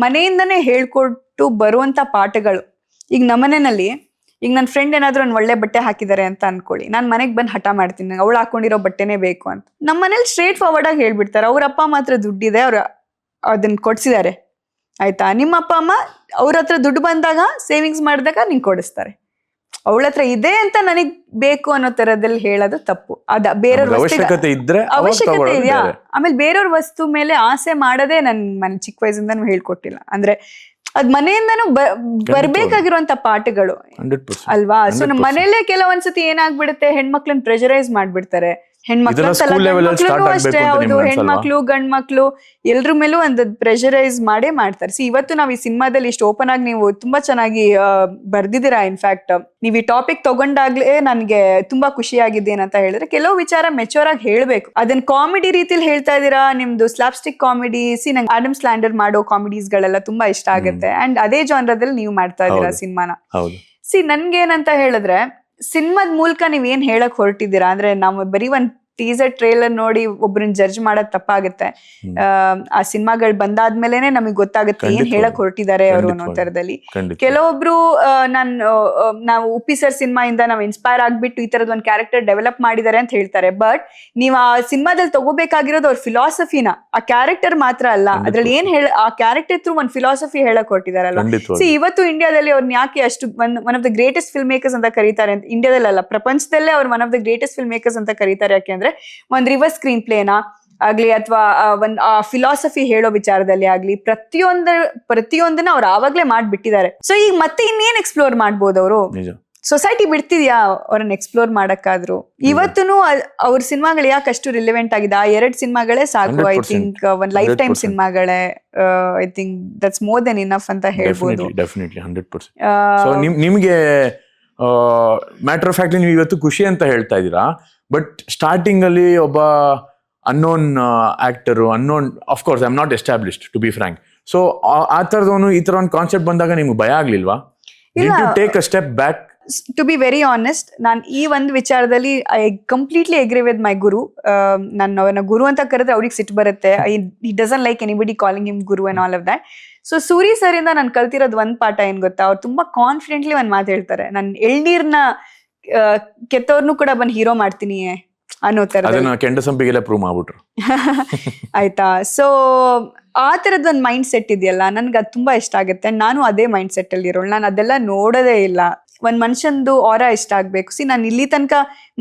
ಮನೆಯಿಂದನೇ ಹೇಳ್ಕೊಟ್ಟು ಬರುವಂತ ಪಾಠಗಳು. ಈಗ ನಮ್ಮನೆಯಲ್ಲಿ ಈಗ ನನ್ನ ಫ್ರೆಂಡ್ ಏನಾದ್ರು ಒಂದು ಒಳ್ಳೆ ಬಟ್ಟೆ ಹಾಕಿದ್ದಾರೆ ಅಂತ ಅನ್ಕೊಳ್ಳಿ, ನಾನು ಮನೆಗೆ ಬಂದು ಹಠ ಮಾಡ್ತೀನಿ, ಅವಳು ಹಾಕೊಂಡಿರೋ ಬಟ್ಟೆನೇ ಬೇಕು ಅಂತ. ನಮ್ಮ ಮನೇಲಿ ಸ್ಟ್ರೇಟ್ ಫಾರ್ವರ್ಡ್ ಆಗಿ ಹೇಳ್ಬಿಡ್ತಾರೆ, ಅವ್ರ ಅಪ್ಪ ಅಮ್ಮ ಹತ್ರ ದುಡ್ಡಿದೆ, ಅವ್ರು ಅದನ್ನ ಕೊಡ್ಸಿದ್ದಾರೆ ಆಯ್ತಾ, ನಿಮ್ಮ ಅಪ್ಪ ಅಮ್ಮ ಅವ್ರ ಹತ್ರ ದುಡ್ಡು ಬಂದಾಗ ಸೇವಿಂಗ್ಸ್ ಮಾಡಿದಾಗ ನಿಂಗೆ ಕೊಡಿಸ್ತಾರೆ. ಅವಳ ಹತ್ರ ಇದೆ ಅಂತ ನನಗ್ ಬೇಕು ಅನ್ನೋ ತರದಲ್ಲಿ ಹೇಳೋದು ತಪ್ಪು. ಬೇರೆಯವ್ರ ಅವಶ್ಯಕತೆ ಇದೆಯಾ, ಆಮೇಲೆ ಬೇರೆಯವ್ರ ವಸ್ತು ಮೇಲೆ ಆಸೆ ಮಾಡದೆ ನನ್ ಚಿಕ್ಕ ವಯಸ್ಸಿಂದನೂ ಹೇಳ್ಕೊಟ್ಟಿಲ್ಲ. ಅಂದ್ರೆ ಅದ್ ಮನೆಯಿಂದನೂ ಬರ್ಬೇಕಾಗಿರುವಂತ ಪಾಠಗಳು ಅಲ್ವಾ. ಸೊ ನಮ್ಮ ಮನೇಲೆ ಕೆಲವೊಂದ್ಸತಿ ಏನಾಗ್ಬಿಡುತ್ತೆ, ಹೆಣ್ಮಕ್ಳನ್ನ ಪ್ರೆಷರೈಸ್ ಮಾಡ್ಬಿಡ್ತಾರೆ. ಹೆಣ್ಮಕ್ಳು ಇದೆಲ್ಲ ಅಂತಲ್ಲ, school level ಅಲ್ಲಿ ಗಂಡ್ಮಕ್ಳುನೂ start ಅಷ್ಟೇ. ಆಗ್ಬೇಕು ಅಂತ ಹೌದು, ನಿಮ್ಗೆ ಅನ್ಸಲ್ವಾ? ಹೆಣ್ಮಕ್ಳು ಗಂಡ್ಮಕ್ಳು ಎಲ್ರ ಮೇಲೂ ಒಂದು ಪ್ರೆಷರೈಸ್ ಮಾಡೇ ಮಾಡ್ತಾರೆ. ಇವತ್ತು ನಾವ್ ಈ ಸಿನಿಮಾದಲ್ಲಿ ಇಷ್ಟು ಓಪನ್ ಆಗಿ ನೀವು ತುಂಬಾ ಚೆನ್ನಾಗಿ ಬರ್ದಿದ್ದೀರಾ. ಇನ್ಫ್ಯಾಕ್ಟ್ ನೀವ್ ಈ ಟಾಪಿಕ್ ತಗೊಂಡಾಗ್ಲೇ ನನ್ಗೆ ತುಂಬಾ ಖುಷಿ ಆಗಿದೆ ಏನಂತ ಹೇಳಿದ್ರೆ, ಕೆಲವು ವಿಚಾರ ಮೆಚೂರ್ ಆಗಿ ಹೇಳ್ಬೇಕು. ಅದನ್ನ ಕಾಮಿಡಿ ರೀತಿಲಿ ಹೇಳ್ತಾ ಇದೀರಾ. ನಿಮ್ದು ಸ್ಲಾಪ್ಸ್ಟಿಕ್ ಕಾಮಿಡಿ, ನಂಗೆ ಆಡಮ್ ಸ್ಲ್ಯಾಂಡರ್ ಮಾಡೋ ಕಾಮಿಡೀಸ್ ಗಳೆಲ್ಲ ತುಂಬಾ ಇಷ್ಟ ಆಗುತ್ತೆ. ಅಂಡ್ ಅದೇ ಜಾನ್ರದಲ್ಲಿ ನೀವು ಮಾಡ್ತಾ ಇದೀರಾ ಸಿನಿಮಾನ. ನನ್ಗೇನಂತ ಹೇಳಿದ್ರೆ, ಸಿನಿಮಾದ ಮೂಲಕ ನೀವ್ ಏನ್ ಹೇಳಕ್ ಹೊರಟಿದ್ದೀರಾ ಅಂದ್ರೆ, ನಾವು ಬರೀ ಒಂದ್ ಟೀಸರ್ ಟ್ರೇಲರ್ ನೋಡಿ ಒಬ್ರನ್ನ ಜಡ್ಜ್ ಮಾಡೋದ್ ತಪ್ಪಾಗುತ್ತೆ. ಆ ಸಿನಿಮಾಗಳು ಬಂದಾದ್ಮೇಲೆನೆ ನಮಗ್ ಗೊತ್ತಾಗುತ್ತೆ ಏನ್ ಹೇಳಕ್ ಹೊರಟಿದ್ದಾರೆ ಅವರು ಅನ್ನೋ ತರದಲ್ಲಿ. ಕೆಲವೊಬ್ರು ನಾವು ಉಪ್ಪಿ ಸರ್ ಸಿನಿಮಾಯಿಂದ ನಾವು ಇನ್ಸ್ಪೈರ್ ಆಗ್ಬಿಟ್ಟು ಈ ತರದ್ ಒಂದ್ ಕ್ಯಾರೆಕ್ಟರ್ ಡೆವಲಪ್ ಮಾಡಿದ್ದಾರೆ ಅಂತ ಹೇಳ್ತಾರೆ. ಬಟ್ ನೀವ್ ಆ ಸಿನಿಮಾದಲ್ಲಿ ತಗೋಬೇಕಾಗಿರೋದು ಅವ್ರ ಫಿಲಾಸಫಿನ, ಆ ಕ್ಯಾರೆಕ್ಟರ್ ಮಾತ್ರ ಅಲ್ಲ, ಅದ್ರಲ್ಲಿ ಏನ್ ಆ ಕ್ಯಾರೆಕ್ಟರ್ ಥ್ರೂ ಒಂದ್ ಫಿಲಾಸಫಿ ಹೇಳಕ್ ಹೊರಟಿದಾರಲ್ಲ. ಇವತ್ತು ಇಂಡಿಯಾದಲ್ಲಿ ಅವ್ರನ್ನ ಯಾಕೆ ಅಷ್ಟು one of the greatest film makers ಅಂತ ಕರೀತಾರೆ ಅಂತ, ಇಂಡಿಯಾದಲ್ಲಿ ಅಲ್ಲ ಪ್ರಪಂಚದಲ್ಲೇ ಅವ್ರು one of the greatest film makers ಅಂತ ಕರೀತಾರೆ. ಯಾಕೆಂದ್ರೆ ಒಂದ್ ರಿವರ್ಸ್ ಸ್ಕ್ರೀನ್ ಪ್ಲೇನಾ ಆಗ್ಲಿ ಅಥವಾ ಒಂದ್ ಆ ಫಿಲಾಸಫಿ ಹೇಳೋ ವಿಚಾರದಲ್ಲಿ ಆಗ್ಲಿ ಪ್ರತಿಯೊಂದನ್ನ ಅವ್ರು ಆವಾಗ್ಲೇ ಮಾಡ್ಬಿಟ್ಟಿದ್ದಾರೆ. ಸೊ ಈಗ ಮತ್ತೆ ಇನ್ನೇನ್ ಎಕ್ಸ್ಪ್ಲೋರ್ ಮಾಡ್ಬೋದು ಅವರು? ಸೊಸೈಟಿ ಬಿಡ್ತಿದ್ಯಾ ಅವ್ರನ್ನ ಎಕ್ಸ್ಪ್ಲೋರ್ ಮಾಡಕ್ಕಾದ್ರು? ಇವತ್ತೂ ಅವ್ರ ಸಿನಿಮಾಗಳು ಯಾಕೆ ಅಷ್ಟು ರಿಲೆವೆಂಟ್ ಆಗಿದೆ? ಆ 2 ಸಿನಿಮಾಗಳೇ ಸಾಕು. ಐ ಥಿಂಕ್ ಒಂದ್ ಲೈಫ್ ಟೈಮ್ ಸಿನಿಮಾಗಳೇ. I think that's more than enough ಅಂತ ಹೇಳ್ಬೋದು. ಡೆಫಿನೆಟ್ಲಿ 100%. ಸೊ ನಿಮ್ಗೆ ಮ್ಯಾಟರ್ ಆಫ್ ಫ್ಯಾಕ್ಟ್ಲಿ ನೀವು ಇವತ್ತು ಖುಷಿ ಅಂತ ಹೇಳ್ತಾ ಇದ್ದೀರಾ. ಬಟ್ ಸ್ಟಾರ್ಟಿಂಗ್ ಅಲ್ಲಿ ಒಬ್ಬ unknown actor, unknown, of course I am not established to be frank. So ಆ ತರದವನು ಈ ತರ ಒಂದು ಕಾನ್ಸೆಪ್ಟ್ ಬಂದಾಗ ನಿಮ್ಗೆ ಭಯ ಆಗ್ಲಿಲ್ವಾ? Take a step back. To be very honest, ನಾನು ಈ ಒಂದು ವಿಚಾರದಲ್ಲಿ I completely agree with my guru. ನಾನು ಅವನ ಗುರು ಅಂತ ಕರೆದ್ರೆ ಅವ್ರಿಗೆ ಸಿಟ್ಟು ಬರುತ್ತೆ. He doesn't like anybody calling him guru and all of that. So Suri sir ಇಂದ ನಾನು ಕಲ್ತಿರೋದು ಒಂದ್ ಪಾಠ ಏನ್ ಗೊತ್ತಾ, ಅವ್ರು ತುಂಬಾ ಕಾನ್ಫಿಡೆಂಟ್ಲಿ ಒಂದ್ ಮಾತು ಹೇಳ್ತಾರೆ, ನಾನು ಎಳ್ನೀರ್ನ ಕೆತ್ತವ್ರನ್ನು ಕೂಡ ಬಂದ್ ಹೀರೋ ಮಾಡ್ತೀನಿ ಅನ್ನೋ ತರ. ಕೆಂಡ ಸಂಪಿಗೆಲ್ಲ ಪ್ರೂವ್ ಮಾಡ್ಬಿಟ್ರು. ಆಯ್ತಾ? ಸೊ ಆ ತರದ್ ಒಂದ್ ಮೈಂಡ್ ಸೆಟ್ ಇದೆಯಲ್ಲ, ನನ್ಗೆ ಅದು ತುಂಬಾ ಇಷ್ಟ ಆಗುತ್ತೆ. ನಾನು ಅದೇ ಮೈಂಡ್ ಸೆಟ್ ಅಲ್ಲಿ ಇರೋಳು. ನಾನು ಅದೆಲ್ಲ ನೋಡೋದೇ ಇಲ್ಲ. ಒಂದ್ ಮನುಷ್ಯಂದು ಆರಾ ಇಷ್ಟ ಆಗ್ಬೇಕು. ನಾನು ಇಲ್ಲಿ ತನಕ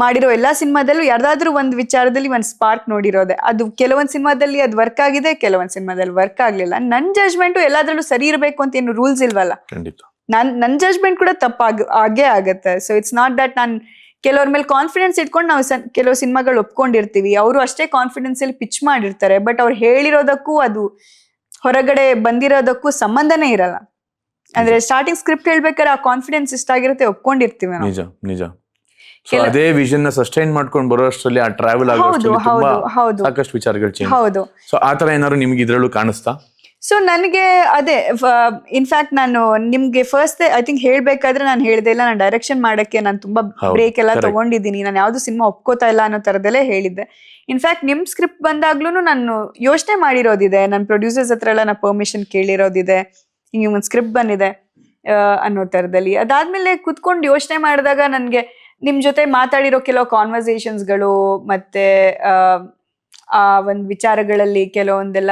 ಮಾಡಿರೋ ಎಲ್ಲಾ ಸಿನಿಮಾದಲ್ಲೂ ಯಾರ್ದಾದ್ರೂ ಒಂದ್ ವಿಚಾರದಲ್ಲಿ ಒಂದ್ ಸ್ಪಾರ್ಕ್ ನೋಡಿರೋದೆ. ಅದು ಕೆಲವೊಂದ್ ಸಿನಿಮಾದಲ್ಲಿ ಅದು ವರ್ಕ್ ಆಗಿದೆ, ಕೆಲವೊಂದ್ ಸಿನಿಮಾದಲ್ಲಿ ವರ್ಕ್ ಆಗ್ಲಿಲ್ಲ. ನನ್ ಜಜ್ಮೆಂಟು ಎಲ್ಲಾದ್ರಲ್ಲೂ ಸರಿ ಇರ್ಬೇಕು ಅಂತ ಏನು ರೂಲ್ಸ್ ಇಲ್ವಲ್ಲ. ನನ್ ಜಜ್ಮೆಂಟ್ ಕೂಡ ಆಗೇ ಆಗತ್ತೆ. ಸೊ ಇಟ್ಸ್ ನಾಟ್ ದಟ್ ನಾನ್ ಕೆಲವ್ರ ಮೇಲೆ ಕಾನ್ಫಿಡೆನ್ಸ್ ಇಟ್ಕೊಂಡು ನಾವು ಕೆಲವು ಸಿನಿಮಾಗಳು ಒಪ್ಕೊಂಡಿರ್ತೀವಿ. ಅವರು ಅಷ್ಟೇ ಕಾನ್ಫಿಡೆನ್ಸ್ ಅಲ್ಲಿ ಪಿಚ್ ಮಾಡಿರ್ತಾರೆ. ಬಟ್ ಅವ್ರು ಹೇಳಿರೋದಕ್ಕೂ ಅದು ಹೊರಗಡೆ ಬಂದಿರೋದಕ್ಕೂ ಸಂಬಂಧನೇ ಇರಲ್ಲ. ಅಂದ್ರೆ ಸ್ಟಾರ್ಟಿಂಗ್ ಸ್ಕ್ರಿಪ್ಟ್ ಹೇಳ್ಬೇಕಾದ್ರೆ ಆ ಕಾನ್ಫಿಡೆನ್ಸ್ ಇಷ್ಟ ಆಗಿರುತ್ತೆ, ಒಪ್ಕೊಂಡಿರ್ತೀವಿ ನಾವು. ನಿಜ ನಿಜ. ಅದೇ ವಿಷನ್ ನ ಸಸ್ಟೈನ್ ಮಾಡ್ಕೊಂಡು ಬರೋಷ್ಟರಲ್ಲಿ ಆ ಟ್ರಾವೆಲ್ ಆಗೋಷ್ಟರಲ್ಲಿ ಸಾಕಷ್ಟು ವಿಚಾರಗಳು ಚೇಂಜ್. ಹೌದು. ಸೊ ಆ ತರ ಏನಾದ್ರು ನಿಮ್ಗೆ ಇದ್ರಲ್ಲೂ ಕಾಣಿಸ್ತಾ? ಸೊ ನನಗೆ ಅದೇ ಇನ್ಫ್ಯಾಕ್ಟ್ ನಾನು ನಿಮ್ಗೆ ಫಸ್ಟ್ ಐ ಥಿಂಕ್ ಹೇಳ್ಬೇಕಾದ್ರೆ ನಾನು ಹೇಳ್ದೆ ಇಲ್ಲ, ನಾನು ಡೈರೆಕ್ಷನ್ ಮಾಡಕ್ಕೆ ನಾನು ತುಂಬಾ ಬ್ರೇಕ್ ಎಲ್ಲ ತಗೊಂಡಿದ್ದೀನಿ, ನಾನು ಯಾವ್ದು ಸಿನಿಮಾ ಒಪ್ಕೋತಾ ಇಲ್ಲ ಅನ್ನೋ ತರದಲ್ಲೇ ಹೇಳಿದ್ದೆ. ಇನ್ಫ್ಯಾಕ್ಟ್ ನಿಮ್ ಸ್ಕ್ರಿಪ್ಟ್ ಬಂದಾಗ್ಲೂ ನಾನು ಯೋಚನೆ ಮಾಡಿರೋದಿದೆ, ನನ್ನ ಪ್ರೊಡ್ಯೂಸರ್ಸ್ ಹತ್ರ ಎಲ್ಲ ನಾನು ಪರ್ಮಿಷನ್ ಕೇಳಿರೋದಿದೆ, ಹಿಂಗೆ ಒಂದು ಸ್ಕ್ರಿಪ್ಟ್ ಬಂದಿದೆ ಅನ್ನೋ ತರದಲ್ಲಿ. ಅದಾದ್ಮೇಲೆ ಕುತ್ಕೊಂಡು ಯೋಚನೆ ಮಾಡಿದಾಗ ನನ್ಗೆ ನಿಮ್ ಜೊತೆ ಮಾತಾಡಿರೋ ಕೆಲವು ಕಾನ್ವರ್ಸೇಷನ್ಸ್ಗಳು ಮತ್ತೆ ಆ ಒಂದ್ ವಿಚಾರಗಳಲ್ಲಿ ಕೆಲವೊಂದೆಲ್ಲ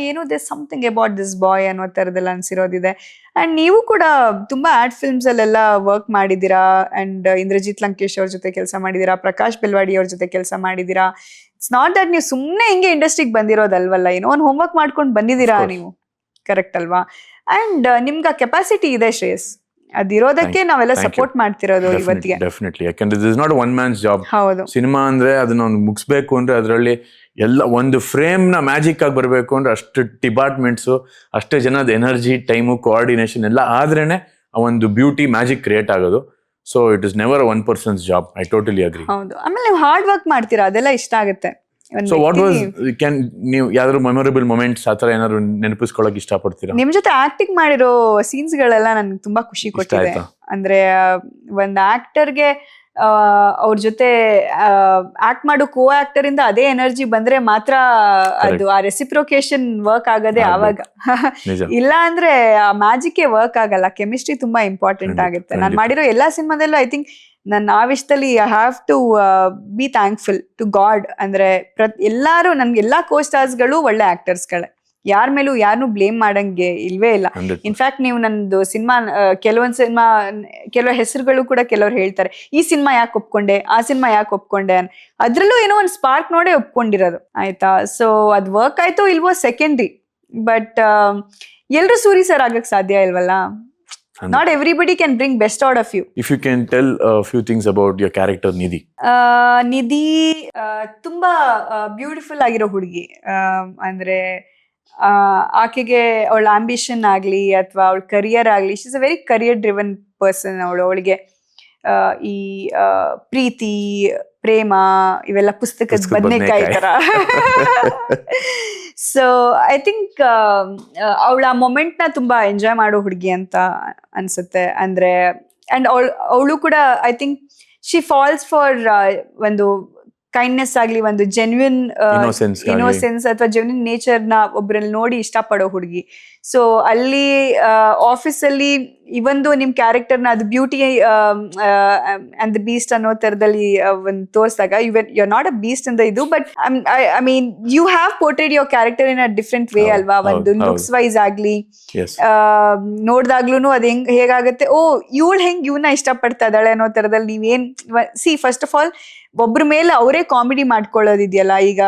ಏನು this something about this boy ಅನ್ನೋ ತರದೆಲ್ಲ ಅನ್ಸಿರೋದಿದೆ. ಅಂಡ್ ನೀವು ಕೂಡ ತುಂಬಾ ಆಡ್ ಫಿಲ್ಮ್ಸ್ ಅಲ್ಲೆಲ್ಲ ವರ್ಕ್ ಮಾಡಿದೀರಾ. ಅಂಡ್ ಇಂದ್ರಜಿತ್ ಲಂಕೇಶ್ ಅವ್ರ ಜೊತೆ ಕೆಲಸ ಮಾಡಿದೀರಾ, ಪ್ರಕಾಶ್ ಬೆಲ್ವಾಡಿ ಅವ್ರ ಜೊತೆ ಕೆಲಸ ಮಾಡಿದೀರಾ. ಇಟ್ಸ್ ನಾಟ್ ದಟ್ ನೀವು ಸುಮ್ನೆ ಹಿಂಗೆ ಇಂಡಸ್ಟ್ರಿಗೆ ಬಂದಿರೋದಲ್ವಲ್ಲ, ಏನೋ ಒಂದು ಹೋಮ್ವರ್ಕ್ ಮಾಡ್ಕೊಂಡು ಬಂದಿದ್ದೀರಾ ನೀವು, ಕರೆಕ್ಟ್ ಅಲ್ವಾ? ಅಂಡ್ ನಿಮ್ಗೆ ಆ ಕೆಪಾಸಿಟಿ ಇದೆ ಶ್ರೇಯಸ್, ಅದಿರೋದಕ್ಕೆ ನಾವೆಲ್ಲ ಸಪೋರ್ಟ್ ಮಾಡ್ತಿರೋದು ಇವತ್ತಿಗೆ. ಡೆಫಿನೆಟ್ಲಿ, ಯಾಕಂದ್ರೆ this is not one mans job. ಹೌದು. ಸಿನಿಮಾ ಅಂದ್ರೆ ಅದನ್ನ ಒಂದು ಮುಗಿಸ್ಬೇಕು ಅಂದ್ರೆ ಅದರಲ್ಲಿ ಎಲ್ಲ ಒಂದು ಫ್ರೇಮ್ ನ ಮ್ಯಾಜಿಕ್ ಆಗಿ ಬರಬೇಕು ಅಂದ್ರೆ ಅಷ್ಟು ಡಿಪಾರ್ಟ್ಮೆಂಟ್ಸ್, ಅಷ್ಟೇ ಜನದ ಎನರ್ಜಿ, ಟೈಮು, ಕೋಆರ್ಡಿನೇಷನ್ ಎಲ್ಲ ಆದ್ರೇನೆ ಆ ಒಂದು ಬ್ಯೂಟಿ ಮ್ಯಾಜಿಕ್ ಕ್ರಿಯೇಟ್ ಆಗೋದು. So it is never one persons job. I totally agree. ಹೌದು. ಆಮೇಲೆ ನೀವು ಹಾರ್ಡ್ ವರ್ಕ್ ಮಾಡ್ತೀರಾ, ಅದೆಲ್ಲ ಇಷ್ಟ ಆಗುತ್ತೆ. ಸೊ ವಾಟ್ ವಾಸ್ ನೀವು ಯಾವ್ದಾದ್ರು ಮೆಮೊರೇಬಲ್ ಮೊಮೆಂಟ್ಸ್ ಆತರ ಏನಾದ್ರು ನೆನಪಿಸ್ಕೊಳ್ಳೋಕೆ ಇಷ್ಟಪಡ್ತೀರಾ? ನಿಮ್ ಜೊತೆ ಆಕ್ಟಿಂಗ್ ಮಾಡಿರೋ ಸೀನ್ಸ್ ಗಳೆಲ್ಲ ನನ್ಗೆ ತುಂಬಾ ಖುಷಿ ಕೊಟ್ಟಿದೆ. ಅಂದ್ರೆ ಒಂದ್ ಆಕ್ಟರ್ಗೆ ಅವ್ರ ಜೊತೆ ಆಕ್ಟ್ ಮಾಡೋ ಕೋ ಆಕ್ಟರ್ ಇಂದ ಅದೇ ಎನರ್ಜಿ ಬಂದ್ರೆ ಮಾತ್ರ ಅದು ಆ ರೆಸಿಪ್ರೊಕೇಶನ್ ವರ್ಕ್ ಆಗದೆ ಆವಾಗ. ಇಲ್ಲ ಅಂದ್ರೆ ಆ ಮ್ಯಾಜಿಕ್ ವರ್ಕ್ ಆಗಲ್ಲ. ಕೆಮಿಸ್ಟ್ರಿ ತುಂಬಾ ಇಂಪಾರ್ಟೆಂಟ್ ಆಗುತ್ತೆ. ನಾನು ಮಾಡಿರೋ ಎಲ್ಲಾ ಸಿನಿಮಾದಲ್ಲೂ ಐ ಥಿಂಕ್ ನನ್ನ ಆ ವಿಷಯದಲ್ಲಿ I have to be thankful to God. ಅಂದ್ರೆ ಎಲ್ಲಾರು ನನ್ಗೆ ಎಲ್ಲಾ ಕೋ ಸ್ಟಾರ್ಸ್ಗಳು ಒಳ್ಳೆ ಆಕ್ಟರ್ಸ್ಗಳೇ, ಯಾರ ಮೇಲೂ ಯಾರನ್ನೂ ಬ್ಲೇಮ್ ಮಾಡಂಗೆ ಇಲ್ವೇ ಇಲ್ಲ. ಇನ್ಫ್ಯಾಕ್ಟ್ ನೀವು ನಂದು ಸಿನಿಮಾ ಕೆಲವು ಹೆಸರುಗಳು ಕೂಡ ಕೆಲವ್ರು ಹೇಳ್ತಾರೆ, ಈ ಸಿನಿಮಾ ಯಾಕೆ ಒಪ್ಕೊಂಡೆ, ಆ ಸಿನಿಮಾ ಯಾಕೆ ಒಪ್ಕೊಂಡೆ ಅದ್ರಲ್ಲೂ ಏನೋ ಒಂದು ಸ್ಪಾರ್ಕ್ ನೋಡೇ ಒಪ್ಕೊಂಡಿರೋದು, ಆಯ್ತಾ? ಸೊ ಅದ್ ವರ್ಕ್ ಆಯ್ತೋ ಇಲ್ವೋ ಸೆಕೆಂಡ್ರಿ. ಬಟ್ ಎಲ್ರು ಸೂರಿ ಸರ್ ಆಗಕ್ ಸಾಧ್ಯ ಇಲ್ವಲ್ಲ. Not everybody can bring best out of you. If you can tell a few things about your character Nidhi. ನಿಧಿ ತುಂಬಾ ಬ್ಯೂಟಿಫುಲ್ ಆಗಿರೋ ಹುಡುಗಿ. ಅಂದ್ರೆ ಆಕೆಗೆ ಅವಳ ಆಂಬಿಷನ್ ಆಗ್ಲಿ ಅಥವಾ ಅವಳ ಕರಿಯರ್ ಆಗ್ಲಿ, she is a very career driven person. ಅವಳಿಗೆ ಈ ಪ್ರೀತಿ, ಪ್ರೇಮ ಇವೆಲ್ಲ ಪುಸ್ತಕದ ಬದನೆಕಾಯಿ ತರ. ಸೊ ಐ ಥಿಂಕ್ ಅವಳ ಆ ಮೊಮೆಂಟ್ ನ ತುಂಬಾ ಎಂಜಾಯ್ ಮಾಡೋ ಹುಡುಗಿ ಅಂತ ಅನ್ಸುತ್ತೆ. ಅಂದ್ರೆ ಅಂಡ್ ಅವಳು ಕೂಡ I think she falls for ಒಂದು ಕೈಂಡ್ನೆಸ್ ಆಗ್ಲಿ, ಒಂದು ಜೆನ್ಯೂನ್ ಇನ್ನೋಸೆನ್ಸ್ ಅಥವಾ ಜೆನ್ಯೂನ್ ನೇಚರ್ ನ ಒಬ್ರಲ್ಲಿ ನೋಡಿ ಇಷ್ಟಪಡೋ ಹುಡುಗಿ. ಸೊ ಅಲ್ಲಿ ಆಫೀಸ್ ಅಲ್ಲಿ ಇವೊಂದು ನಿಮ್ ಕ್ಯಾರೆಕ್ಟರ್ ನ ಅದು ಬ್ಯೂಟಿ ಅಂಡ್ ದ ಬೀಸ್ಟ್ ಅನ್ನೋ ತರದಲ್ಲಿ ಒಂದು ತೋರ್ಸಾಗ you are not a beast ಅಂತ ಇದು, but I mean you have portrayed your character in a different way ಅಲ್ವಾ. ಒಂದು ಲುಕ್ಸ್ ವೈಸ್ ಆಗ್ಲಿ ನೋಡ್ದಾಗ್ಲೂ ಅದ್ ಹೇಗಾಗತ್ತೆ, ಓ ಇವಳು ಹೆಂಗ್ ಇವನ್ನ ಇಷ್ಟಪಡ್ತಾ ಇದ್ದಾಳೆ ಅನ್ನೋ ತರದಲ್ಲಿ ನೀವೇನ್ ಸಿ ಫಸ್ಟ್ ಆಫ್ ಆಲ್ ಒಬ್ರ ಮೇಲೆ ಅವರೇ ಕಾಮಿಡಿ ಮಾಡ್ಕೊಳ್ಳೋದಿದೆಯಲ್ಲ. ಈಗ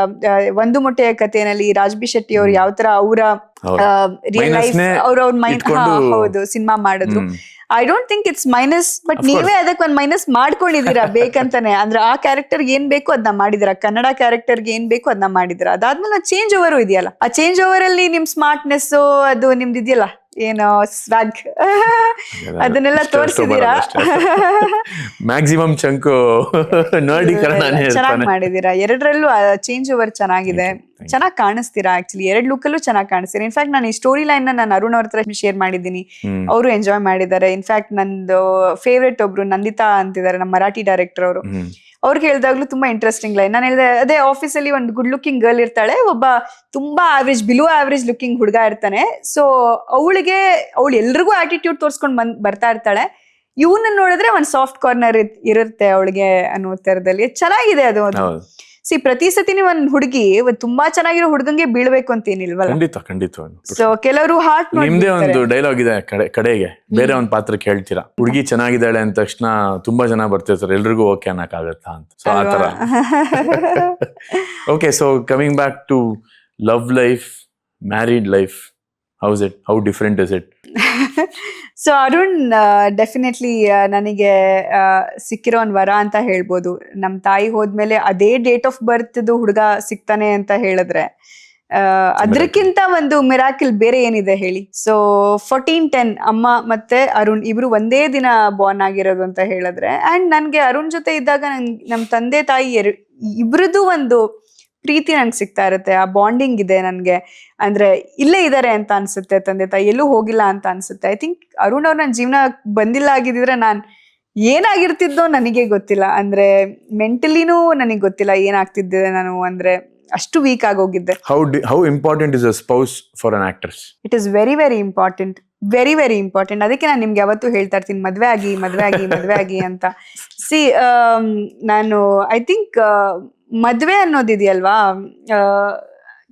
ಒಂದು ಮೊಟ್ಟೆಯ ಕಥೆನಲ್ಲಿ ರಾಜ್ಬಿ ಶೆಟ್ಟಿ ಅವ್ರು ಯಾವ ತರ ಅವರ ರಿಯಲ್ ಲೈಫ್ ಅವ್ರ ಮೈಂಡ್ ಹೌದು ಸಿನಿಮಾ ಮಾಡಿದ್ರು. I don't think it's minus, but ನೀವೇ ಅದಕ್ಕೆ ಒಂದ್ ಮೈನಸ್ ಮಾಡ್ಕೊಂಡಿದೀರಾ ಬೇಕಂತಾನೆ. ಅಂದ್ರೆ ಆ ಕ್ಯಾರೆಕ್ಟರ್ ಏನ್ ಬೇಕು ಅದನ್ನ ಮಾಡಿದಿರಾ, ಕನ್ನಡ ಕ್ಯಾರೆಕ್ಟರ್ಗೆ ಏನ್ ಬೇಕು ಅದನ್ನ ಮಾಡಿದಿರಾ. ಅದಾದ್ಮೇಲೆ ಚೇಂಜ್ ಓವರ್ ಇದೆಯಲ್ಲ, ಆ ಚೇಂಜ್ ಓವರ್ ಅಲ್ಲಿ ನಿಮ್ ಸ್ಮಾರ್ಟ್ನೆಸ್ ಅದು ನಿಮ್ದು ಇದೆಯಲ್ಲ ಏನೋ ಸ್ವಾಗ್ ಅದನ್ನೆಲ್ಲ ತೋರಿಸಿದೀರಾ. ಮ್ಯಾಕ್ಸಿಮಮ್ ಚಂಕು ಚೆನ್ನಾಗಿ ಮಾಡಿದೀರಾ. ಎರಡರಲ್ಲೂ ಚೇಂಜ್ ಓವರ್ ಚೆನ್ನಾಗಿದೆ, ಚೆನ್ನಾಗಿ ಕಾಣಿಸ್ತೀರಾ. ಆಕ್ಚುಲಿ ಎರಡ್ ಲುಕ್ ಅಲ್ಲೂ ಚೆನ್ನಾಗಿ ಕಾಣಿಸ್ತೀರಾ. ಇನ್ಫ್ಯಾಕ್ಟ್ ನಾನು ಈ ಸ್ಟೋರಿ ಲೈನ್ ನಾನು ಅರುಣ್ ಅವ್ರ ಹತ್ರ ಶೇರ್ ಮಾಡಿದ್ದೀನಿ, ಅವರು ಎಂಜಾಯ್ ಮಾಡಿದ್ದಾರೆ. ಇನ್ಫ್ಯಾಕ್ಟ್ ನಂದು ಫೇವ್ರೆಟ್ ಒಬ್ರು ನಂದಿತಾ ಅಂತಿದ್ದಾರೆ, ನಮ್ಮ ಮರಾಠಿ ಡೈರೆಕ್ಟರ್ ಅವರು. ಅವ್ರಿಗೆ ಹೇಳಿದಾಗ್ಲೂ ತುಂಬಾ ಇಂಟ್ರೆಸ್ಟಿಂಗ್ ಲೈನ್. ನಾನು ಹೇಳಿದೆ ಅದೇ ಆಫೀಸಲ್ಲಿ ಒಂದು ಗುಡ್ ಲುಕಿಂಗ್ ಗರ್ಲ್ ಇರ್ತಾಳೆ, ಒಬ್ಬ ತುಂಬಾ ಆವ್ರೇಜ್ ಬಿಲೋ ಆವ್ರೇಜ್ ಲುಕಿಂಗ್ ಹುಡುಗ ಇರ್ತಾನೆ. ಸೊ ಅವಳು ಎಲ್ರಿಗೂ ಆಟಿಟ್ಯೂಡ್ ತೋರ್ಸ್ಕೊಂಡ್ ಬರ್ತಾ ಇರ್ತಾಳೆ. ಇವನ್ನ ನೋಡಿದ್ರೆ ಒಂದ್ ಸಾಫ್ಟ್ ಕಾರ್ನರ್ ಇರುತ್ತೆ ಅವಳಿಗೆ ಅನ್ನೋ ತರದಲ್ಲಿ. ಚೆನ್ನಾಗಿದೆ ಅದು. ಸಿ ಪ್ರತಿ ಸತಿನಿ ಒಂದ್ ಹುಡುಗಿ ತುಂಬಾ ಚೆನ್ನಾಗಿರೋ ಹುಡುಗಂಗೆ ಬೀಳ್ಬೇಕು ಅಂತ ಏನಿಲ್ವಲ್ಲ. ಖಂಡಿತ. ಸೊ ಕೆಲವರು ಹಾರ್ಟ್ ನಿಮ್ದೇ ಒಂದು ಡೈಲಾಗ್ ಇದೆ ಕಡೆಗೆ, ಬೇರೆ ಒಂದ್ ಪಾತ್ರಕ್ಕೆ ಹೇಳ್ತೀರಾ, ಹುಡುಗಿ ಚೆನ್ನಾಗಿದ್ದಾಳೆ ಅಂದ ತಕ್ಷಣ ತುಂಬಾ ಜನ ಬರ್ತಿರ್ತಾರೆ, ಎಲ್ರಿಗೂ ಓಕೆ ಅನ್ನಕ್ ಆಗತ್ತಾ ಅಂತ. ಸೊ ಆತರ. Okay, so coming back to love life, married life, how different is it? So Arun definitely ನನಗೆ ಸಿಕ್ಕಿರೋ ಒಂದ್ ವರ ಅಂತ ಹೇಳ್ಬೋದು. ನಮ್ ತಾಯಿ ಹೋದ್ಮೇಲೆ ಅದೇ ಡೇಟ್ ಆಫ್ ಬರ್ತ್ ಹುಡುಗ ಸಿಗ್ತಾನೆ ಅಂತ ಹೇಳಿದ್ರೆ ಅದ್ರಕ್ಕಿಂತ ಒಂದು ಮಿರಾಕಿಲ್ ಬೇರೆ ಏನಿದೆ ಹೇಳಿ. ಸೊ 14-10 ಅಮ್ಮ ಮತ್ತೆ ಅರುಣ್ ಇಬ್ರು ಒಂದೇ ದಿನ ಬಾರ್ನ್ ಆಗಿರೋದು ಅಂತ ಹೇಳಿದ್ರೆ, ಅಂಡ್ ನನ್ಗೆ ಅರುಣ್ ಜೊತೆ ಇದ್ದಾಗ ನಮ್ ತಂದೆ ತಾಯಿ ಇಬ್ರದ್ದು ಒಂದು ಪ್ರೀತಿ ನಂಗೆ ಸಿಗ್ತಾ ಇರುತ್ತೆ. ಆ ಬಾಂಡಿಂಗ್ ಇದೆ ನನ್ಗೆ. ಅಂದ್ರೆ ಇಲ್ಲೇ ಇದಾರೆ ಅಂತ ಅನ್ಸುತ್ತೆ, ತಂದೆ ತಾಯಿ ಎಲ್ಲೂ ಹೋಗಿಲ್ಲ ಅಂತ ಅನ್ಸುತ್ತೆ. ಐ ಥಿಂಕ್ ಅರುಣ್ ಅವ್ರು ನನ್ನ ಜೀವನ ಬಂದಿಲ್ಲ ಆಗಿದ್ರೆ ನಾನ್ ಏನಾಗಿರ್ತಿದ್ದೋ ನನಗೆ ಗೊತ್ತಿಲ್ಲ. ಅಂದ್ರೆ ಮೆಂಟಲಿನೂ ನನಗೆ ಗೊತ್ತಿಲ್ಲ ಏನಾಗ್ತಿದ್ದೆ ನಾನು. ಅಂದ್ರೆ ಅಷ್ಟು weak ಆಗೋಗಿದ್ದೆ. How important is a spouse for an actress? It is very very important, very very important. ಅದಕ್ಕೆ ನಾನು ನಿಮ್ಗೆ ಯಾವತ್ತೂ ಹೇಳ್ತಾ ಇರ್ತೀನಿ ಮದ್ವೆ ಆಗಿ ಅಂತ. ಸಿ ನಾನು ಐ ಥಿಂಕ್ ಮದ್ವೆ ಅನ್ನೋದಿದೆಯಲ್ವಾ,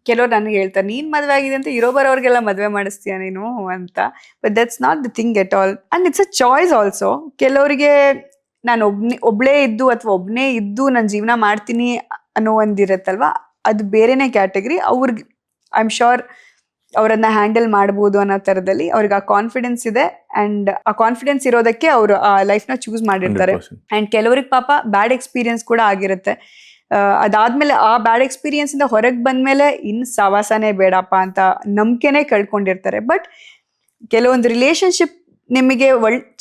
ಕೆಲವ್ರು ನನಗೆ ಹೇಳ್ತಾರೆ ನೀನ್ ಮದ್ವೆ ಆಗಿದೆ ಅಂತ ಇರೋ ಬರೋರ್ಗೆಲ್ಲ ಮದ್ವೆ ಮಾಡಿಸ್ತೀಯ ನೀನು ಅಂತ. But that's not the thing at all, and it's a choice also. ಕೆಲವರಿಗೆ ನಾನು ಒಬ್ಳೇ ಇದ್ದು ಅಥವಾ ಒಬ್ನೇ ಇದ್ದು ನನ್ನ ಜೀವನ ಮಾಡ್ತೀನಿ ಅನ್ನೋ ಒಂದಿರತ್ತಲ್ವಾ, ಅದು ಬೇರೆನೇ ಕ್ಯಾಟಗರಿ. ಅವ್ರಿಗೆ ಐ ಆಮ್ ಶೋರ್ ಅವರನ್ನ ಹ್ಯಾಂಡಲ್ ಮಾಡ್ಬೋದು ಅನ್ನೋ ತರದಲ್ಲಿ ಅವ್ರಿಗೆ ಆ ಕಾನ್ಫಿಡೆನ್ಸ್ ಇದೆ. ಅಂಡ್ ಆ ಕಾನ್ಫಿಡೆನ್ಸ್ ಇರೋದಕ್ಕೆ ಅವರು ಆ ಲೈಫ್ನ ಚೂಸ್ ಮಾಡಿರ್ತಾರೆ. ಅಂಡ್ ಕೆಲವ್ರಿಗೆ ಪಾಪ ಬ್ಯಾಡ್ ಎಕ್ಸ್ಪೀರಿಯನ್ಸ್ ಕೂಡ ಆಗಿರುತ್ತೆ. ಅದಾದ್ಮೇಲೆ ಆ ಬ್ಯಾಡ್ ಎಕ್ಸ್ಪೀರಿಯನ್ಸ್ ಇಂದ ಹೊರಗೆ ಬಂದ್ಮೇಲೆ ಸವಾಸನೆ ಬೇಡಪ್ಪ ಅಂತ ನಂಬಿಕೆನೆ ಕಳ್ಕೊಂಡಿರ್ತಾರೆ. ಬಟ್ ಕೆಲವೊಂದು ರಿಲೇಶನ್ಶಿಪ್ ನಿಮಗೆ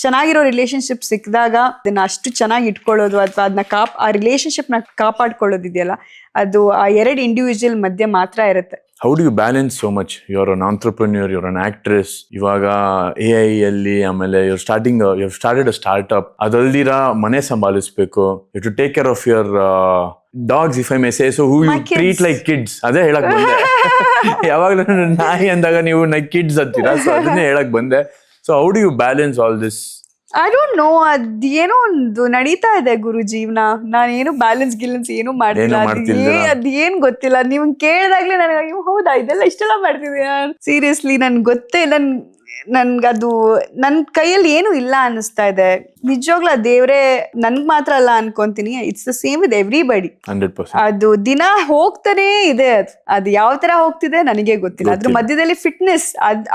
ಚೆನ್ನಾಗಿರೋ ರಿಲೇಶನ್ಶಿಪ್ ಸಿಕ್ಕಿದಾಗ ಅದನ್ನ ಅಷ್ಟು ಚೆನ್ನಾಗಿ ಇಟ್ಕೊಳ್ಳೋದು ಅಥವಾ ಅದನ್ನ ಆ ರಿಲೇಶನ್ಶಿಪ್ ನ ಕಾಪಾಡ್ಕೊಳ್ಳೋದಿದೆಯಲ್ಲ, ಅದು ಆ ಎರಡು ಇಂಡಿವಿಜುವಲ್ ಮಧ್ಯೆ ಮಾತ್ರ ಇರುತ್ತೆ. How do you balance so much? You're an entrepreneur, you're an actress. ಇವಾಗ AI ಅಲ್ಲಿ ಆಮೇಲೆ you've started a startup. ಅದಲ್ದಿರ ಮನೆ ಸಂಭಾಲಿಸ್ಬೇಕು. You have to take care of your dogs, if I may say so, who you treat like kids. ಅದೇ ಹೇಳಕ್ ಬಂದೆ. ಯಾವಾಗಲೂ ನಾಯಿ ಅಂದಾಗ ನೀವು kids ಅಂತೀರಾ, ಸೊ ಅದನ್ನೇ ಹೇಳಕ್ ಬಂದೆ. So how do you balance all this? I don't know. ಅದೇನೋ ಒಂದು ನಡೀತಾ ಇದೆ ಗುರು ಜೀವನ. ನಾನೇನು ಬ್ಯಾಲೆನ್ಸ್ ಗಿಲೆನ್ಸ್ ಏನು ಮಾಡ್ತಿಲ್ಲ. ಅದೇನ್ ಗೊತ್ತಿಲ್ಲ. ನೀವು ಕೇಳಿದಾಗ್ಲೇ ನನಗೆ ಹೌದಾ ಇದೆಲ್ಲ ಇಷ್ಟೆಲ್ಲ ಮಾಡ್ತಿದ್ಯಾ ಸೀರಿಯಸ್ಲಿ ನನ್ಗೆ ಗೊತ್ತೇ. ನನ್ಗದು ನನ್ ಕೈಯಲ್ಲಿ ಏನು ಇಲ್ಲ ಅನಿಸ್ತಾ ಇದೆ. ನಿಜವಾಗ್ಲೂ ಆ ದೇವ್ರೆ ನನ್ಗ್ ಮಾತ್ರ ಅಲ್ಲ ಅನ್ಕೊಂತೀನಿ. It's the same with everybody. 100%. ಅದು ದಿನ ಹೋಗ್ತಾನೆ ಇದೆ. ಅದು ಯಾವ ತರ ಹೋಗ್ತಿದೆ ನನಗೆ ಗೊತ್ತಿಲ್ಲ. ಅದ್ರ ಮಧ್ಯದಲ್ಲಿ ಫಿಟ್ನೆಸ್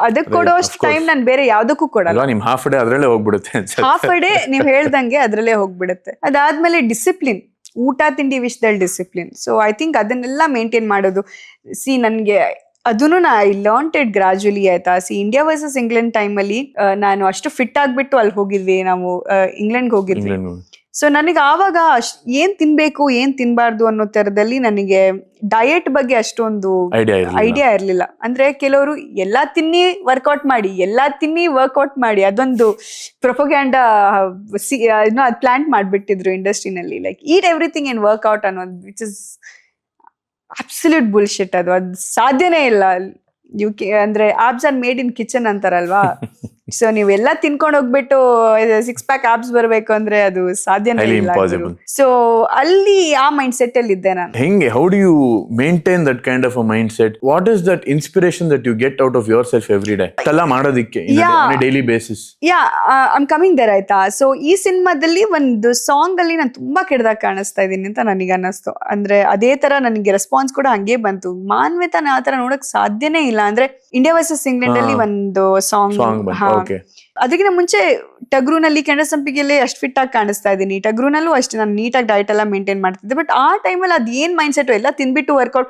ಅದಕ್ಕೆ ಕೊಡೋಷ್ಟು ಟೈಮ್ ನಾನು ಬೇರೆ ಯಾವ್ದಕ್ಕೂ ಕೊಡಲ್ಲ. ನಿಮ್ ಹಾಫ್ ಡೇ ಅದ್ರಲ್ಲೇ ಹೋಗ್ಬಿಡುತ್ತೆ. ಹಾಫ್ ಡೇ ನೀವ್ ಹೇಳ್ದಂಗೆ ಅದ್ರಲ್ಲೇ ಹೋಗ್ಬಿಡುತ್ತೆ. ಅದಾದ್ಮೇಲೆ ಡಿಸಿಪ್ಲಿನ್, ಊಟ ತಿಂಡಿ ವಿಷಯದಲ್ಲಿ ಡಿಸಿಪ್ಲಿನ್. ಸೊ ಐ ಥಿಂಕ್ ಅದನ್ನೆಲ್ಲ ಮೇಂಟೈನ್ ಮಾಡೋದು. ನನ್ಗೆ ಅದನ್ನು ಐ ಲರ್ನ್ಡ್ ಇಟ್ ಗ್ರಾಜುಲಿ ಆಯ್ತಾ. ಇಂಡಿಯಾ ವರ್ಸಸ್ ಇಂಗ್ಲೆಂಡ್ ಟೈಮಲ್ಲಿ ನಾನು ಅಷ್ಟು ಫಿಟ್ ಆಗ್ಬಿಟ್ಟು ಅಲ್ಲಿ ಹೋಗಿದ್ವಿ ನಾವು, ಇಂಗ್ಲೆಂಡ್ಗೆ ಹೋಗಿದ್ವಿ. ಸೊ ನನಗೆ ಆವಾಗ ಏನ್ ತಿನ್ಬೇಕು ಏನ್ ತಿನ್ಬಾರ್ದು ಅನ್ನೋ ತರದಲ್ಲಿ ನನಗೆ ಡಯಟ್ ಬಗ್ಗೆ ಅಷ್ಟೊಂದು ಐಡಿಯಾ ಇರ್ಲಿಲ್ಲ. ಅಂದ್ರೆ ಕೆಲವರು ಎಲ್ಲಾ ತಿನ್ನಿ ವರ್ಕೌಟ್ ಮಾಡಿ, ಎಲ್ಲಾ ತಿನ್ನಿ ವರ್ಕೌಟ್ ಮಾಡಿ, ಅದೊಂದು ಪ್ರೊಪಗ್ಯಾಂಡಾ ಅದ್ ಪ್ಲಾಂಟ್ ಮಾಡ್ಬಿಟ್ಟಿದ್ರು ಇಂಡಸ್ಟ್ರಿನಲ್ಲಿ. Like eat everything and workout ಅನ್ನೋದು, ವಿಚ್ ಇಸ್ ಅಬ್ಸಲ್ಯೂಟ್ ಬುಲ್ಶಿಟ್. ಅದು ಸಾಧ್ಯನೇ ಇಲ್ಲ. ಅಂದ್ರೆ abs are made in kitchen ಅಂತಾರಲ್ವಾ. ಸೊ ನೀವೆಲ್ಲ ತಿನ್ಕೊಂಡು ಹೋಗ್ಬಿಟ್ಟು 6 ಪ್ಯಾಕ್ ಆಬ್ಸ್ ಬರ್ಬೇಕು ಅಂದ್ರೆ ಅದು ಸಾಧ್ಯನೇ ಇಲ್ಲ. ಸೊ ಅಲ್ಲಿ ಆ ಮೈಂಡ್ ಸೆಟ್ ಅಲ್ಲಿ ಇದ್ದೆ ನಾನು. ಹೆಂಗೆ, how do you maintain that kind of a mindset? What is that inspiration that you get out of yourself every day ಎಲ್ಲ ಮಾಡೋದಿಕ್ಕೆ daily basis? I'm coming there ಆಯ್ತಾ. ಸೊ ಈ ಸಿನಿಮಾದಲ್ಲಿ ಒಂದು ಸಾಂಗ್ ಅಲ್ಲಿ ನಾನು ತುಂಬಾ ಕೆಟ್ಟದಾಗ ಕಾಣಿಸ್ತಾ ಇದ್ದೀನಿ ಅಂತ ನನಗೆ ಅನ್ನಿಸ್ತು. ಅಂದ್ರೆ ಅದೇ ತರ ನನಗೆ ರೆಸ್ಪಾನ್ಸ್ ಕೂಡ ಹಂಗೆ ಬಂತು. ಮಾನ್ವಿತನ ಆ ತರ ನೋಡಕ್ ಸಾಧ್ಯನೇ ಇಲ್ಲ. ಅಂದ್ರೆ ಇಂಡಿಯಾ ವರ್ಸಸ್ ಇಂಗ್ಲೆಂಡ್ ಅಲ್ಲಿ ಒಂದು ಸಾಂಗ್, ಅದಕ್ಕಿಂತ ಮುಂಚೆ ಟಗ್ರೂನಲ್ಲಿ ಕೆಂಡಸಂಪಿಗೆಲ್ಲೇ ಅಷ್ಟು ಫಿಟ್ ಆಗಿ ಕಾಣಿಸ್ತಾ ಇದ್ದೀನಿ. ಟಗ್ರೂನಲ್ಲೂ ಅಷ್ಟೇ ನಾನು ನೀಟಾಗಿ ಡಯಟ್ ಎಲ್ಲ ಮೇಂಟೈನ್ ಮಾಡ್ತಿದ್ದೆ. ಬಟ್ ಆ ಟೈಮಲ್ಲಿ ಅದ್ ಏನ್ ಮೈಂಡ್ ಸೆಟ್, ಎಲ್ಲ ತಿನ್ಬಿಟ್ಟು ವರ್ಕೌಟ್,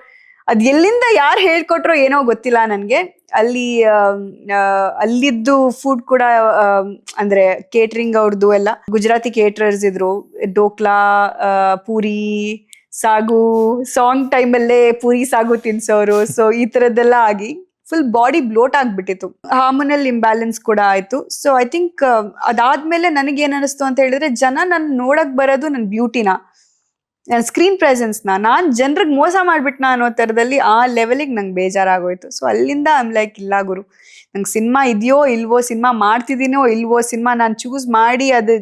ಅದ್ ಎಲ್ಲಿಂದ ಯಾರು ಹೇಳ್ಕೊಟ್ರೋ ಏನೋ ಗೊತ್ತಿಲ್ಲ ನನ್ಗೆ. ಅಲ್ಲಿದ್ದು ಫುಡ್ ಕೂಡ ಅಂದ್ರೆ ಕೇಟರಿಂಗ್ ಅವ್ರದ್ದು ಎಲ್ಲ ಗುಜರಾತಿ ಕೇಟರರ್ಸ್ ಇದ್ರು. ಡೋಕ್ಲಾ, ಪೂರಿ ಸಾಗು, ಸಾಂಗ್ ಟೈಮಲ್ಲೇ ಪೂರಿ ಸಾಗು ತಿನ್ಸೋರು. ಸೊ ಈ ತರದ್ದೆಲ್ಲ ಆಗಿ ಫುಲ್ ಬಾಡಿ ಬ್ಲೋಟ್ ಆಗ್ಬಿಟ್ಟಿತ್ತು. ಹಾರ್ಮೋನಲ್ ಇಂಬ್ಯಾಲೆನ್ಸ್ ಕೂಡ ಆಯ್ತು. ಸೊ ಐ ಥಿಂಕ್ ಅದಾದ್ಮೇಲೆ ನನಗೇನ್ ಅನಿಸ್ತು ಅಂತ ಹೇಳಿದ್ರೆ, ಜನ ನನ್ ನೋಡಕ್ ಬರೋದು ನನ್ನ ಬ್ಯೂಟಿನ, ನನ್ನ ಸ್ಕ್ರೀನ್ ಪ್ರೆಸೆನ್ಸ್ನ, ನಾನ್ ಜನರಿಗೆ ಮೋಸ ಮಾಡ್ಬಿಟ್ನ ಅನ್ನೋ ತರದಲ್ಲಿ ಆ ಲೆವೆಲಿಗೆ ನಂಗೆ ಬೇಜಾರಾಗೋಯ್ತು. ಸೊ ಅಲ್ಲಿಂದ ಐಮ್ ಲೈಕ್, ಇಲ್ಲ ಗುರು, ನಂಗೆ ಸಿನಿಮಾ ಇದೆಯೋ ಇಲ್ವೋ, ಸಿನಿಮಾ ಮಾಡ್ತಿದ್ದೀನೋ ಇಲ್ವೋ, ಸಿನಿಮಾ ನಾನು ಚೂಸ್ ಮಾಡಿ ಅದ್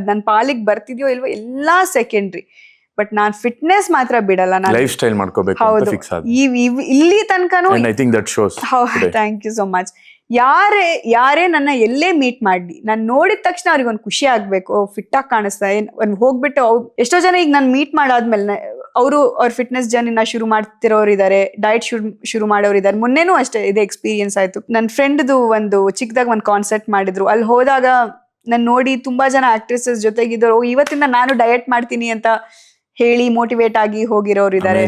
ನನ್ನ ಪಾಲಿಗೆ ಬರ್ತಿದ್ಯೋ ಇಲ್ವೋ ಎಲ್ಲಾ ಸೆಕೆಂಡ್ರಿ. ಬಟ್ ನಾನ್ ಫಿಟ್ನೆಸ್ ಮಾತ್ರ ಬಿಡಲ್ಲ. ಲೈಫ್ ಸ್ಟೈಲ್ ಮಾಡ್ಕೋಬೇಕು ಅಂತ ಫಿಕ್ಸ್ ಆದ ಇಲ್ಲಿ ತನಕನೂ. I think that shows. Thank you so much. ಯಾರೇ ನನ್ನ ಎಲ್ಲೇ ಮೀಟ್ ಮಾಡಿ, ನಾನು ನೋಡಿದ ತಕ್ಷಣ ಅವ್ರಿಗೆ ಒಂದು ಖುಷಿ ಆಗ್ಬೇಕು, ಫಿಟ್ ಆಗಿ ಕಾಣಿಸ್ತಾ ಹೋಗ್ಬಿಟ್ಟು. ಎಷ್ಟೋ ಜನ ಈಗ ನಾನು ಮೀಟ್ ಮಾಡಾದ್ಮೇಲೆ ಅವ್ರ ಫಿಟ್ನೆಸ್ ಜರ್ನಿನ ಶುರು ಮಾಡ್ತಿರೋರು ಇದಾರೆ, ಡಯಟ್ ಶುರು ಮಾಡೋರು ಇದಾರೆ. ಮೊನ್ನೆನೂ ಅಷ್ಟೇ ಇದೇ ಎಕ್ಸ್ಪೀರಿಯನ್ಸ್ ಆಯ್ತು. ನನ್ನ ಫ್ರೆಂಡ್ದು ಒಂದು ಚಿಕ್ಕದಾಗ ಒಂದು ಕಾನ್ಸರ್ಟ್ ಮಾಡಿದ್ರು. ಅಲ್ಲಿ ಹೋದಾಗ ನಾನು ನೋಡಿ ತುಂಬಾ ಜನ ಆಕ್ಟ್ರೆಸಸ್ ಜೊತೆಗಿದ್ರು. ಇವತ್ತಿಂದ ನಾನು ಡಯಟ್ ಮಾಡ್ತೀನಿ ಅಂತ ಹೇಳಿ ಮೋಟಿವೇಟ್ ಆಗಿ ಹೋಗಿರೋರು ಇದ್ದಾರೆ.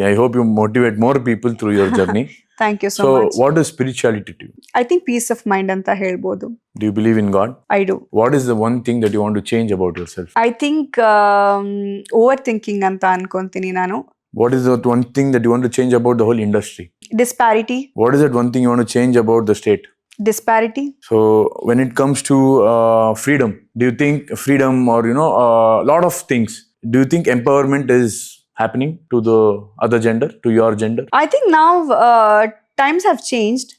I hope you motivate more people through your journey. Thank you so much. So what is spirituality to you? I think peace of mind anta helbodu. Do you believe in God? I do. What is the one thing that you want to change about yourself? I think overthinking anta ankontini nanu. What is that one thing that you want to change about the whole industry? Disparity. What is that one thing you want to change about the state? Disparity. So when it comes to freedom, do you think freedom, or a lot of things, do you think empowerment is happening to the other gender, to your gender? I think now times have changed.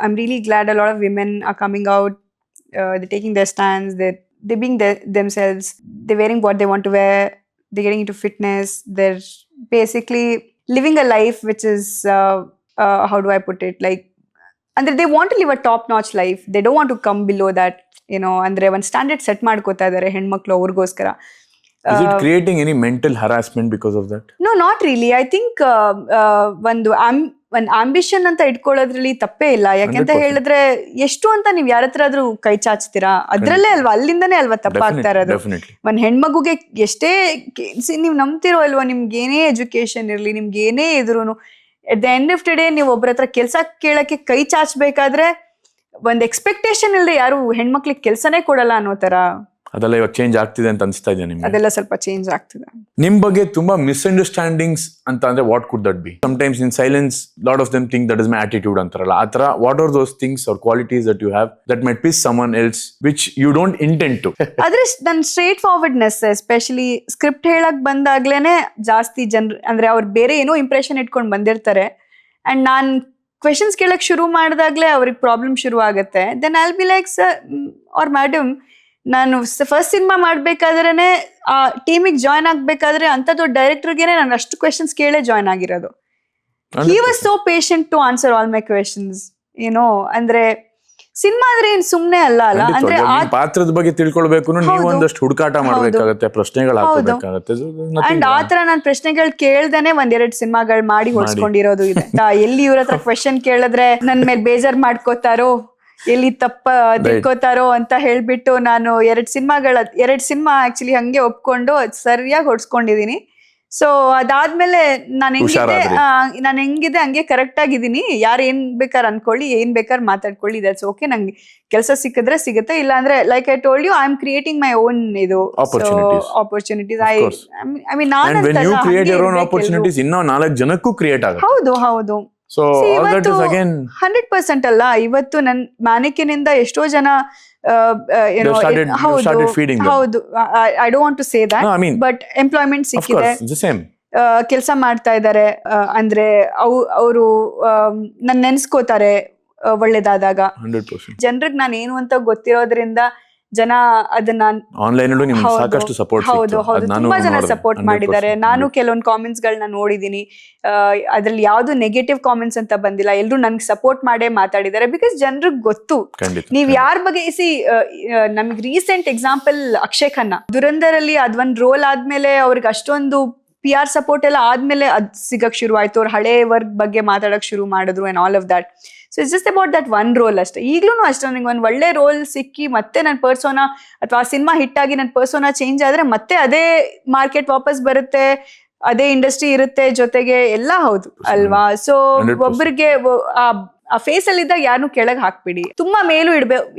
I'm really glad a lot of women are coming out. They're taking their stands. They're being themselves. They're wearing what they want to wear. They're getting into fitness. They're basically living a life which is how do I put it? Like, and they want to live a top-notch life. They don't want to come below that. Andre one standard set ಮಾಡ್ಕೋತಾ ಇದ್ದಾರೆ ಹೆಣ್ಮಕ್ಳು ಅವ್ರಿಗೋಸ್ಕರ. Is it creating any mental harassment because of that? No, not really. I think ಒಂದು ambition ಅಂತ ಇಟ್ಕೊಳ್ಳೋದ್ರಲ್ಲಿ ತಪ್ಪೇ ಇಲ್ಲ. ಯಾಕೆಂತ ಹೇಳಿದ್ರೆ ಎಷ್ಟು ಅಂತ ನೀವ್ ಯಾರ ಹತ್ರ ಆದ್ರೂ ಕೈ ಚಾಚ್ತೀರಾ, ಅದ್ರಲ್ಲೇ ಅಲ್ವಾ, ಅಲ್ಲಿಂದನೇ ಅಲ್ವಾ ತಪ್ಪಾಗ್ತಾ ಇರೋದು. ಒಂದ್ ಹೆಣ್ಮಗುಗೆ ಎಷ್ಟೇ ನೀವ್ ನಂಬ್ತಿರೋ ಅಲ್ವಾ, ನಿಮ್ಗೆ ಏನೇ ಎಜುಕೇಶನ್ ಇರ್ಲಿ, ನಿಮ್ಗೆ ಏನೇ ಇದ್ರೂನು at the end of the day ನೀವು ಒಬ್ರ ಹತ್ರ ಕೆಲ್ಸ ಕೇಳಕ್ಕೆ ಕೈ ಚಾಚ್ಬೇಕಾದ್ರೆ ಒಂದ್ ಎಕ್ಸ್ಪೆಕ್ಟೇಷನ್ ಇಲ್ಲದೆ ಯಾರು ಹೆಣ್ಮಕ್ಳಿಗೆ ಕೆಲ್ಸನೇ ಕೊಡಲ್ಲ ಅನ್ನೋ ತರ. ಅದೆಲ್ಲ ಇವಾಗ ಚೇಂಜ್ ಆಗ್ತಿದೆ ಅಂತ ಅನಿಸ್ತಾ ಇದೆ ನಿಮ್ಗೆ? ಅದೆಲ್ಲ ಸ್ವಲ್ಪ ಚೇಂಜ್ ಆಗ್ತಿದೆ. ನಿಮ್ ಬಗ್ಗೆ ತುಂಬಾ ಮಿಸ್ಅಂಡರ್ಸ್ಟ್ಯಾಂಡಿಂಗ್ಸ್ ಅಂತ ಅಂದ್ರೆ what could that be? Sometimes in silence lot of them think that is my attitude ಅಂತಾರಲ್ಲ, ಆ ತರ what are those things are qualities that you have that might piss someone else which you don't intend to? ಆದ್ರೆ ನನ್ straight forwardness, especially script ಹೇಳಕ್ ಬಂದಾಗ್ಲೇನೆ ಜಾಸ್ತಿ ಜನರು ಅಂದ್ರೆ ಅವ್ರು ಬೇರೆ ಏನೋ ಇಂಪ್ರೆಷನ್ ಇಟ್ಕೊಂಡು ಬಂದಿರ್ತಾರೆ. ಅಂಡ್ ನಾನ್ ಕ್ವೆಶನ್ಸ್ ಕೇಳಕ್ ಶುರು ಮಾಡಿದಾಗ್ಲೇ ಅವ್ರಿಗೆ ಪ್ರಾಬ್ಲಮ್ ಶುರು ಆಗುತ್ತೆ. Then I'll be like, sir or madam, ನಾನು ಫಸ್ಟ್ ಸಿನಿಮಾ ಮಾಡ್ಬೇಕಾದ್ರೇನೆ ಆ ಟೀಮಿಗೆ ಜಾಯ್ನ್ ಆಗ್ಬೇಕಾದ್ರೆ ಅಂತ ದೊಡ್ಡ ಡೈರೆಕ್ಟರ್ಗೆನೆ ನಾನು ಅಷ್ಟು ಕ್ವೆಶನ್ಸ್ ಕೇಳೇ ಜಾಯ್ನ್ ಆಗಿರೋದು. He was so patient to answer all my questions. ಅಂದ್ರೆ ಸಿನಿಮಾ ಅಂದ್ರೆ ಏನ್ ಸುಮ್ನೆ ಅಲ್ಲ ಅಂದ್ರೆ ಪಾತ್ರದ ಬಗ್ಗೆ ತಿಳ್ಕೊಳ್ಬೇಕು ನೀವು ಒಂದಷ್ಟು ಹುಡುಕಾಟ ಮಾಡ್ಬೇಕಾಗತ್ತೆ, ಪ್ರಶ್ನೆಗಳು ಹಾಕಬೇಕಾಗತ್ತೆ. ಅಂಡ್ ಆತರ ನಾನ್ ಪ್ರಶ್ನೆಗಳು ಕೇಳ್ದೇನೆ 1-2 ಸಿನಿಮಾಗಳು ಮಾಡಿ ಹೊಡ್ಸ್ಕೊಂಡಿರೋದು ಇದೆ. ಎಲ್ಲಿ ಇವ್ರ ಹತ್ರ ಕ್ವೆಶನ್ ಕೇಳಿದ್ರೆ ನನ್ ಮೇಲೆ ಬೇಜಾರ್ ಮಾಡ್ಕೋತಾರೋ, ಎಲ್ಲಿ ತಪ್ಪ ತಿಳ್ಕೋತಾರೋ ಅಂತ ಹೇಳ್ಬಿಟ್ಟು ನಾನು 2 ಸಿನಿಮಾ ಆಕ್ಚುಲಿ ಹಂಗೆ ಒಪ್ಕೊಂಡು ಸರಿಯಾಗಿ ಹೊಡ್ಸ್ಕೊಂಡಿದೀನಿ. ಸೊ ಅದಾದ್ಮೇಲೆ ನಾನು ಹೆಂಗಿದೆ ಹಂಗೆ ಕರೆಕ್ಟ್ ಆಗಿದ್ದೀನಿ. ಯಾರು ಏನ್ ಬೇಕಾದ್ರೆ ಅನ್ಕೊಳ್ಳಿ, ಏನ್ ಬೇಕಾದ್ರೆ ಮಾತಾಡ್ಕೊಳ್ಳಿ, ದಟ್ಸ್ ಓಕೆ. ನಂಗೆ ಕೆಲಸ ಸಿಕ್ಕಿದ್ರೆ ಸಿಗುತ್ತೆ, ಇಲ್ಲ ಅಂದ್ರೆ like I told you, I am creating my own ಇದು ಆಪರ್ಚುನಿಟೀಸ್. ಐ ಮೀನ್ ನಾನು ಇನ್ನೂ 4 ಜನಕ್ಕೂ ಕ್ರಿಯೇಟ್ ಆಗುತ್ತೆ. ಹೌದು. ಸೊ 100% ಅಲ್ಲ, ಇವತ್ತು ನನ್ ಮ್ಯಾನಿಕಿನಿಂದ ಎಷ್ಟೋ ಜನ ಹೌದು, I don't want to say that, but employment ಸಿಕ್ಕಿದೆ, ಕೆಲಸ ಮಾಡ್ತಾ ಇದ್ದಾರೆ. ಅಂದ್ರೆ ಅವರು ನನ್ ನೆನ್ಸ್ಕೋತಾರೆ ಒಳ್ಳೇದಾದಾಗ. ಜನರಿಗೆ ನಾನು ಏನು ಅಂತ ಗೊತ್ತಿರೋದ್ರಿಂದ ಜನ ಅದನ್ನ ಆನ್ಲೈನ್ ಸಾಕಷ್ಟು ಸಪೋರ್ಟ್, ಹೌದು ತುಂಬಾ ಜನ ಸಪೋರ್ಟ್ ಮಾಡಿದ್ದಾರೆ. ನಾನು ಕೆಲವೊಂದು ಕಾಮೆಂಟ್ಸ್ ಗಳನ್ನ ನೋಡಿದೀನಿ, ಅದ್ರಲ್ಲಿ ಯಾವ್ದು ನೆಗೆಟಿವ್ ಕಾಮೆಂಟ್ಸ್ ಅಂತ ಬಂದಿಲ್ಲ. ಎಲ್ರು ನನ್ಗೆ ಸಪೋರ್ಟ್ ಮಾಡೇ ಮಾತಾಡಿದ್ದಾರೆ. ಬಿಕಾಸ್ ಜನರಿಗೆ ಗೊತ್ತು ನೀವ್ ಯಾರ ಬಗ್ಗೆ. ನಮ್ಗೆ ರೀಸೆಂಟ್ ಎಕ್ಸಾಂಪಲ್ ಅಕ್ಷಯ್ ಖನ್ನಾ, ದುರಂಧರ್ ಅಲ್ಲಿ ಅದೊಂದ್ ರೋಲ್ ಆದ್ಮೇಲೆ ಅವ್ರಿಗೆ ಅಷ್ಟೊಂದು PR ಸಪೋರ್ಟ್ ಎಲ್ಲ ಆದ್ಮೇಲೆ ಅದ್ ಸಿಗಕ್ ಶುರು ಆಯ್ತು. ಅವ್ರ ಹಳೆ ವರ್ಕ್ ಬಗ್ಗೆ ಮಾತಾಡಕ್ ಶುರು ಮಾಡಿದ್ರು and all of that. So it's just about that one role ಅಷ್ಟೇ. ಈಗ್ಲೂ ಅಷ್ಟೇ, ನಂಗೆ ಒಂದ್ ಒಳ್ಳೆ ರೋಲ್ ಸಿಕ್ಕಿ ಮತ್ತೆ ನನ್ನ ಪರ್ಸೋನಾ ಅಥವಾ ಸಿನಿಮಾ ಹಿಟ್ ಆಗಿ ನನ್ನ ಪರ್ಸೋನಾ ಚೇಂಜ್ ಆದ್ರೆ ಮತ್ತೆ ಅದೇ ಮಾರ್ಕೆಟ್ ವಾಪಸ್ ಬರುತ್ತೆ, ಅದೇ ಇಂಡಸ್ಟ್ರಿ ಇರುತ್ತೆ ಜೊತೆಗೆ ಎಲ್ಲ. ಹೌದು ಅಲ್ವಾ? ಸೊ ಒಬ್ಬರಿಗೆ ಆ ಫೇಸ್ ಅಲ್ಲಿ ಇದ್ದಾಗ ಯಾರನ್ನು ಕೆಳಗ್ ಹಾಕ್ಬಿಡಿ. ತುಂಬಾ ಮೇಲೂ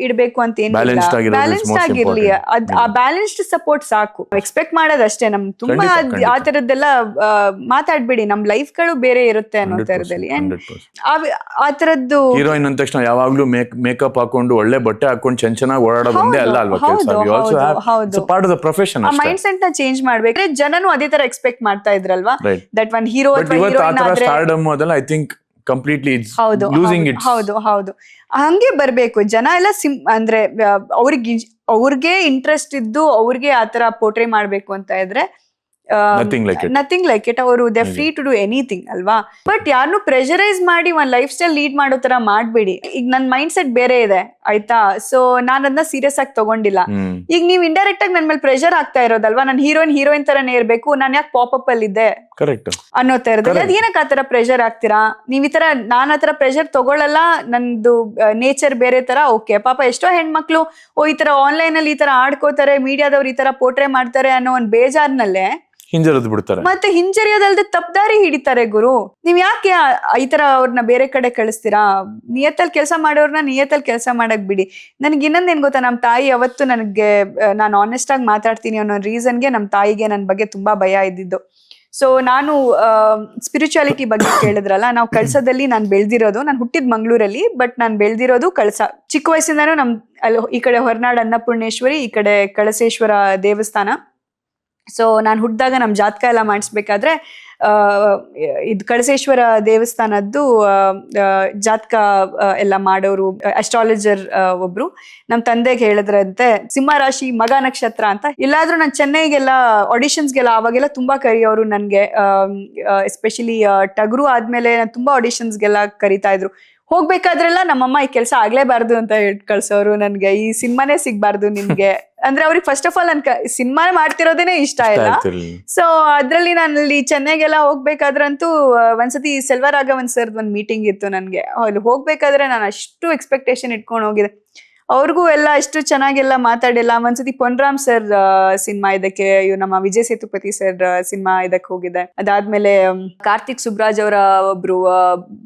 ಇಡ್ಬೇಕು ಅಂತ ಏನಿಲ್ಲ, ಬ್ಯಾಲೆನ್ಸ್ಡ್ ಆಗಿರ್ಲಿ. ಆ ಬ್ಯಾಲೆನ್ಸ್ಡ್ ಸಪೋರ್ಟ್ ಸಾಕು. ಎಕ್ಸ್ಪೆಕ್ಟ್ ಮಾಡೋದಷ್ಟೇ. ನಮ್ ತುಂಬಾ ಆ ತರದ್ದೆಲ್ಲ ಮಾತಾಡ್ಬಿಡಿ. ನಮ್ ಲೈಫ್ ಗಳು ಬೇರೆ ಇರುತ್ತೆ ಅನ್ನೋ ತರದಲ್ಲಿ. ಆ ತರದ್ದು ಹೀರೋಯಿನ್ ಅಂದ ತಕ್ಷಣ ಯಾವಾಗ್ಲೂ ಮೇಕಪ್ ಹಾಕೊಂಡು ಒಳ್ಳೆ ಬಟ್ಟೆ ಹಾಕೊಂಡು ಚೆನ್ನಾಗಿ ಓಡಾಡೋದು ಒಂದೇ ಅಲ್ಲ ಅಲ್ವಾ ಕೆಲಸ. Part of the profession. ಆ ಮೈಂಡ್ ಸೆಟ್ ನ ಚೇಂಜ್ ಮಾಡ್ಬೇಕು. ಜನನು ಅದೇ ತರ ಎಕ್ಸ್ಪೆಕ್ಟ್ ಮಾಡ್ತಾ ಇದ್ರಲ್ವಾ, ದಟ್ ಒನ್ ಹೀರೋ ಸ್ಟಾರ್ಡಮ್ ಅದೆಲ್ಲ I think completely losing it. ಹೌದು ಹಂಗೆ ಬರ್ಬೇಕು ಜನ ಎಲ್ಲ. ಅಂದ್ರೆ ಅವ್ರಿಗೆ ಇಂಟ್ರೆಸ್ಟ್ ಇದ್ದು ಅವ್ರಿಗೆ ಆತರ ಪೋರ್ಟ್ರೇ ಮಾಡ್ಬೇಕು ಅಂತ ಇದ್ರೆ ನಥಿಂಗ್ ಲೈಕ್ ಇಟ್. ಅವರು they free to do anything ಅಲ್ವಾ. ಬಟ್ ಯಾರನ್ನು ಪ್ರೆಷರೈಸ್ ಮಾಡಿ ಒಂದ್ ಲೈಫ್ ಸ್ಟೈಲ್ ಲೀಡ್ ಮಾಡೋ ತರ ಮಾಡ್ಬೇಡಿ. ಈಗ ನನ್ ಮೈಂಡ್ ಸೆಟ್ ಬೇರೆ ಇದೆ ಆಯ್ತಾ. ಸೊ ನಾನು ಅದನ್ನ ಸೀರಿಯಸ್ ಆಗಿ ತಗೊಂಡಿಲ್ಲ. ಈಗ ನೀವ್ ಇಂಡೈರೆಕ್ಟ್ ಆಗಿ ನನ್ ಮೇಲೆ ಪ್ರೆಷರ್ ಆಗ್ತಾ ಇರೋದಲ್ವಾ, ನಾನು ಹೀರೋಯಿನ್ ತರನೇ ಇರ್ಬೇಕು, ನಾನ್ ಯಾಕೆ ಪಾಪ್ ಅಲ್ಲಿ ಇದ್ದೆ ಅನ್ನೋ ತರದಲ್ಲಿ. ಅದ್ ಏನಕ್ಕೆ ಆತರ ಪ್ರೆಷರ್ ಆಗ್ತೀರಾ ನೀವ್? ಈ ತರ ನಾನ್ ಆತರ ಪ್ರೆಷರ್ ತಗೊಳಲ್ಲ. ನಂದು ನೇಚರ್ ಬೇರೆ ತರ. ಓಕೆ, ಪಾಪ ಎಷ್ಟೋ ಹೆಣ್ಮಕ್ಳು ಈ ತರ ಆನ್ಲೈನ್ ಅಲ್ಲಿ ಈ ತರ ಆಡ್ಕೋತಾರೆ, ಮೀಡಿಯಾದವ್ರು ಈ ತರ ಪೋರ್ಟ್ರೇ ಮಾಡ್ತಾರೆ ಅನ್ನೋ ಒಂದ್ ಬೇಜಾರ್ನಲ್ಲೇ ಹಿಂಜರಿದು ಬಿಡ್ತಾರೆ. ಮತ್ತೆ ಹಿಂಜರಿಯೋದಲ್ದೆ ತಪ್ಪದಾರಿ ಹಿಡಿತಾರೆ. ಗುರು, ನೀವ್ ಯಾಕೆ ಈ ತರ ಅವ್ರನ್ನ ಬೇರೆ ಕಡೆ ಕಳಿಸ್ತೀರಾ? ನಿಯತ್ತಲ್ಲಿ ಕೆಲಸ ಮಾಡೋರ್ನ ನಿಯತ್ತಲ್ಲಿ ಕೆಲಸ ಮಾಡಕ್ ಬಿಡಿ. ನನ್ಗೆ ಇನ್ನೊಂದೇನ್ ಗೊತ್ತಾ, ನಮ್ ತಾಯಿ ಅವತ್ತು ನನಗೆ, ನಾನು ಆನೆಸ್ಟ್ ಆಗಿ ಮಾತಾಡ್ತೀನಿ ಅನ್ನೋ ರೀಸನ್ಗೆ ನಮ್ ತಾಯಿಗೆ ನನ್ ಬಗ್ಗೆ ತುಂಬಾ ಭಯ ಇದ್ದಿದ್ದು. ಸೊ ನಾನು ಸ್ಪಿರಿಚುಯಾಲಿಟಿ ಬಗ್ಗೆ ಕೇಳಿದ್ರಲ್ಲ, ನಾವು ಕಳಸದಲ್ಲಿ ನಾನು ಬೆಳೆದಿರೋದು. ನಾನು ಹುಟ್ಟಿದ್ ಮಂಗ್ಳೂರಲ್ಲಿ, ಬಟ್ ನಾನು ಬೆಳೆದಿರೋದು ಕಳಸ. ಚಿಕ್ಕ ವಯಸ್ಸಿಂದಾನು ಅಲ್ಲಿ ಈ ಕಡೆ ಹೊರನಾಡು ಅನ್ನಪೂರ್ಣೇಶ್ವರಿ, ಈ ಕಡೆ ಕಳಸೇಶ್ವರ ದೇವಸ್ಥಾನ. ಸೊ ನಾನು ಹುಟ್ಟಿದಾಗ ನಮ್ಮ ಜಾತಕ ಎಲ್ಲ ಮಾಡಿಸ್ಬೇಕಾದ್ರೆ ಇದು ಕಳಸೇಶ್ವರ ದೇವಸ್ಥಾನದ್ದು ಜಾತಕ ಆಡಿಷನ್ ಮಾಡೋರು ಅಸ್ಟ್ರಾಲಜರ್ ಒಬ್ರು ನಮ್ಮ ತಂದೆಗೆ ಹೇಳಿದ್ರಂತೆ, ಸಿಂಹ ರಾಶಿ ಮಗ ನಕ್ಷತ್ರ ಅಂತ. ಎಲ್ಲಾದ್ರೂ ನಾನು ಚೆನ್ನೈಗೆಲ್ಲ ಆಡಿಷನ್ಸ್ಗೆಲ್ಲ ಅವಾಗೆಲ್ಲ ತುಂಬಾ ಕರಿಯೋರು ನನ್ಗೆ. ಎಸ್ಪೆಷಲಿ ಟಗರು ಆದ್ಮೇಲೆ ತುಂಬಾ ಆಡಿಷನ್ಸ್ಗೆಲ್ಲ ಕರಿತಾ ಇದ್ರು. ಹೋಗ್ಬೇಕಾದ್ರೆಲ್ಲ ನಮ್ಮಮ್ಮ ಈ ಕೆಲಸ ಆಗ್ಲೇಬಾರ್ದು ಅಂತ ಹೇಳಿ ಕಳ್ಸೋರು ನನ್ಗೆ. ಈ ಸಿನಿಮಾನೇ ಸಿಗ್ಬಾರ್ದು ನಿಮ್ಗೆ ಅಂದ್ರೆ ಅವ್ರಿಗೆ ಫಸ್ಟ್ ಆಫ್ ಆಲ್ ನನ್ ಸಿನಿಮಾ ಮಾಡ್ತಿರೋದೇನೆ ಇಷ್ಟ ಇಲ್ಲ. ಸೊ ಅದ್ರಲ್ಲಿ ನಾನು ಅಲ್ಲಿ ಚೆನ್ನೈಗೆಲ್ಲ ಹೋಗ್ಬೇಕಾದ್ರಂತೂ ಒಂದ್ಸತಿ ಸೆಲ್ವರಾಘವನ್ ಸರ್ದ್ ಒಂದ್ ಮೀಟಿಂಗ್ ಇತ್ತು ನನ್ಗೆ. ಅಲ್ಲಿ ಹೋಗ್ಬೇಕಾದ್ರೆ ನಾನು ಅಷ್ಟು ಎಕ್ಸ್ಪೆಕ್ಟೇಷನ್ ಇಟ್ಕೊಂಡು ಹೋಗಿದೆ. ಅವ್ರಿಗೂ ಎಲ್ಲ ಅಷ್ಟು ಚೆನ್ನಾಗೆಲ್ಲ ಮಾತಾಡಿಲ್ಲ. ಒಂದ್ಸತಿ ಪೊನ್ರಾಮ್ ಸರ್ ಸಿನಿಮಾ ಇದಕ್ಕೆ, ನಮ್ಮ ವಿಜಯ್ ಸೇತುಪತಿ ಸರ್ ಸಿನಿಮಾ ಇದಕ್ಕೆ ಹೋಗಿದೆ. ಅದಾದ್ಮೇಲೆ ಕಾರ್ತಿಕ್ ಸುಬ್ರಾಜ್ ಅವರ ಒಬ್ರು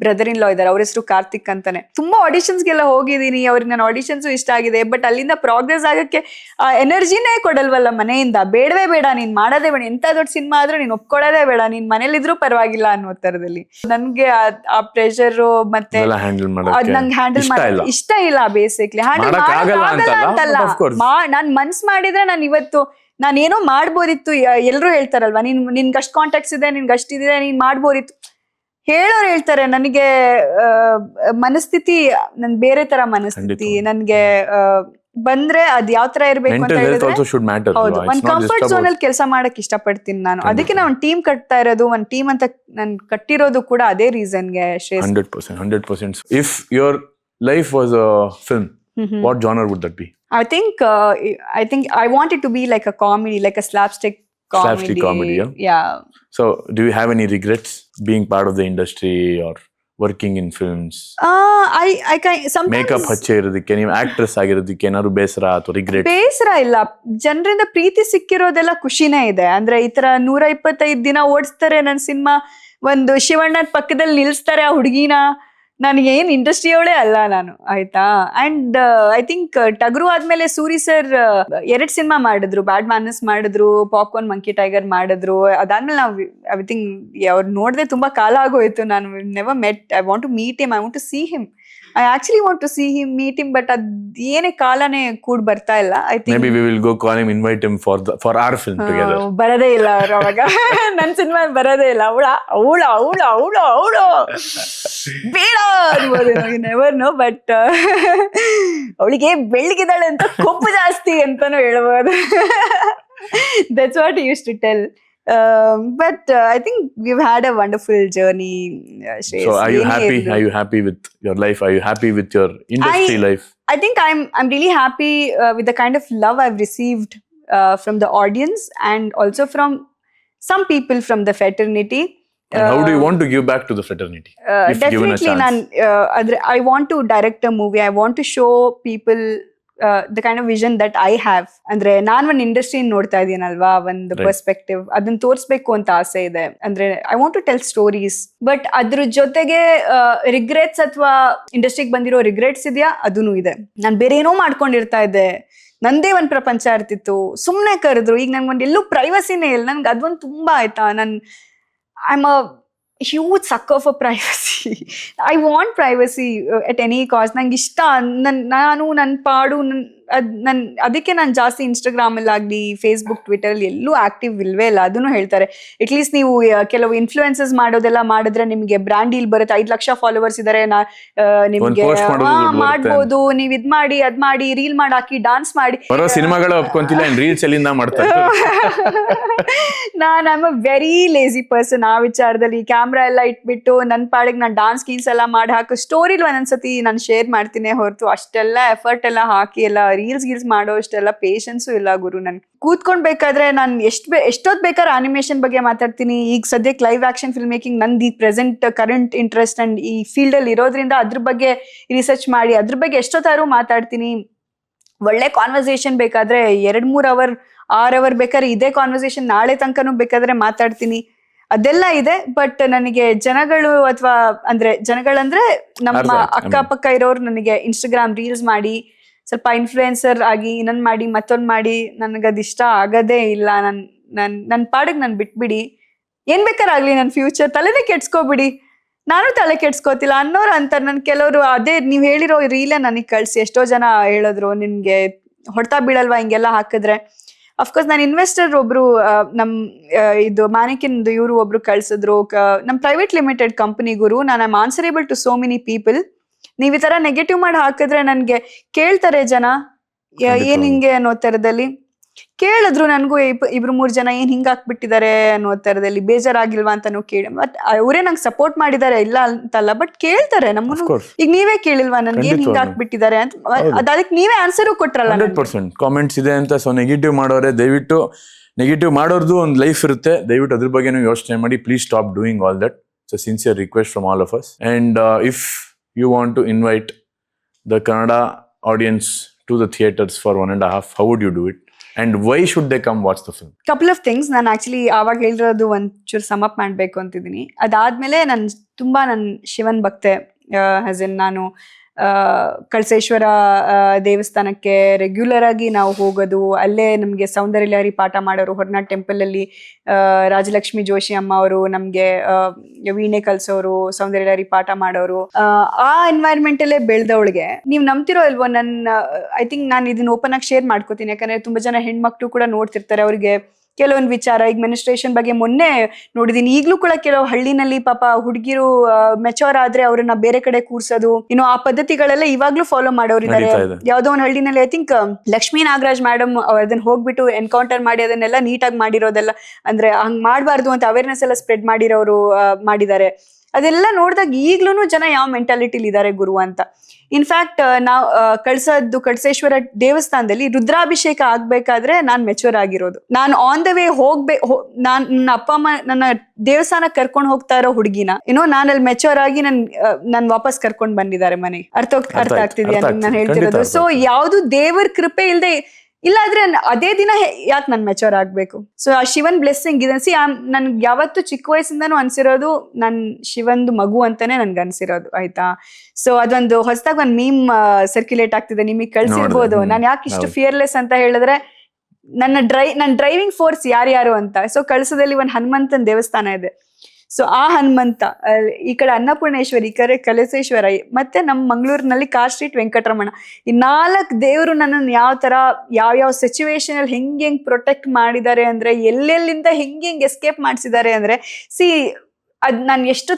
ಬ್ರದರ್ ಇನ್ ಲಾ ಇದಾರೆ, ಅವ್ರ ಹೆಸರು ಕಾರ್ತಿಕ್ ಅಂತಾನೆ. ತುಂಬಾ ಆಡಿಷನ್ಸ್ಗೆಲ್ಲ ಹೋಗಿದ್ದೀನಿ. ಅವ್ರಿಗೆ ನನ್ನ ಆಡಿಷನ್ಸು ಇಷ್ಟ ಆಗಿದೆ. ಬಟ್ ಅಲ್ಲಿಂದ ಪ್ರೋಗ್ರೆಸ್ ಆಗಕ್ಕೆ ಎನರ್ಜಿನೇ ಕೊಡಲ್ವಲ್ಲ ಮನೆಯಿಂದ. ಬೇಡವೇ ಬೇಡ, ನೀನ್ ಮಾಡೋದೇ ಬೇಡ, ಎಂತ ದೊಡ್ಡ ಸಿನಿಮಾ ಆದ್ರೂ ನೀನ್ ಒಪ್ಕೊಳ್ಳೋದೇ ಬೇಡ, ನೀನ್ ಮನೇಲಿದ್ರು ಪರವಾಗಿಲ್ಲ ಅನ್ನೋ ತರದಲ್ಲಿ. ನನ್ಗೆ ಆ ಪ್ರೆಷರ್ ಮತ್ತೆ ಅದ್ ನಂಗೆ ಹ್ಯಾಂಡಲ್ ಮಾಡಕ್ ಇಷ್ಟ ಇಲ್ಲ. ಬೇಸಿಕ್ಲಿ ಹ್ಯಾಂಡಲ್ ಅಂತಲ್ಲ, ನಾನ್ ಮನ್ಸ್ ಮಾಡಿದ್ರೆ ನಾನು ಇವತ್ತು ನಾನೇನೋ ಮಾಡ್ಬೋದಿತ್ತು. ಎಲ್ರು ಹೇಳ್ತಾರಲ್ವಾ, ನಿನ್ಗೆ ಅಷ್ಟು ಕಾಂಟ್ಯಾಕ್ಟ್ಸ್ ಇದೆ, ನಿನ್ಗೆ ಅಷ್ಟಿದೆ, ನೀನ್ ಮಾಡ್ಬೋದಿತ್ತು. ಹೇಳೋರು ಹೇಳ್ತಾರೆ. ನನಗೆ ಮನಸ್ಥಿತಿ ನನ್ ಬೇರೆ ತರ ಮನಸ್ಥಿತಿ. ನನ್ಗೆ ಬಂದ್ರೆ ಅದ್ ಯಾವ ತರ ಇರ್ಬೇಕು ಅಂತ ಹೇಳಿದ್ರೆ, ಹೌದು, ಒಂದ್ ಕಂಫರ್ಟ್ ಝೋನ್ ಅಲ್ಲಿ ಕೆಲಸ ಮಾಡಕ್ ಇಷ್ಟ ಪಡ್ತೀನಿ ನಾನು. ಅದಕ್ಕೆ ನಾನು ಒಂದ್ ಟೀಮ್ ಕಟ್ತಾ ಇರೋದು, ಒಂದ್ ಟೀಮ್ ಅಂತ ನನ್ ಕಟ್ಟಿರೋದು ಕೂಡ ಅದೇ ರೀಸನ್ಗೆ. 100%. If your life was a film, What genre would that be? I think I want it to be like a comedy, like a slapstick Slapstick comedy, yeah? Yeah. So, do you have any regrets being part of the industry or working in films? I sometimes makeup ಹಚ್ಚೆ ಇರೋದಕ್ಕೆ, ನೀವು actress ಆಗಿರೋದಕ್ಕೆ ಏನಾದ್ರು ಬೇಸರ ಅಥವಾ regret? ಬೇಸರ ಇಲ್ಲ, ಜನರಿಂದ ಪ್ರೀತಿ ಸಿಕ್ಕಿರೋದೆಲ್ಲ ಖುಷಿನೇ ಇದೆ. ಅಂದ್ರೆ ಈ ತರ 125 ದಿನ ಓಡಿಸ್ತಾರೆ ನನ್ನ ಸಿನಿಮಾ, ಒಂದು ಶಿವಣ್ಣನ ಪಕ್ಕದಲ್ಲಿ ನಿಲ್ಸ್ತಾರೆ ಆ ಹುಡುಗಿನ. ನನಗೆ ಏನ್ ಇಂಡಸ್ಟ್ರಿ ಅವಳೇ ಅಲ್ಲ ನಾನು, ಆಯ್ತಾ. ಅಂಡ್ ಐ ಥಿಂಕ್ ಟಗರು ಆದ್ಮೇಲೆ ಸೂರಿ ಸರ್ 2 ಸಿನಿಮಾ ಮಾಡಿದ್ರು, ಬ್ಯಾಡ್ ಮ್ಯಾನಸ್ ಮಾಡಿದ್ರು, ಪಾಪ್ಕಾರ್ನ್ ಮಂಕಿ ಟೈಗರ್ ಮಾಡಿದ್ರು. ಅದಾದ್ಮೇಲೆ ನಾವು ಐ ಥಿಂಕ್ ಅವ್ರು ನೋಡದೆ ತುಂಬಾ ಕಾಲ ಆಗೋಯ್ತು. ನಾನು never met. I want to meet him, I want to see him, I actually want to see him, meet him. But ಅದ್ ಏನೇ ಕಾಲನೇ ಕೂಡ್ ಬರ್ತಾ ಇಲ್ಲ. I think Maybe we will go call him, invite him for our film together. ಬರದೇ ಇಲ್ಲ ಅವ್ರು ಅವಾಗ. ನನ್ ಸಿನಿಮಾ ಬರದೇ ಇಲ್ಲ. ಅವಳು ಬೇಡ ಅನ್ಬೋದು, ನೆವರ್ ನೋ. ಬಟ್ ಅವಳಿಗೆ ಬೆಳ್ಳಿಗಿದ್ದಾಳೆ ಅಂತ ಕೊಬ್ಬು ಜಾಸ್ತಿ ಅಂತಾನು ಹೇಳ್ಬೋದು. That's what use to tell. But I think we've had a wonderful journey, Shreyas. So are you happy? Are you happy with your life? Are you happy with your industry life? I think I'm really happy with the kind of love I've received from the audience, and also from some people from the fraternity. And how do you want to give back to the fraternity? If given a Definitely, I want to direct a movie. I want to show people the kind of vision that I have. ಅಂದ್ರೆ ನಾನು ಒಂದು industry ನೋಡ್ತಾ ಇದೀನಲ್ವಾ, ಒಂದು perspective, ಅದನ್ನ ತೋರಿಸ್ಬೇಕು ಅಂತ ಆಸೆ ಇದೆ. ಅಂದ್ರೆ I want to tell stories. But ಅದ್ರ ಜೊತೆಗೆ ರಿಗ್ರೆಟ್ಸ್ ಅಥವಾ ಇಂಡಸ್ಟ್ರಿಗೆ ಬಂದಿರೋ ರಿಗ್ರೆಟ್ಸ್ ಇದೆಯಾ, ಅದೂ ಇದೆ. ನಾನು ಬೇರೆ ಏನೋ ಮಾಡ್ಕೊಂಡಿರ್ತಾ ಇದ್ದೆ, ನಂದೇ ಒಂದು ಪ್ರಪಂಚ ಇರ್ತಿತ್ತು, ಸುಮ್ಮನೆ ಕರೆದ್ರು. ಈಗ ನನ್ಗೊಂದು ಎಲ್ಲೂ ಪ್ರೈವಸಿನೇ ಇಲ್ಲ. ನನ್ಗೆ ಅದೊಂದು ತುಂಬಾ ಆಯ್ತಾ. I'm a huge sucker for privacy. I want privacy at any cost. ನಂಗೆ ಇಷ್ಟ. ನಾನು ನನ್ನ ಪಾಡು ಅದಕ್ಕೆ ನಾನು ಜಾಸ್ತಿ ಇನ್ಸ್ಟಾಗ್ರಾಮ್ ಅಲ್ಲಿ ಆಗ್ಲಿ, ಫೇಸ್ಬುಕ್, ಟ್ವಿಟರ್ ಅಲ್ಲಿ ಎಲ್ಲೂ ಆಕ್ಟಿವ್ ಇಲ್ವೇ ಇಲ್ಲ. ಅದನ್ನು ಹೇಳ್ತಾರೆ, ಅಟ್ಲೀಸ್ಟ್ ನೀವು ಕೆಲವು ಇನ್ಫ್ಲೂಯೆನ್ಸಸ್ ಮಾಡೋದೆಲ್ಲ ಮಾಡಿದ್ರೆ ನಿಮ್ಗೆ ಬ್ರ್ಯಾಂಡ್ ಡೀಲ್ ಬರುತ್ತೆ. 5 ಲಕ್ಷ ಫಾಲೋವರ್ಸ್ ಇದಾರೆ, ನಿಮ್ಗೆ ಮಾಡ್ಬೋದು, ನೀವ್ ಇದ್ ಮಾಡಿ, ಅದ್ ಮಾಡಿ, ರೀಲ್ ಮಾಡಿ ಹಾಕಿ, ಡಾನ್ಸ್ ಮಾಡಿ. ಸಿನಿಮಾಗಳ ಒಪ್ಕೊಂತಿಲ್ಲ, ರೀಲ್ಸ್ ಎಲ್ಲಿಂದ ಮಾಡ್ತಾರೆ. I am a very lazy person ಆ ವಿಚಾರದಲ್ಲಿ. ಕ್ಯಾಮ್ರಾ ಎಲ್ಲ ಇಟ್ಬಿಟ್ಟು ನನ್ನ ಪಾಡಿಗೆ ನಾನು ಡಾನ್ಸ್ ಗೀನ್ಸ್ ಎಲ್ಲ ಮಾಡಿ ಹಾಕೋ ಸ್ಟೋರಿಲ್ ಒಂದೊಂದ್ಸತಿ ನಾನು ಶೇರ್ ಮಾಡ್ತೀನಿ ಹೊರತು ಅಷ್ಟೆಲ್ಲ ಎಫರ್ಟ್ ಎಲ್ಲ ಹಾಕಿ ಎಲ್ಲ ರೀಲ್ಸ್ ಮಾಡೋ ಅಷ್ಟೆಲ್ಲ ಪೇಷನ್ಸು ಇಲ್ಲ ಗುರು. ನನ್ ಕೂತ್ಕೊಂಡ್ಬೇಕಾದ್ರೆ ನಾನು ಎಷ್ಟೊತ್ತು ಬೇಕಾದ್ರೆ ಅನಿಮೇಷನ್ ಬಗ್ಗೆ ಮಾತಾಡ್ತೀನಿ. ಈಗ ಸದ್ಯಕ್ಕೆ ಲೈವ್ ಆಕ್ಷನ್ ಫಿಲ್ಮ್ ಮೇಕಿಂಗ್ ನಂದು ಈ ಕರೆಂಟ್ ಇಂಟ್ರೆಸ್ಟ್ ಅಂಡ್ ಈ ಫೀಲ್ಡ್ ಅಲ್ಲಿ ಇರೋದ್ರಿಂದ ಅದ್ರ ಬಗ್ಗೆ ರಿಸರ್ಚ್ ಮಾಡಿ ಅದ್ರ ಬಗ್ಗೆ ಎಷ್ಟೊತ್ತಾದ್ರೂ ಮಾತಾಡ್ತೀನಿ. ಒಳ್ಳೆ ಕಾನ್ವರ್ಸೇಷನ್ ಬೇಕಾದ್ರೆ 2-3 ಅವರ್ 6 ಅವರ್ ಬೇಕಾದ್ರೆ ಇದೇ ಕಾನ್ವರ್ಸೇಷನ್ ನಾಳೆ ತನಕನೂ ಬೇಕಾದ್ರೆ ಮಾತಾಡ್ತೀನಿ. ಅದೆಲ್ಲ ಇದೆ. ಬಟ್ ನನಗೆ ಜನಗಳು ಅಥವಾ ಜನಗಳಂದ್ರೆ ನಮ್ಮ ಅಕ್ಕಪಕ್ಕ ಇರೋರು ನನಗೆ ಇನ್ಸ್ಟಾಗ್ರಾಮ್ ರೀಲ್ಸ್ ಮಾಡಿ ಸ್ವಲ್ಪ ಇನ್ಫ್ಲೂಯೆನ್ಸರ್ ಆಗಿ ಇನ್ನೊಂದು ಮಾಡಿ ಮತ್ತೊಂದು ಮಾಡಿ ನನಗದು ಇಷ್ಟ ಆಗದೇ ಇಲ್ಲ. ನನ್ನ ಪಾಡಿಗೆ ನಾನು ಬಿಟ್ಬಿಡಿ, ಏನ್ ಬೇಕಾರಾಗ್ಲಿ ನನ್ನ ಫ್ಯೂಚರ್, ತಲೆನೇ ಕೆಡ್ಸ್ಕೊಬಿಡಿ, ನಾನು ತಲೆ ಕೆಡ್ಸ್ಕೋತಿಲ್ಲ ಅನ್ನೋರು ಅಂತಾರೆ. ನನ್ ಕೆಲವರು ಅದೇ ನೀವ್ ಹೇಳಿರೋ ರೀಲೇ ನನಗೆ ಕಳ್ಸಿ. ಎಷ್ಟೋ ಜನ ಹೇಳಿದ್ರು, ನಿನ್ಗೆ ಹೊಡ್ತಾ ಬೀಳಲ್ವಾ ಹಿಂಗೆಲ್ಲ ಹಾಕಿದ್ರೆ. ಅಫ್ಕೋರ್ಸ್ ನಾನು ಇನ್ವೆಸ್ಟರ್ ಒಬ್ರು ಇದು ಮ್ಯಾನಿಕಿನ್ದು ಇವರು ಒಬ್ರು ಕಳ್ಸಿದ್ರು, ನಮ್ ಪ್ರೈವೇಟ್ ಲಿಮಿಟೆಡ್ ಕಂಪನಿ ಗುರು. ನಾನು I am answerable to so many people. ನೀವ್ ಈ ತರ ನೆಗೆಟಿವ್ ಮಾಡಿ ಹಾಕಿದ್ರೆ ನನ್ಗೆ ಕೇಳ್ತಾರೆ ಜನ, ಏನ್ ಹಿಂಗೆ ಅನ್ನೋ ತರದಲ್ಲಿ ಕೇಳಿದ್ರು. ನನ್ಗೂ 2-3 ಜನ ಏನ್ ಹಿಂಗ ಹಾಕ್ಬಿಟ್ಟಿದ್ದಾರೆ ಅನ್ನೋ ತರದಲ್ಲಿ ಬೇಜಾರಾಗಿಲ್ವಾ ಅಂತಾನು ಕೇಳಿ. ಬಟ್ ಅವರೇ ನಂಗೆ ಸಪೋರ್ಟ್ ಮಾಡಿದ್ದಾರೆ, ಇಲ್ಲ ಅಂತಲ್ಲ, ಬಟ್ ಕೇಳ್ತಾರೆ ನಮ್ಮನ್ನು. ಈಗ ನೀವೇ ಕೇಳಿಲ್ವಾ ನನ್ಗೆ ಏನ್ ಹಿಂಗ ಹಾಕ್ಬಿಟ್ಟಿದ್ದಾರೆ ಅಂತ, ಅದಕ್ಕೆ ನೀವೇ ಆನ್ಸರು ಕೊಟ್ರಲ್ಲ. 100% ಕಾಮೆಂಟ್ಸ್ ಇದೆ ಅಂತ. ಸೊ ನೆಗೆಟಿವ್ ಮಾಡೋರೆ ದಯವಿಟ್ಟು, ನೆಗೆಟಿವ್ ಮಾಡೋರ್ದು ಒಂದು ಲೈಫ್ ಇರುತ್ತೆ, ದಯವಿಟ್ಟು ಅದ್ರ ಬಗ್ಗೆ ನೀವು ಯೋಚನೆ ಮಾಡಿ. Please stop doing all that. So sincere request from all of us. And if you want to invite the Kannada audience to the theaters for 1.5, how would you do it? And why should they come watch the film? Couple of things. ನಾನು actually ಆವಾಗ ಹೇಳಿರೋದು ಒಂಚೂರು some up ಮಾಡ್ಬೇಕು ಅಂತಿದ್ದೀನಿ. ಅದಾದ್ಮೇಲೆ ನಾನು ಶಿವನ್ ಭಕ್ತೆ. ನಾನು ಕಳಸೇಶ್ವರ ದೇವಸ್ಥಾನಕ್ಕೆ regular ಆಗಿ ನಾವು ಹೋಗೋದು. ಅಲ್ಲೇ ನಮ್ಗೆ ಸೌಂದರ್ಯ ಲಹರಿ ಪಾಠ ಮಾಡೋರು ಹೊರನಾಡ್ ಟೆಂಪಲ್ ಅಲ್ಲಿ. ರಾಜಲಕ್ಷ್ಮಿ ಜೋಶಿ ಅಮ್ಮ ಅವರು ನಮ್ಗೆ ವೀಣೆ ಕಲ್ಸೋರು, ಸೌಂದರ್ಯ ಲಹರಿ ಪಾಠ ಮಾಡೋರು. ಆ ಎನ್ವೈರ್ಮೆಂಟ್ ಅಲ್ಲೇ ಬೆಳೆದವಳಿಗೆ ನೀವು ನಂಬ್ತಿರೋ ಇಲ್ವೋ, ಐ ಥಿಂಕ್ ನಾನು ಇದನ್ನ ಓಪನ್ ಆಗಿ ಶೇರ್ ಮಾಡ್ಕೋತೀನಿ. ಯಾಕಂದ್ರೆ ತುಂಬಾ ಜನ ಹೆಣ್ಮಕ್ಳು ಕೂಡ ನೋಡ್ತಿರ್ತಾರೆ. ಅವ್ರಿಗೆ ಕೆಲವೊಂದು ವಿಚಾರ, ಈಗ ಮೆನಿಸ್ಟ್ರೇಷನ್ ಬಗ್ಗೆ ಮೊನ್ನೆ ನೋಡಿದೀನಿ. ಈಗ್ಲೂ ಕೂಡ ಕೆಲವು ಹಳ್ಳಿನಲ್ಲಿ ಪಾಪ ಹುಡುಗಿರು ಮೆಚೋರ್ ಆದ್ರೆ ಅವ್ರನ್ನ ಬೇರೆ ಕಡೆ ಕೂರ್ಸೋದು, ಇನ್ನು ಆ ಪದ್ಧತಿಗಳೆಲ್ಲ ಇವಾಗ್ಲೂ ಫಾಲೋ ಮಾಡೋರಿದ್ದಾರೆ. ಯಾವ್ದೋ ಒಂದು ಹಳ್ಳಿನಲ್ಲಿ I think Lakshmi Nagaraj madam ಅದನ್ನ ಹೋಗ್ಬಿಟ್ಟು ಎನ್ಕೌಂಟರ್ ಮಾಡಿ ಅದನ್ನೆಲ್ಲ ನೀಟಾಗಿ ಮಾಡಿರೋದೆಲ್ಲ, ಅಂದ್ರೆ ಹಂಗ್ ಮಾಡ್ಬಾರ್ದು ಅಂತ ಅವೇರ್ನೆಸ್ ಎಲ್ಲ ಸ್ಪ್ರೆಡ್ ಮಾಡಿರೋರು ಮಾಡಿದ್ದಾರೆ. ಅದೆಲ್ಲ ನೋಡಿದಾಗ ಈಗ್ಲೂ ಜನ ಯಾವ ಮೆಂಟಾಲಿಟಿಲಿ ಇದ್ದಾರೆ ಗುರು ಅಂತ. ಇನ್ಫ್ಯಾಕ್ಟ್ ನಾವು ಕಳಸೇಶ್ವರ ದೇವಸ್ಥಾನದಲ್ಲಿ ರುದ್ರಾಭಿಷೇಕ ಆಗ್ಬೇಕಾದ್ರೆ ನಾನ್ ಮೆಚೂರ್ ಆಗಿರೋದು. ನಾನು ಆನ್ ದ ವೇ ನನ್ನ ಅಪ್ಪ ಅಮ್ಮ ನನ್ನ ದೇವಸ್ಥಾನ ಕರ್ಕೊಂಡು ಹೋಗ್ತಾ ಇರೋ ಹುಡುಗಿನ ನಾನು ಅಲ್ಲಿ ಮೆಚೂರ್ ಆಗಿ ನನ್ ವಾಪಸ್ ಕರ್ಕೊಂಡ್ ಬಂದಿದ್ದಾರೆ ಮನೆಗೆ. ಅರ್ಥ ಆಗ್ತಿದ್ಯಾ ನಾನು ಹೇಳ್ತಿರೋದು? ಸೊ ಯಾವ್ದು ದೇವರ ಕೃಪೆ ಇಲ್ದೆ ಇಲ್ಲಾದ್ರೆ ಅದೇ ದಿನ ಯಾಕೆ ನನ್ ಮೆಚೂರ್ ಆಗ್ಬೇಕು? ಸೊ ಆ ಶಿವನ್ ಬ್ಲೆಸ್ಸಿಂಗ್ ಇದೆ. ನನ್ಗೆ ಯಾವತ್ತು ಚಿಕ್ಕ ವಯಸ್ಸಿಂದಾನು ಅನ್ಸಿರೋದು ನನ್ ಶಿವಂದು ಮಗು ಅಂತಾನೆ ನನ್ಗೆ ಅನ್ಸಿರೋದು, ಆಯ್ತಾ? ಸೊ ಅದೊಂದು ಹೊಸದಾಗಿ ಒಂದ್ ಮೀಮ್ ಸರ್ಕ್ಯುಲೇಟ್ ಆಗ್ತಿದೆ, ನಿಮಗೆ ಕಳ್ಸಿರ್ಬೋದು. ನಾನು ಯಾಕೆ ಇಷ್ಟು ಫಿಯರ್ಲೆಸ್ ಅಂತ ಹೇಳಿದ್ರೆ ನನ್ನ ಡ್ರೈವಿಂಗ್ ಫೋರ್ಸ್ ಯಾರ್ಯಾರು ಅಂತ. ಸೊ ಕಳಸದಲ್ಲಿ ಒಂದ್ ಹನುಮಂತನ ದೇವಸ್ಥಾನ ಇದೆ. ಸೊ ಆ ಹನುಮಂತ, ಈ ಕಡೆ ಅನ್ನಪೂರ್ಣೇಶ್ವರಿ, ಈ ಕಡೆ ಕಳಸೇಶ್ವರ, ಮತ್ತೆ ನಮ್ಮ ಮಂಗಳೂರಿನಲ್ಲಿ ಕಾರ್ ಸ್ಟ್ರೀಟ್ ವೆಂಕಟರಮಣ, ಈ 4 ದೇವರು ನನ್ನನ್ನು ಯಾವ ಸಿಚುವೇಶನ್ ಅಲ್ಲಿ ಹೆಂಗ್ ಪ್ರೊಟೆಕ್ಟ್ ಮಾಡಿದ್ದಾರೆ ಅಂದ್ರೆ, ಎಲ್ಲೆಲ್ಲಿಂದ ಹೆಂಗ್ ಎಸ್ಕೇಪ್ ಮಾಡಿಸಿದ್ದಾರೆ ಅಂದ್ರೆ, ಅದ್ ನಾನು ಎಷ್ಟು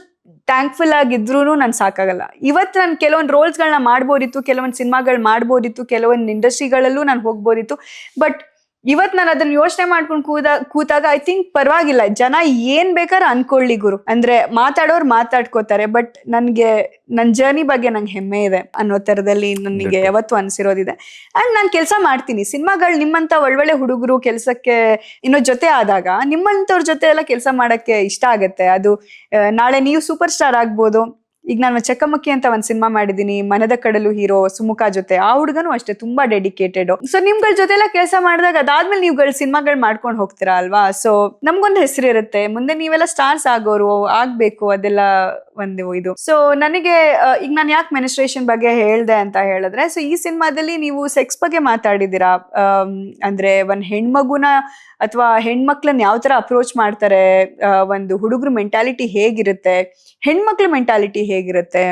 ಥ್ಯಾಂಕ್ಫುಲ್ ಆಗಿದ್ರು ನನ್ ಸಾಕಾಗಲ್ಲ. ಇವತ್ತು ನಾನು ಕೆಲವೊಂದು ರೋಲ್ಸ್ಗಳನ್ನ ಮಾಡ್ಬೋದಿತ್ತು, ಕೆಲವೊಂದು ಸಿನಿಮಾಗಳು ಮಾಡ್ಬೋದಿತ್ತು, ಕೆಲವೊಂದು ಇಂಡಸ್ಟ್ರಿಗಳಲ್ಲೂ ನಾನು ಹೋಗ್ಬೋದಿತ್ತು. ಬಟ್ ಇವತ್ ನಾನು ಅದನ್ನ ಯೋಚನೆ ಮಾಡ್ಕೊಂಡು ಕೂತಾಗ ಐ ಥಿಂಕ್ ಪರವಾಗಿಲ್ಲ, ಜನ ಏನ್ ಬೇಕಾದ್ರೆ ಅನ್ಕೊಳ್ಳಿ ಗುರು, ಅಂದ್ರೆ ಮಾತಾಡೋರು ಮಾತಾಡ್ಕೋತಾರೆ, ಬಟ್ ನನ್ಗೆ ನನ್ ಜರ್ನಿ ಬಗ್ಗೆ ನಂಗೆ ಹೆಮ್ಮೆ ಇದೆ ಅನ್ನೋ ತರದಲ್ಲಿ ನನಗೆ ಯಾವತ್ತು ಅನ್ಸಿರೋದಿದೆ. ಅಂಡ್ ನಾನು ಕೆಲಸ ಮಾಡ್ತೀನಿ ಸಿನಿಮಾಗಳು. ನಿಮ್ಮಂತ ಒಳ್ಳೊಳ್ಳೆ ಹುಡುಗರು ಕೆಲ್ಸಕ್ಕೆ ಜೊತೆ ಆದಾಗ ನಿಮ್ಮಂತವ್ರ ಜೊತೆ ಎಲ್ಲ ಕೆಲಸ ಮಾಡಕ್ಕೆ ಇಷ್ಟ ಆಗತ್ತೆ. ಅದು ನಾಳೆ ನೀವು ಸೂಪರ್ ಸ್ಟಾರ್ ಆಗ್ಬೋದು. ಈಗ ನಾನು ಚಕಮಕಿ ಅಂತ ಒಂದ್ ಸಿನಿಮಾ ಮಾಡಿದೀನಿ, ಮನದ ಕಡಲು ಹೀರೋ ಸುಮುಖ ಜೊತೆ. ಆ ಹುಡುಗನು ಅಷ್ಟೇ ತುಂಬಾ ಡೆಡಿಕೇಟೆಡ್. ಸೊ ನಿಮ್ಗಳ ಜೊತೆ ಎಲ್ಲ ಕೆಲಸ ಮಾಡಿದಾಗ ಅದಾದ್ಮೇಲೆ ನೀವುಗಳು ಸಿನಿಮಾಗಳು ಮಾಡ್ಕೊಂಡು ಹೋಗ್ತೀರಾ ಅಲ್ವಾ? ಸೊ ನಮ್ಗೊಂದು ಹೆಸರು ಇರುತ್ತೆ, ಮುಂದೆ ನೀವೆಲ್ಲ ಸ್ಟಾರ್ಸ್ ಆಗೋರು ಆಗ್ಬೇಕು, ಅದೆಲ್ಲ ಒಂದು ಇದು. ಸೊ ನನಗೆ ಈಗ ನಾನು ಯಾಕೆ ಮೆನಿಸ್ಟ್ರೇಷನ್ ಬಗ್ಗೆ ಹೇಳ್ದೆ ಅಂತ ಹೇಳಿದ್ರೆ, ಸೊ ಈ ಸಿನಿಮಾದಲ್ಲಿ ನೀವು ಸೆಕ್ಸ್ ಬಗ್ಗೆ ಮಾತಾಡಿದೀರಾ. ಅಂದ್ರೆ ಒಂದ್ ಹೆಣ್ಮಗುನ ಅಥವಾ ಹೆಣ್ಮಕ್ಳನ್ನ ಯಾವ ತರ ಅಪ್ರೋಚ್ ಮಾಡ್ತಾರೆ, ಒಂದು ಹುಡುಗ್ರ ಮೆಂಟಾಲಿಟಿ ಹೇಗಿರುತ್ತೆ, ಹೆಣ್ಮಕ್ಳ ಮೆಂಟಾಲಿಟಿ ಹೇಗಿರುತ್ತೆ,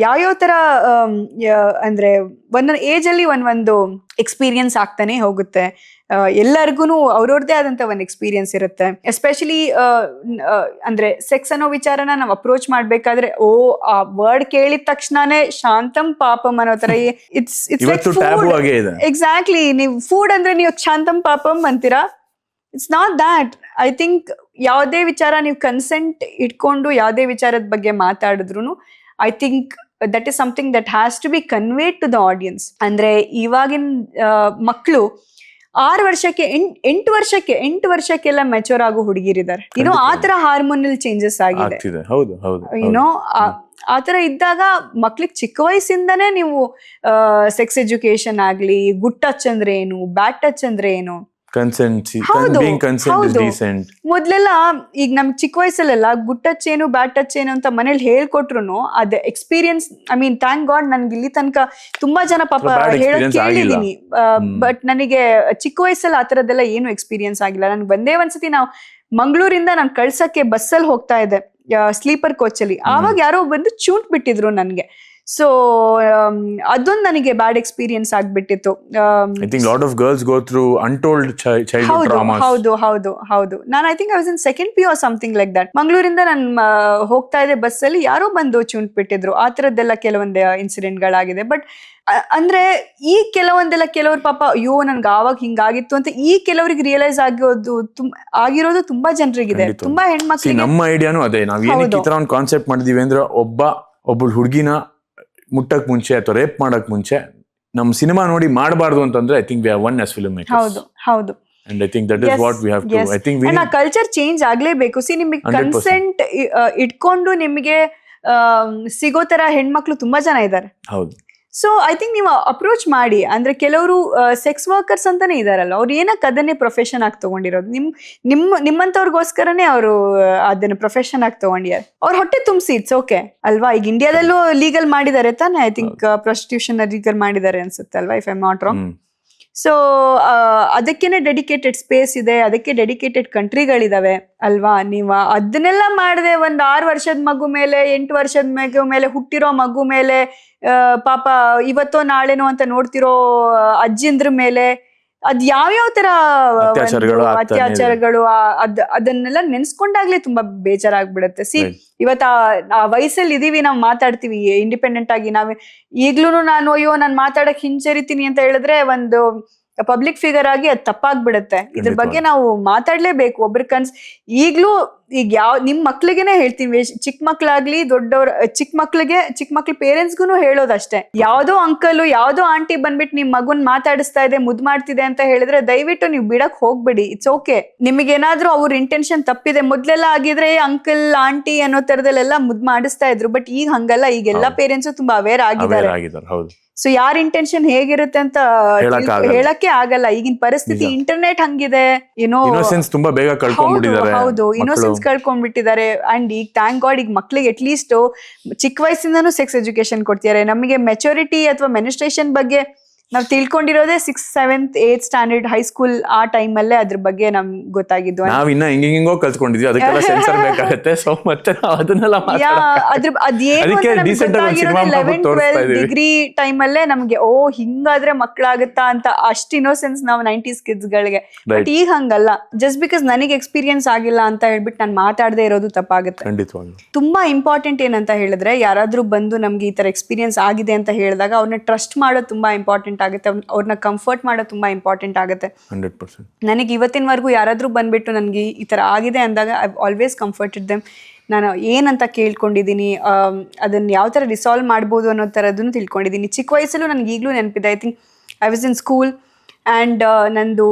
ಯಾವ್ಯಾವ ತರ ಅಂದ್ರೆ ಒಂದೊಂದು ಏಜ್ ಅಲ್ಲಿ ಒಂದು ಎಕ್ಸ್ಪೀರಿಯನ್ಸ್ ಆಗ್ತಾನೆ ಹೋಗುತ್ತೆ. ಎಲ್ಲರಿಗೂ ಅವ್ರವ್ರದೇ ಆದಂತ ಒಂದು ಎಕ್ಸ್ಪೀರಿಯನ್ಸ್ ಇರುತ್ತೆ. ಎಸ್ಪೆಷಲಿ ಅಂದ್ರೆ ಸೆಕ್ಸ್ ಅನ್ನೋ ವಿಚಾರನ ನಾವು ಅಪ್ರೋಚ್ ಮಾಡ್ಬೇಕಾದ್ರೆ ಆ ವರ್ಡ್ ಕೇಳಿದ ತಕ್ಷಣನೇ ಶಾಂತಂ ಪಾಪಂ ಅನ್ನೋ ತರ ಇಟ್ಸ್ ಎಕ್ಸಾಕ್ಟ್ಲಿ. ನೀವು ಫುಡ್ ಅಂದ್ರೆ ನೀವು ಶಾಂತಂ ಪಾಪಂ ಅಂತೀರಾ, it's not that. I think ಯಾವುದೇ ವಿಚಾರ ನೀವು ಕನ್ಸೆಂಟ್ ಇಟ್ಕೊಂಡು ಯಾವುದೇ ವಿಚಾರದ ಬಗ್ಗೆ ಮಾತಾಡಿದ್ರು I think that is something that has to be conveyed to the audience. ಅಂದ್ರೆ ಇವಾಗಿನ ಮಕ್ಕಳು 6 ವರ್ಷಕ್ಕೆ 8 ವರ್ಷಕ್ಕೆಲ್ಲ ಮೆಚೂರ್ ಆಗೋ ಹುಡುಗಿರಿದ್ದಾರೆ. ಆತರ ಹಾರ್ಮೋನಲ್ ಚೇಂಜಸ್ ಆಗಿದೆ. ಆತರ ಇದ್ದಾಗ ಮಕ್ಳಿಗೆ ಚಿಕ್ಕ ವಯಸ್ಸಿಂದಾನೇ ನೀವು ಸೆಕ್ಸ್ ಎಜುಕೇಶನ್ ಆಗ್ಲಿ, ಗುಡ್ ಟಚ್ ಅಂದ್ರೆ ಏನು, ಬ್ಯಾಡ್ ಟಚ್ ಅಂದ್ರೆ ಏನು, ಮೊದ್ಲೆಲ್ಲ ಈಗ ನಮ್ಗೆ ಚಿಕ್ಕ ವಯಸ್ಸಲ್ಲೆಲ್ಲ ಗುಡ್ ಟಚ್ ಏನು ಬ್ಯಾಡ್ ಟಚ್ ಏನು ಅಂತ ಮನೇಲಿ ಹೇಳ್ಕೊಟ್ರು ಅದ್ experience. I mean thank god ನನ್ಗೆ ಇಲ್ಲಿ ತನಕ ತುಂಬಾ ಜನ ಪಾಪ ಹೇಳಕ್ ಕೇಳಿದೀನಿ, ಬಟ್ ನನಗೆ ಚಿಕ್ಕ ವಯಸ್ಸಲ್ಲಿ ಆ ತರದ್ದೆಲ್ಲ ಏನು ಎಕ್ಸ್ಪೀರಿಯನ್ಸ್ ಆಗಿಲ್ಲ. ನನ್ಗೆ ಬಂದೇ ಒಂದ್ಸತಿ ನಾವು ಮಂಗಳೂರಿಂದ ನಾನು ಕಳ್ಸಕ್ಕೆ ಬಸ್ಸಲ್ಲಿ ಹೋಗ್ತಾ ಇದ್ದೆ, ಸ್ಲೀಪರ್ ಕೋಚಲ್ಲಿ. ಆವಾಗ ಯಾರೋ ಬಂದು ಚೂಟ್ ಬಿಟ್ಟಿದ್ರು ನನ್ಗೆ. ಸೊ ಅದೊಂದು ನನಗೆ ಬ್ಯಾಡ್ ಎಕ್ಸ್ಪೀರಿಯನ್ಸ್ ಆಗ್ಬಿಟ್ಟಿತ್ತು. I think lot of girls go through untold childhood traumas. ಹೌದು. ನಾನು I think I was in second PU or something like that. ಮಂಗಳೂರಿಂದ ನಾನು ಹೋಗ್ತಾ ಇದ್ದೆ ಬಸ್ಸಲ್ಲಿ, ಯಾರೋ ಬಂದು ಚುಂಟ್ ಬಿಟ್ಟಿದ್ರು. ಆ ತರದ್ದೆಲ್ಲ ಕೆಲವೊಂದು ಇನ್ಸಿಡೆಂಟ್ಗಳಾಗಿದೆ. ಬಟ್ ಅಂದ್ರೆ ಈ ಕೆಲವ್ರ ಪಾಪ ಅಯ್ಯೋ ನನ್ಗೆ ಆವಾಗ ಹಿಂಗಾಗಿತ್ತು ಅಂತ ಈ ಕೆಲವರಿಗೆ ರಿಯಲೈಸ್ ಆಗಿರೋದು ತುಂಬಾ ಜನರಿಗಿದೆ, ತುಂಬಾ ಹೆಣ್ಮಕ್ಳಿಗೆ. ನಮ್ಮ ಐಡಿಯಾನು ಅದೇ, ನಾವ್ ಏನಕ್ಕೆ ಈ ತರ ಒಂದು ಕಾನ್ಸೆಪ್ಟ್ ಮಾಡಿದೀವಿ ಅಂದ್ರೆ ಒಬ್ಬಳು ಹುಡುಗಿನ ಮುಟ್ಟಕ್ ಮುಂಚೆ ಅಥವಾ ರೇಪ್ ಮಾಡಕ್ ಮುಂಚೆ ನಮ್ ಸಿನಿಮಾ ನೋಡಿ ಮಾಡಬಾರ್ದು ಅಂತಂದ್ರೆ I think we are one as film makers. ಹೌದು. And I think that is what we have to. I think we need culture change ಆಗ್ಲೇಬೇಕು. ನಿಮಗೆ ಕನ್ಸೆಂಟ್ ಇಟ್ಕೊಂಡು ನಿಮಗೆ ಸಿಗೋ ತರ ಹೆಣ್ಮಕ್ಳು ತುಂಬಾ ಜನ ಇದ್ದಾರೆ. ಹೌದು. ಸೊ ಐ ಥಿಂಕ್ ನೀವು ಅಪ್ರೋಚ್ ಮಾಡಿ. ಅಂದ್ರೆ ಕೆಲವರು ಸೆಕ್ಸ್ ವರ್ಕರ್ಸ್ ಅಂತಾನೆ ಇದಾರಲ್ಲ, ಅವ್ರು ಏನಕ್ಕೆ ಅದನ್ನೇ ಪ್ರೊಫೆಷನ್ ಆಗಿ ತಗೊಂಡಿರೋದು, ನಿಮ್ಮಂತವ್ರಿಗೋಸ್ಕರನೇ ಅವರು ಅದನ್ನ ಪ್ರೊಫೆಷನ್ ಆಗಿ ತಗೊಂಡಿದ್ದಾರೆ. ಅವ್ರ ಹೊಟ್ಟೆ ತುಂಬಿಸಿ, ಇಟ್ಸ್ ಓಕೆ ಅಲ್ವಾ. ಈಗ ಇಂಡಿಯಾದಲ್ಲೂ ಲೀಗಲ್ ಮಾಡಿದ್ದಾರೆ ತಾನೆ, ಐ ಥಿಂಕ್ ಪ್ರಾಸ್ಟಿಟ್ಯೂಷನ್ ಲೀಗಲ್ ಮಾಡಿದ್ದಾರೆ ಅನ್ಸುತ್ತೆ ಅಲ್ವಾ, if I am not wrong. So ಅದಕ್ಕೇನೆ ಡೆಡಿಕೇಟೆಡ್ ಸ್ಪೇಸ್ ಇದೆ, ಅದಕ್ಕೆ ಡೆಡಿಕೇಟೆಡ್ ಕಂಟ್ರಿಗಳಿದಾವೆ ಅಲ್ವಾ. ನೀವು ಅದನ್ನೆಲ್ಲ ಮಾಡದೆ ಒಂದು 6 ವರ್ಷದ ಮಗು ಮೇಲೆ 8 ವರ್ಷದ ಮಗು ಮೇಲೆ ಹುಟ್ಟಿರೋ ಮಗು ಮೇಲೆ ಪಾಪ ಇವತ್ತೋ ನಾಳೆನೋ ಅಂತ ನೋಡ್ತಿರೋ ಅಜ್ಜಿಂದ್ರ ಮೇಲೆ ಅದ್ ಯಾವ್ಯಾವ ತರ ಅತ್ಯಾಚಾರಗಳು ಅದನ್ನೆಲ್ಲ ನೆನ್ಸ್ಕೊಂಡಾಗ್ಲೇ ತುಂಬಾ ಬೇಜಾರಾಗ್ಬಿಡತ್ತೆ. ಇವತ್ತ ಆ ವಯಸ್ಸಲ್ಲಿ ಇದೀವಿ, ನಾವ್ ಮಾತಾಡ್ತೀವಿ ಇಂಡಿಪೆಂಡೆಂಟ್ ಆಗಿ. ಈಗ್ಲೂ ನಾನು ಮಾತಾಡಕ್ ಹಿಂಜರಿತೀನಿ ಅಂತ ಹೇಳಿದ್ರೆ ಒಂದು ಪಬ್ಲಿಕ್ ಫಿಗರ್ ಆಗಿ ಅದ್ ತಪ್ಪಾಗ್ಬಿಡತ್ತೆ. ಇದ್ರ ಬಗ್ಗೆ ನಾವು ಮಾತಾಡ್ಲೇಬೇಕು. ಒಬ್ರ ಈಗ್ಲೂ ಈಗ ನಿಮ್ ಮಕ್ಳಿಗೆನೆ ಹೇಳ್ತೀನಿ, ಚಿಕ್ಕ ಮಕ್ಳಾಗ್ಲಿ ದೊಡ್ಡವ್ರ, ಚಿಕ್ಕ ಮಕ್ಳ ಪೇರೆಂಟ್ಸ್ಗೂ ಹೇಳೋದಷ್ಟೇ. ಯಾವ್ದೋ ಅಂಕಲ್ ಯಾವ್ದೋ ಆಂಟಿ ಬಂದ್ಬಿಟ್ಟು ನಿಮ್ ಮಗುನ್ ಮಾತಾಡಿಸ್ತಾ ಇದೆ, ಮುದ್ ಮಾಡ್ತಿದೆ ಅಂತ ಹೇಳಿದ್ರೆ ದಯವಿಟ್ಟು ನೀವು ಬಿಡಕ್ ಹೋಗ್ಬೇಡಿ. It's okay. ನಿಮಗೇನಾದ್ರೂ ಅವ್ರ ಇಂಟೆನ್ಷನ್ ತಪ್ಪಿದೆ, ಮೊದ್ಲೆಲ್ಲ ಆಗಿದ್ರೆ ಅಂಕಲ್ ಆಂಟಿ ಅನ್ನೋ ತರದಲ್ಲೆಲ್ಲ ಮುದ್ ಮಾಡಿಸ್ತಾ ಇದ್ರು. ಬಟ್ ಈಗ ಹಂಗಲ್ಲ, ಈಗ ಎಲ್ಲಾ ಪೇರೆಂಟ್ಸ್ ತುಂಬಾ ಅವೇರ್ ಆಗಿದ್ದಾರೆ. ಸೊ ಯಾರ ಇಂಟೆನ್ಷನ್ ಹೇಗಿರುತ್ತೆ ಅಂತ ಹೇಳಕ್ಕೆ ಆಗಲ್ಲ. ಈಗಿನ ಪರಿಸ್ಥಿತಿ ಇಂಟರ್ನೆಟ್ ಹಂಗಿದೆ, ಏನೋ ತುಂಬಾ ಬೇಗ ಕಳ್ಕೊಂಡ್ಬಿಟ್ಟಿದ್ದಾರೆ. ಹೌದು, ಇನ್ನೋಸೆನ್ಸ್ ಕಳ್ಕೊಂಡ್ಬಿಟ್ಟಿದ್ದಾರೆ. ಅಂಡ್ ಈಗ ಥ್ಯಾಂಕ್ ಗಾಡ್ ಈಗ ಮಕ್ಳಿಗೆ ಅಟ್ ಲೀಸ್ಟ್ ಚಿಕ್ಕ ವಯಸ್ಸಿಂದನೂ ಸೆಕ್ಸ್ ಎಜುಕೇಶನ್ ಕೊಡ್ತಿದ್ದಾರೆ. ನಮಗೆ ಮೆಚುರಿಟಿ ಅಥವಾ ಮೆನಿಸ್ಟ್ರೇಷನ್ ಬಗ್ಗೆ ನಾವ್ ತಿಳ್ಕೊಂಡಿರೋದೇ 6th 7th 8th standard high school ಆ ಟೈಮ್ ಅಲ್ಲೇ ಅದ್ರ ಬಗ್ಗೆ ನಮ್ಗೆ ಗೊತ್ತಾಗಿದ್ದು. ನಾವ್ ಇನ್ನ ಹಿಂಗಿಂಗೋ ಕಲ್ತ್ಕೊಂಡಿದ್ವಿ, ಅದಕ್ಕೆಲ್ಲ ಸೆನ್ಸರ್ ಬೇಕಾಗುತ್ತೆ. ಸೊ ಮತ್ತೆ ನಾವು ಅದನ್ನೆಲ್ಲ ಅದೇನು 11th 12th ಡಿಗ್ರಿ ಟೈಮ್ ಅಲ್ಲೇ ನಮ್ಗೆ ಹಿಂಗಾದ್ರೆ ಮಕ್ಳಾಗತ್ತಾ ಅಂತ ಅಷ್ಟ್ ಇನ್ನೋಸೆನ್ಸ್ ನಾವು 90s ಕಿಡ್ಸ್ ಗಳಿಗೆ. ಬಟ್ ಈಗ ಹಂಗಲ್ಲ. ಜಸ್ಟ್ ಬಿಕಾಸ್ ನನಗೆ ಎಕ್ಸ್ಪೀರಿಯನ್ಸ್ ಆಗಿಲ್ಲ ಅಂತ ಹೇಳ್ಬಿಟ್ಟು ನಾನು ಮಾತಾಡದೇ ಇರೋದು ತಪ್ಪಾಗುತ್ತೆ. ತುಂಬಾ ಇಂಪಾರ್ಟೆಂಟ್ ಏನಂತ ಹೇಳಿದ್ರೆ, ಯಾರಾದ್ರೂ ಬಂದು ನಮ್ಗೆ ಈ ತರ ಎಕ್ಸ್ಪೀರಿಯನ್ಸ್ ಆಗಿದೆ ಅಂತ ಹೇಳಿದಾಗ ಅವ್ರನ್ನ ಟ್ರಸ್ಟ್ ಮಾಡೋದು ತುಂಬಾ ಇಂಪಾರ್ಟೆಂಟ್ ಆಗುತ್ತೆ. ಅವ್ರನ್ನ ಕಂಫರ್ಟ್ ಮಾಡೋದು ತುಂಬಾ ಇಂಪಾರ್ಟೆಂಟ್ ಆಗುತ್ತೆ. 100%. ನನಗೆ ಇವತ್ತಿನವರೆಗೂ ಯಾರಾದ್ರೂ ಬಂದ್ಬಿಟ್ಟು ನನಗೆ ಈ ತರ ಆಗಿದೆ ಅಂದಾಗ ಐ ಆಲ್ವೇಸ್ ಕಂಫರ್ಟೆಡ್ ದೆಮ್. ನಾನು ಏನಂತ ಕೇಳ್ಕೊಂಡಿದ್ದೀನಿ, ಅದನ್ನ ಯಾವ ತರ ರಿಸಾಲ್ವ್ ಮಾಡ್ಬೋದು ಅನ್ನೋ ಥರದನ್ನು ತಿಳ್ಕೊಂಡಿದ್ದೀನಿ. ಚಿಕ್ಕ ವಯಸ್ಸಲ್ಲೂ ನನಗೆ ಈಗಲೂ ನೆನಪಿದೆ. I think I was in school and ನಂದು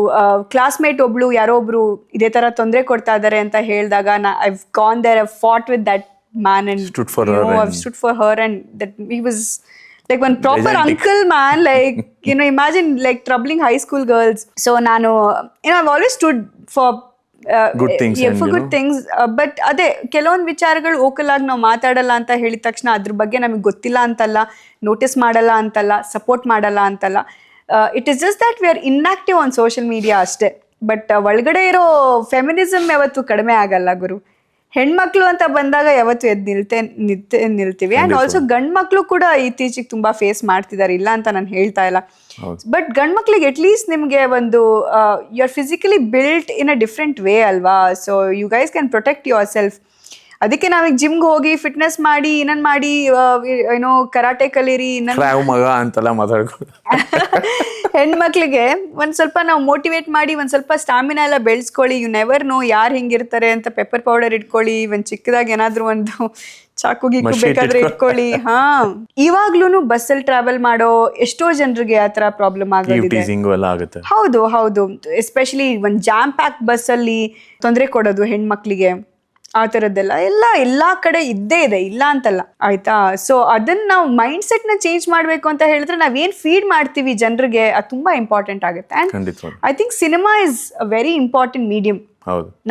ಕ್ಲಾಸ್ಮೇಟ್ ಒಬ್ಳು ಯಾರೋ ಒಬ್ರು ಇದೇ ತರ ತೊಂದರೆ ಕೊಡ್ತಾ ಇದ್ದಾರೆ ಅಂತ ಹೇಳಿದಾಗ I gone there, I fought with that man and stood for her and that he was like one proper uncle man, like imagine like troubling high school girls. So nanu I've always stood for good things, for good things, but ade ಕೆಲವೊಂದು ವಿಚಾರಗಳು vocal ಆಗಿ ನಾವು ಮಾತಾಡಲ್ಲ ಅಂತ ಹೇಳಿದ ತಕ್ಷಣ ಅದ್ರ ಬಗ್ಗೆ ನಮಗೆ ಗೊತ್ತಿಲ್ಲ ಅಂತಲ್ಲ, ನೋಟಿಸ್ ಮಾಡಲ್ಲ ಅಂತಲ್ಲ, ಸಪೋರ್ಟ್ ಮಾಡಲ್ಲ ಅಂತಲ್ಲ. It is just that we are inactive on social media ಅಷ್ಟೇ. ಬಟ್ ಒಳಗಡೆ ಇರೋ ಫೆಮಿನಿಸಮ್ ಯಾವತ್ತೂ ಕಡಿಮೆ ಆಗಲ್ಲ ಗುರು. ಹೆಣ್ಮಕ್ಳು ಅಂತ ಬಂದಾಗ ಯಾವತ್ತು ನಿಲ್ತೀವಿ. ಅಂಡ್ ಆಲ್ಸೋ ಗಂಡ್ ಮಕ್ಳು ಕೂಡ ಇತ್ತೀಚೆಗೆ ತುಂಬಾ ಫೇಸ್ ಮಾಡ್ತಿದ್ದಾರೆ, ಇಲ್ಲ ಅಂತ ನಾನು ಹೇಳ್ತಾ ಇಲ್ಲ. ಬಟ್ ಗಂಡ್ ಮಕ್ಳಿಗೆ ಅಟ್ ಲೀಸ್ಟ್ ನಿಮ್ಗೆ ಒಂದು you are physically built in a different way ಅಲ್ವಾ. So you guys can protect yourself. ಅದಕ್ಕೆ ನಾವೀಗ ಜಿಮ್ಗೆ ಹೋಗಿ ಫಿಟ್ನೆಸ್ ಮಾಡಿ ಇನ್ನೊಂದು ಮಾಡಿ ಏನೋ ಕರಾಟೆ ಕಲೀರಿ ಮಗ ಅಂತೆಲ್ಲ ಮಾತಾಡ್ಕೊಂಡು ಹೆಣ್ಮಕ್ಳಿಗೆ ಒಂದ್ ಸ್ವಲ್ಪ ನಾವು ಮೋಟಿವೇಟ್ ಮಾಡಿ ಒಂದ್ ಸ್ವಲ್ಪ ಸ್ಟಾಮಿನಾ ಎಲ್ಲ ಬೆಳೆಸ್ಕೊಳ್ಳಿ. ಯು ನೆವರ್ ನೋ ಯಾರು ಹೆಂಗಿರ್ತಾರೆ ಅಂತ. ಪೆಪ್ಪರ್ ಪೌಡರ್ ಇಟ್ಕೊಳ್ಳಿ, ಒಂದ್ ಚಿಕ್ಕದಾಗಿ ಏನಾದ್ರು ಒಂದು ಚಾಕು ಗೀಕು ಬೇಕಾದ್ರೆ ಇಟ್ಕೊಳ್ಳಿ. ಇವಾಗ್ಲೂನು ಬಸ್ಸಲ್ಲಿ ಟ್ರಾವೆಲ್ ಮಾಡೋ ಎಷ್ಟೋ ಜನರಿಗೆ ಆ ತರ ಪ್ರಾಬ್ಲಮ್ ಆಗುತ್ತೆ. ಹೌದು ಹೌದು, ಎಸ್ಪೆಷಲಿ ಒಂದ್ ಜಾಮ್ ಪ್ಯಾಕ್ ಬಸ್ಸಲ್ಲಿ ತೊಂದರೆ ಕೊಡೋದು ಹೆಣ್ಮಕ್ಳಿಗೆ, ಆ ತರದ್ದೆಲ್ಲ ಎಲ್ಲಾ ಕಡೆ ಇದ್ದೇ ಇದೆ, ಇಲ್ಲ ಅಂತಲ್ಲ ಆಯ್ತಾ. ಸೊ ಅದನ್ನ ನಾವು ಮೈಂಡ್ ಸೆಟ್ ನ ಚೇಂಜ್ ಮಾಡ್ಬೇಕು ಅಂತ ಹೇಳಿದ್ರೆ ನಾವೇನ್ ಫೀಡ್ ಮಾಡ್ತೀವಿ ಜನರಿಗೆ ಅದು ತುಂಬಾ ಇಂಪಾರ್ಟೆಂಟ್ ಆಗುತ್ತೆ. And I think cinema is a very important medium.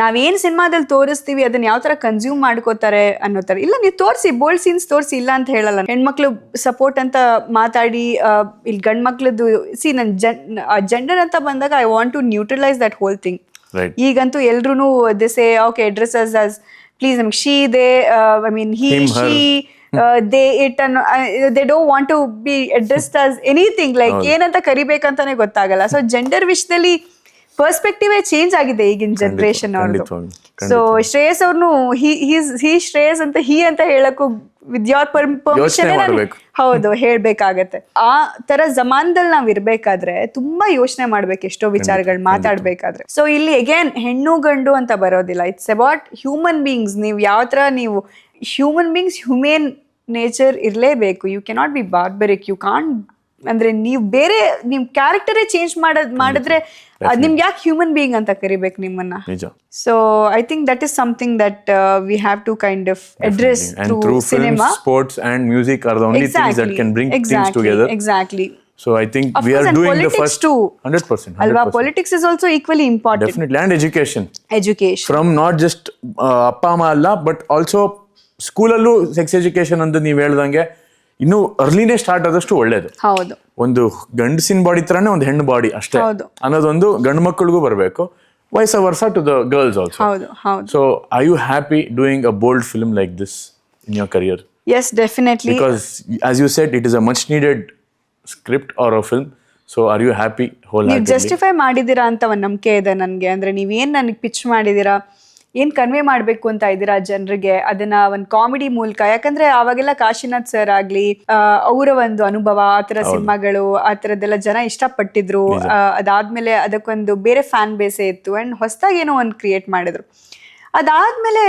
ನಾವೇನ್ ಸಿನಿಮಾದಲ್ಲಿ ತೋರಿಸ್ತೀವಿ ಅದನ್ನ ಯಾವ ತರ ಕನ್ಸ್ಯೂಮ್ ಮಾಡ್ಕೋತಾರೆ ಅನ್ನೋ ತರ. ಇಲ್ಲ, ನೀವು ತೋರಿಸಿ, ಬೋಲ್ಡ್ ಸೀನ್ಸ್ ತೋರಿಸಿ, ಇಲ್ಲ ಅಂತ ಹೇಳಲ್ಲ. ಹೆಣ್ಮಕ್ಳು ಸಪೋರ್ಟ್ ಅಂತ ಮಾತಾಡಿ ಇಲ್ಲಿ ಗಂಡ್ ಮಕ್ಳದ್ದು ನನ್ ಜೆಂಡರ್ ಅಂತ ಬಂದಾಗ I want to neutralise that whole thing. ಈಗಂತೂ ಎಲ್ರು they say okay dress as please ನಮ್ಗೆ she they I mean he she they it ಅನ್ನೋ they don't want to be addressed as anything like ಏನಂತ ಕರಿಬೇಕಂತಾನೆ ಗೊತ್ತಾಗಲ್ಲ. So gender ವಿಷಯದಲ್ಲಿ perspective change ಆಗಿದೆ ಈಗಿನ ಜನರೇಷನ್ ಅವ್ರದ್ದು. ಸೊ ಶ್ರೇಯಸ್ ಅವ್ರನ್ನು ಹಿ ಶ್ರೇಯಸ್ ಅಂತ ಹಿ ಅಂತ ಹೇಳಕ್ಕೂ ವಿದ್ಯಾರ್ಥಿ ಪರ್ಮಿಷನ್ ಹೌದು ಹೇಳ್ಬೇಕಾಗತ್ತೆ. ಆ ತರ ಜಮಾನದಲ್ಲಿ ನಾವ್ ಇರ್ಬೇಕಾದ್ರೆ ತುಂಬಾ ಯೋಚನೆ ಮಾಡ್ಬೇಕು ಎಷ್ಟೋ ವಿಚಾರಗಳು ಮಾತಾಡ್ಬೇಕಾದ್ರೆ. ಸೊ ಇಲ್ಲಿ ಅಗೇನ್ ಹೆಣ್ಣು ಗಂಡು ಅಂತ ಬರೋದಿಲ್ಲ, ಇಟ್ಸ್ ಅಬೌಟ್ ಹ್ಯೂಮನ್ ಬೀಯಿಂಗ್ಸ್. ನೀವು ಯಾವ ತರ ನೀವು ಹ್ಯೂಮನ್ ಬೀಯಿಂಗ್ಸ್, ಹ್ಯೂಮನ್ ನೇಚರ್ ಇರ್ಲೇಬೇಕು. You cannot be barbaric. You can't ಅಂದ್ರೆ ನೀವು ಬೇರೆ ನಿಮ್ ಕ್ಯಾರೆಕ್ಟರೇ ಚೇಂಜ್ ಮಾಡಿದ್ರೆ ನಿಮ್ಗೆ ಯಾಕೆ ಹ್ಯೂಮನ್ ಬೀಯಿಂಗ್ ಅಂತ ಕರಿಬೇಕು ನಿಮ್ಮನ್ನ. So I think that is something that we have to kind of address through cinema. Sports and music are the only things that can bring things together. Exactly. So I think we are doing the first 100%. Alva, politics is also equally important. Definitely. And education. From not just appa amma alla but also school allu sex education ಅಂತ ನೀವು ಹೇಳ್ದಂಗೆ ಇನ್ನು ಅರ್ಲಿನೇ start ಆದಷ್ಟು ಒಳ್ಳೇದು. ಹೌದು, ಒಂದು ಗಂಡಸಿನ body ತರಾನೇ ಒಂದು ಹೆಣ್ಣು ಬಾಡಿ ಅಷ್ಟೇ ಅನ್ನೋದೊಂದು ಗಂಡು ಮಕ್ಕಳಿಗೂ ಬರಬೇಕು. Vice versa to the girls also. So are you happy doing a bold film like this in your career? Yes, definitely. Because as you said, it is a much needed script or a film. So are you happy wholeheartedly? ನೀವು justify ಮಾಡಿದೀರಾ ಅಂತ ಒಂದು ನಂಬಿಕೆ ಇದೆ ನನಗೆ. ಅಂದ್ರೆ ನೀವೇನ್ ನನಗೆ ಪಿಚ್ ಮಾಡಿದೀರಾ, ಏನ್ ಕನ್ವೆ ಮಾಡ್ಬೇಕು ಅಂತ ಇದ್ದೀರಾ ಜನರಿಗೆ, ಅದನ್ನ ಒಂದು ಕಾಮಿಡಿ ಮೂಲಕ. ಯಾಕಂದ್ರೆ ಅವಾಗೆಲ್ಲ ಕಾಶಿನಾಥ್ ಸರ್ ಆಗ್ಲಿ ಅವರ ಒಂದು ಅನುಭವ, ಆ ತರ ಸಿನಿಮಾಗಳು ಆ ತರದ್ದೆಲ್ಲ ಜನ ಇಷ್ಟಪಟ್ಟಿದ್ರು. ಅದಾದ್ಮೇಲೆ ಅದಕ್ಕೊಂದು ಬೇರೆ ಫ್ಯಾನ್ ಬೇಸೇ ಇತ್ತು ಅಂಡ್ ಹೊಸದಾಗಿ ಏನೋ ಒಂದು ಕ್ರಿಯೇಟ್ ಮಾಡಿದ್ರು. ಅದಾದ್ಮೇಲೆ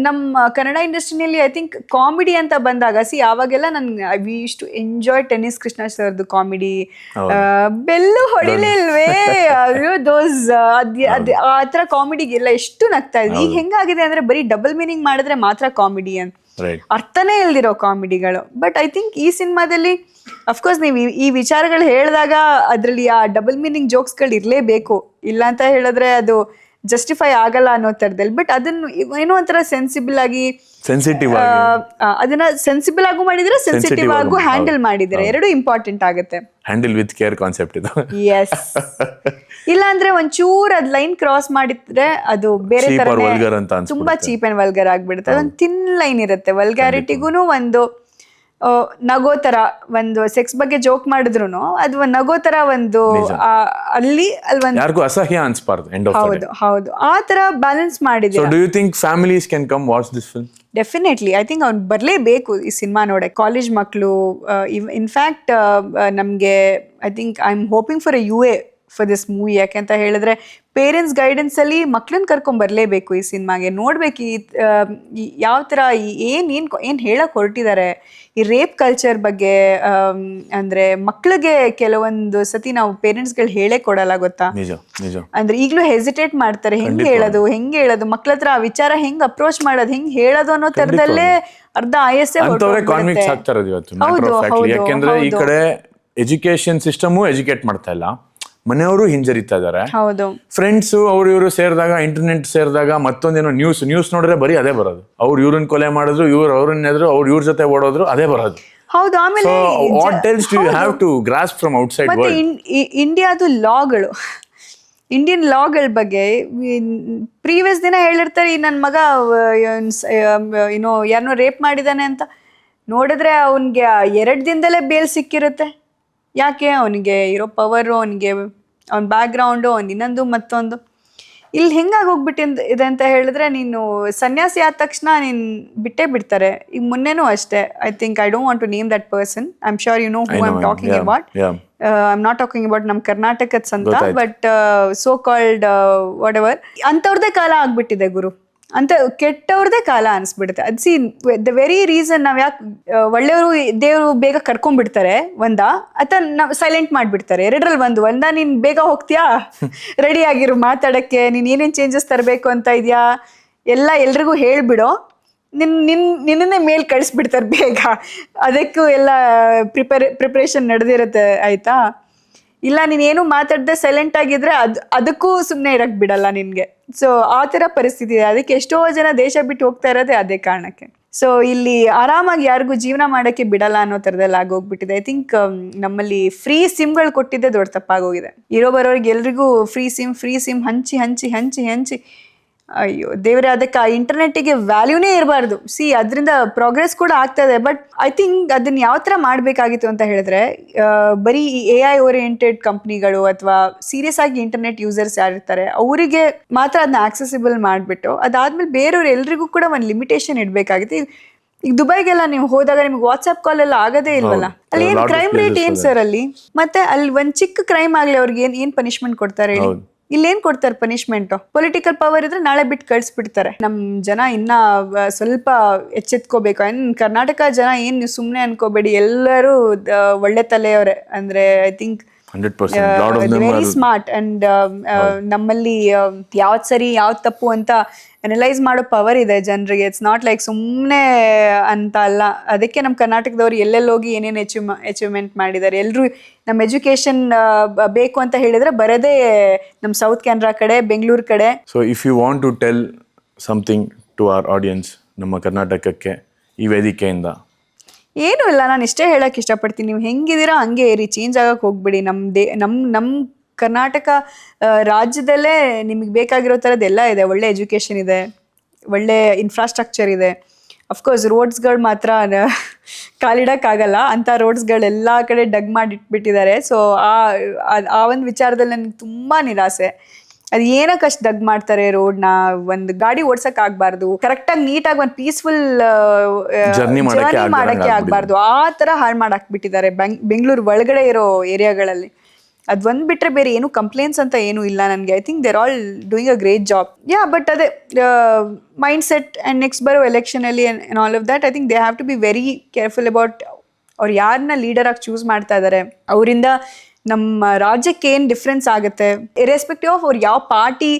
ನಮ್ಮ ಕನ್ನಡ ಇಂಡಸ್ಟ್ರಿನಲ್ಲಿ ಐ ಥಿಂಕ್ ಕಾಮಿಡಿ ಅಂತ ಬಂದಾಗ ಅವಾಗೆಲ್ಲ ನನ್ಗೆ we use to enjoy Tennis Krishna ಸರ್ದು ಕಾಮಿಡಿ. ಬೆಲ್ಲು ಹೊಡಿಲಿಲ್ವೇ ದೋಸ್ ಆ ಥರ ಕಾಮಿಡಿಗೆಲ್ಲ ಎಷ್ಟು ನಗ್ತಾ ಇದ್ವಿ. ಈಗ ಹೆಂಗಾಗಿದೆ ಅಂದ್ರೆ ಬರೀ ಡಬಲ್ ಮೀನಿಂಗ್ ಮಾಡಿದ್ರೆ ಮಾತ್ರ ಕಾಮಿಡಿ ಅಂತ ಅರ್ಥನೇ ಇಲ್ದಿರೋ ಕಾಮಿಡಿಗಳು. ಬಟ್ ಐ ಥಿಂಕ್ ಈ ಸಿನಿಮಾದಲ್ಲಿ ಅಫ್ಕೋರ್ಸ್ ನೀವು ಈ ವಿಚಾರಗಳು ಹೇಳಿದಾಗ ಅದರಲ್ಲಿ ಆ ಡಬಲ್ ಮೀನಿಂಗ್ ಜೋಕ್ಸ್ಗಳು ಇರಲೇಬೇಕು, ಇಲ್ಲ ಅಂತ ಹೇಳಿದ್ರೆ ಅದು ಜಸ್ಟಿಫೈ ಆಗಲ್ಲ ಅನ್ನೋ ಥರದಲ್ಲಿ. ಬಟ್ ಅದನ್ನು ಏನೋ ಒಂಥರ ಸೆನ್ಸಿಬಲ್ ಆಗಿ ಅದನ್ನ ಸೆನ್ಸಿಬಲ್ ಆಗು ಮಾಡಿದ್ರೆ ಸೆನ್ಸಿಟಿವ್ ಆಗು ಹ್ಯಾಂಡಲ್ ಮಾಡಿದ್ರೆ ಎರಡು ಇಂಪಾರ್ಟೆಂಟ್ ಆಗುತ್ತೆ. ಹ್ಯಾಂಡಲ್ ವಿತ್ ಕೇರ್ ಕಾನ್ಸೆಪ್ಟ್ ಇದು. ಎಸ್, ಇಲ್ಲ ಅಂದ್ರೆ ಒಂಚೂರ್ ಅದ್ ಲೈನ್ ಕ್ರಾಸ್ ಮಾಡಿದ್ರೆ ಅದು ಬೇರೆ ತರ ತುಂಬಾ ಚೀಪ್ ಅಂಡ್ ವಲ್ಗರ್ ಆಗ್ಬಿಡುತ್ತೆ. ಅದೊಂದು ಥಿನ್ ಲೈನ್ ಇರುತ್ತೆ. ವಲ್ಗ್ಯಾರಿಟಿಗೂ ಒಂದು ನಗೋ ತರ, ಒಂದು ಸೆಕ್ಸ್ ಬಗ್ಗೆ ಜೋಕ್ ಮಾಡಿದ್ರು ಅದು ಒಂದು ನಗೋ ತರ ಒಂದು ಅಲ್ಲಿ ಯಾರಿಗೂ ಅಸಹ್ಯ ಅನ್ಸ್ಬಾರ್ದು. ಹೌದು ಹೌದು, ಆ ತರ ಬ್ಯಾಲೆನ್ಸ್ ಮಾಡಿದೆ. So do you think families can come watch this film? Definitely I think ಅವ್ನು ಬರಲೇಬೇಕು ಈ ಸಿನಿಮಾ ನೋಡಕ್ಕೆ. ಕಾಲೇಜ್ ಮಕ್ಕಳು, ಇನ್ಫ್ಯಾಕ್ಟ್ ನಮಗೆ I think I am hoping for UA for this movie. ಯಾಕೆಂತ ಹೇಳಿದ್ರೆ ಪೇರೆಂಟ್ಸ್ ಗೈಡೆನ್ಸ್ ಅಲ್ಲಿ ಮಕ್ಳನ್ನ ಕರ್ಕೊಂಡ್ ಬರ್ಲೇಬೇಕು ಈ ಸಿನಿಮಾಗೆ. ನೋಡ್ಬೇಕು ಯಾವ ತರ ಏನ್ ಹೇಳಕ್ ಹೊರಟಿದ್ದಾರೆ ಈ ರೇಪ್ ಕಲ್ಚರ್ ಬಗ್ಗೆ. ಅಂದ್ರೆ ಮಕ್ಳಿಗೆ ಕೆಲವೊಂದು ಸತಿ ನಾವು ಪೇರೆಂಟ್ಸ್ಗಳು ಹೇಳೇ ಕೊಡಲ್ಲ, ಗೊತ್ತಾ? ಅಂದ್ರೆ ಈಗ್ಲೂ ಹೆಸಿಟೇಟ್ ಮಾಡ್ತಾರೆ, ಹೆಂಗ್ ಹೇಳೋದು ಮಕ್ಳ ಹತ್ರ ಆ ವಿಚಾರ ಹೆಂಗ್ ಅಪ್ರೋಚ್ ಮಾಡೋದು, ಹೆಂಗ್ ಹೇಳೋದು ಅನ್ನೋ ತರದಲ್ಲೇ ಅರ್ಧ ಆಯಸ್ಸೇ ಯಾಕೆಂದ್ರೆ ಈ ಕಡೆ ಎಜುಕೇಶನ್ ಸಿಸ್ಟಮು ಎಜುಕೇಟ್ ಮಾಡ್ತಾ ಇಲ್ಲ, ಮನೆಯವರು ಹಿಂಜರಿತಾ ಇದಾರೆ. ಫ್ರೆಂಡ್ಸ್ ಅವ್ರು ಇವರು ಸೇರಿದಾಗ, ಇಂಟರ್ನೆಟ್ ಸೇರಿದಾಗ ಮತ್ತೊಂದೇನೋ ನ್ಯೂಸ್ ನೋಡಿದ್ರೆ ಬರೀ ಅದೇ ಬರೋದು. ಅವ್ರು ಇವ್ರನ್ನ ಕೊಲೆ ಮಾಡಿದ್ರು, ಇವ್ರು ಅವ್ರನ್ನ ಎದ್ರು, ಅವ್ರು ಇವ್ರ ಜೊತೆ ಓಡೋದ್ರು, ಅದೇ ಬರೋದು. ಹೌದು. ಆಮೇಲೆ ಇಂಡಿಯಾದು ಲಾಗಳು, ಇಂಡಿಯನ್ ಲಾಗಳ ಬಗ್ಗೆ ಪ್ರೀವಿಯಸ್ ದಿನ ಹೇಳಿರ್ತಾರೆ, ನನ್ನ ಮಗ ಯಾರನ್ನೋ ರೇಪ್ ಮಾಡಿದಾನೆ ಅಂತ. ನೋಡಿದ್ರೆ ಅವನಿಗೆ 2 ದಿನದಲ್ಲೇ ಬೇಲ್ ಸಿಕ್ಕಿರುತ್ತೆ. ಯಾಕೆ? ಅವನಿಗೆ ಇರೋ ಪವರು, ಅವನಿಗೆ ಅವನ ಬ್ಯಾಕ್ಗ್ರೌಂಡು, ಇನ್ನೊಂದು ಮತ್ತೊಂದು. ಇಲ್ಲಿ ಹೆಂಗಾಗೋಗ್ಬಿಟ್ಟಿದೆ ಅಂತ ಹೇಳಿದ್ರೆ, ನೀನು ಸನ್ಯಾಸಿ ಆದ ತಕ್ಷಣ ನೀನು ಬಿಟ್ಟೇ ಬಿಡ್ತಾರೆ. ಈಗ ಮೊನ್ನೆನೂ ಅಷ್ಟೇ, I think I don't want to name that person, I am sure you know who I am talking about. I am not talking about ನಮ್ಮ ಕರ್ನಾಟಕದ ಸಂತ, but so called whatever, ಅಂಥವ್ರದ್ದೇ ಕಾಲ ಆಗ್ಬಿಟ್ಟಿದೆ ಗುರು. ಅಂತ ಕೆಟ್ಟವ್ರದೇ ಕಾಲ ಅನಿಸ್ಬಿಡುತ್ತೆ. ಅದು ಸಿ ದ ವೆರಿ ರೀಸನ್ ನಾವ್ ಯಾಕೆ ಒಳ್ಳೆಯವರು ದೇವರು ಬೇಗ ಕರ್ಕೊಂಡ್ಬಿಡ್ತಾರೆ ಅಥವಾ ನಾವು ಸೈಲೆಂಟ್ ಮಾಡಿಬಿಡ್ತಾರೆ. 2ರಲ್ಲಿ ಒಂದ ನೀನ್ ಬೇಗ ಹೋಗ್ತೀಯಾ, ರೆಡಿ ಆಗಿರು ಮಾತಾಡಕ್ಕೆ, ನೀನ್ ಏನೇನ್ ಚೇಂಜಸ್ ತರಬೇಕು ಅಂತ ಇದೆಯಾ ಎಲ್ಲ ಎಲ್ರಿಗೂ ಹೇಳ್ಬಿಡೋ, ನಿನ್ನೇ ಮೇಲ್ ಕಳಿಸ್ಬಿಡ್ತಾರೆ ಬೇಗ. ಅದಕ್ಕೂ ಎಲ್ಲ ಪ್ರಿಪರೇಷನ್ ನಡೆದಿರುತ್ತೆ, ಆಯ್ತಾ? ಇಲ್ಲ ನೀನೇನು ಮಾತಾಡದೆ ಸೈಲೆಂಟ್ ಆಗಿದ್ರೆ ಅದಕ್ಕೂ ಸುಮ್ಮನೆ ಇರಕ್ ಬಿಡಲ್ಲ ನಿನ್ಗೆ. ಸೊ ಆ ಥರ ಪರಿಸ್ಥಿತಿ ಇದೆ. ಅದಕ್ಕೆ ಎಷ್ಟೋ ಜನ ದೇಶ ಬಿಟ್ಟು ಹೋಗ್ತಾ ಇರೋದೇ ಅದೇ ಕಾರಣಕ್ಕೆ. ಸೊ ಇಲ್ಲಿ ಆರಾಮಾಗಿ ಯಾರಿಗೂ ಜೀವನ ಮಾಡೋಕ್ಕೆ ಬಿಡಲ್ಲ ಅನ್ನೋ ಥರದಲ್ಲಿ ಆಗೋಗ್ಬಿಟ್ಟಿದೆ. ಐ ಥಿಂಕ್ ನಮ್ಮಲ್ಲಿ ಫ್ರೀ ಸಿಮ್ಗಳು ಕೊಟ್ಟಿದ್ದೆ ದೊಡ್ಡ ತಪ್ಪಾಗೋಗಿದೆ. ಬರೋರಿಗೆ ಎಲ್ರಿಗೂ ಫ್ರೀ ಸಿಮ್ ಹಂಚಿ ಅಯ್ಯೋ ದೇವ್ರೆ, ಅದಕ್ಕೆ ಆ ಇಂಟರ್ನೆಟ್ಟಿಗೆ ವ್ಯಾಲ್ಯೂನೇ ಇರಬಾರ್ದು. ಅದರಿಂದ ಪ್ರೋಗ್ರೆಸ್ ಕೂಡ ಆಗ್ತಾ ಇದೆ. ಬಟ್ ಐ ಥಿಂಕ್ ಅದನ್ನ ಯಾವ ಥರ ಮಾಡಬೇಕಾಗಿತ್ತು ಅಂತ ಹೇಳಿದ್ರೆ, ಬರೀ ಈ AI ಓರಿಯೆಂಟೆಡ್ ಕಂಪ್ನಿಗಳು ಅಥವಾ ಸೀರಿಯಸ್ ಆಗಿ ಇಂಟರ್ನೆಟ್ ಯೂಸರ್ಸ್ ಯಾರಿರ್ತಾರೆ ಅವರಿಗೆ ಮಾತ್ರ ಅದನ್ನ ಆಕ್ಸೆಸಿಬಲ್ ಮಾಡಿಬಿಟ್ಟು, ಅದಾದ್ಮೇಲೆ ಬೇರೆಯವ್ರು ಎಲ್ರಿಗೂ ಕೂಡ ಒಂದು ಲಿಮಿಟೇಷನ್ ಇಡಬೇಕಾಗಿತ್ತು. ಈಗ ದುಬೈಗೆಲ್ಲ ನೀವು ಹೋದಾಗ ನಿಮ್ಗೆ ವಾಟ್ಸ್ಆಪ್ ಕಾಲ್ ಎಲ್ಲ ಆಗೋದೇ ಇಲ್ವಲ್ಲ. ಅಲ್ಲಿ ಏನ್ ಕ್ರೈಮ್ ರೇಟ್ ಏನ್ ಸರ್ ಅಲ್ಲಿ? ಮತ್ತೆ ಅಲ್ಲಿ ಒಂದ್ ಚಿಕ್ಕ ಕ್ರೈಮ್ ಆಗ್ಲಿ ಅವ್ರಿಗೆ ಏನ್ ಪನಿಷ್ಮೆಂಟ್ ಕೊಡ್ತಾರೆ ಹೇಳಿ? ಇಲ್ಲೇನ್ ಕೊಡ್ತಾರೆ ಪನಿಷ್ಮೆಂಟ್? ಪೊಲಿಟಿಕಲ್ ಪವರ್ ಇದ್ರೆ ನಾಳೆ ಬಿಟ್ಟು ಕಳಿಸ್ಬಿಡ್ತಾರೆ. ನಮ್ ಜನ ಇನ್ನ ಸ್ವಲ್ಪ ಎಚ್ಚೆತ್ಕೋಬೇಕು. ಕರ್ನಾಟಕ ಜನ ಏನ್ ನೀವು ಸುಮ್ನೆ ಅನ್ಕೋಬೇಡಿ, ಎಲ್ಲರೂ ಒಳ್ಳೆ ತಲೆಯವರೇ. ಅಂದ್ರೆ I think very smart. And ನಮ್ಮಲ್ಲಿ ಯಾವ್ದು ಸರಿ ಯಾವ್ದು ತಪ್ಪು ಅಂತ ಅನಲೈಸ್ ಮಾಡೋ ಪವರ್ ಇದೆ ಜನರಿಗೆ. ಇಟ್ಸ್ ನಾಟ್ ಲೈಕ್ ಸುಮ್ಮನೆ ಅಂತ ಅಲ್ಲ. ಅದಕ್ಕೆ ನಮ್ಮ ಕರ್ನಾಟಕದವ್ರು ಎಲ್ಲೆಲ್ಲೋಗಿ ಏನೇನು ಅಚೀವ್ಮೆಂಟ್ ಮಾಡಿದ್ದಾರೆ. ಎಲ್ಲರೂ ನಮ್ಮ ಎಜುಕೇಶನ್ ಬೇಕು ಅಂತ ಹೇಳಿದ್ರೆ ಬರೋದೇ ನಮ್ಮ ಸೌತ್ ಕೆನರಾ ಕಡೆ, ಬೆಂಗಳೂರು ಕಡೆ. So if you want to tell something to our audience, ನಮ್ಮ ಕರ್ನಾಟಕಕ್ಕೆ ಈ ವೇದಿಕೆಯಿಂದ ಏನೂ ಇಲ್ಲ, ನಾನು ಇಷ್ಟೇ ಹೇಳಕ್ಕೆ ಇಷ್ಟಪಡ್ತೀನಿ. ನೀವು ಹೆಂಗಿದ್ದೀರಾ ಹಂಗೆ ಇರಿ, ಚೇಂಜ್ ಆಗಕ್ಕೆ ಹೋಗ್ಬಿಡಿ. ನಮ್ಮ ಕರ್ನಾಟಕ ರಾಜ್ಯದಲ್ಲೇ ನಿಮಗೆ ಬೇಕಾಗಿರೋ ಥರದ್ದು ಎಲ್ಲ ಇದೆ. ಒಳ್ಳೆ ಎಜುಕೇಷನ್ ಇದೆ, ಒಳ್ಳೆ ಇನ್ಫ್ರಾಸ್ಟ್ರಕ್ಚರ್ ಇದೆ. ಅಫ್ಕೋರ್ಸ್ ರೋಡ್ಸ್ಗಳು ಮಾತ್ರ ಕಾಲಿಡೋಕ್ಕಾಗಲ್ಲ, ಅಂಥ ರೋಡ್ಸ್ಗಳೆಲ್ಲ ಕಡೆ ಡಗ್ ಮಾಡಿ ಇಟ್ಬಿಟ್ಟಿದ್ದಾರೆ. ಸೊ ಆ ಒಂದು ವಿಚಾರದಲ್ಲಿ ನನಗೆ ತುಂಬ ನಿರಾಸೆ. ಅದು ಏನಕ್ಕೆ ಅಷ್ಟು ಡಗ್ ಮಾಡ್ತಾರೆ ರೋಡ್ನ? ಒಂದು ಗಾಡಿ ಓಡ್ಸಕ್ ಆಗ್ಬಾರ್ದು, ಕರೆಕ್ಟಾಗಿ ನೀಟಾಗಿ ಒಂದು ಪೀಸ್ಫುಲ್ ಜರ್ನಿ ಮಾಡಕ್ಕೆ ಆಗ್ಬಾರ್ದು. ಆ ಥರ ಹಾಳು ಮಾಡಾಕ್ಬಿಟ್ಟಿದ್ದಾರೆ ಬೆಂಗಳೂರು ಒಳಗಡೆ ಇರೋ ಏರಿಯಾಗಳಲ್ಲಿ. ಅದ್ ಒಂದ್ ಬಿಟ್ರೆ ಬೇರೆ ಏನು ಕಂಪ್ಲೇಂಟ್ಸ್ ಅಂತ ಏನು ಇಲ್ಲ ನನಗೆ. I think they're all doing a great job. Yeah, but ಅದೇ ಮೈಂಡ್ ಸೆಟ್ ಅಂಡ್ ನೆಕ್ಸ್ಟ್ ಬರೋ ಎಲೆಕ್ಷನ್ ಅಲ್ಲಿ and all of that, I think they have to be very careful about ಅವ್ರು ಯಾರನ್ನ ಲೀಡರ್ ಆಗಿ ಚೂಸ್ ಮಾಡ್ತಾ ಇದ್ದಾರೆ, ಅವರಿಂದ ನಮ್ಮ ರಾಜ್ಯಕ್ಕೆ ಏನ್ ಡಿಫ್ರೆನ್ಸ್ ಆಗುತ್ತೆ, ಇರೆಸ್ಪೆಕ್ಟಿವ್ ಆಫ್ ಅವ್ರು ಯಾವ ಪಾರ್ಟಿ,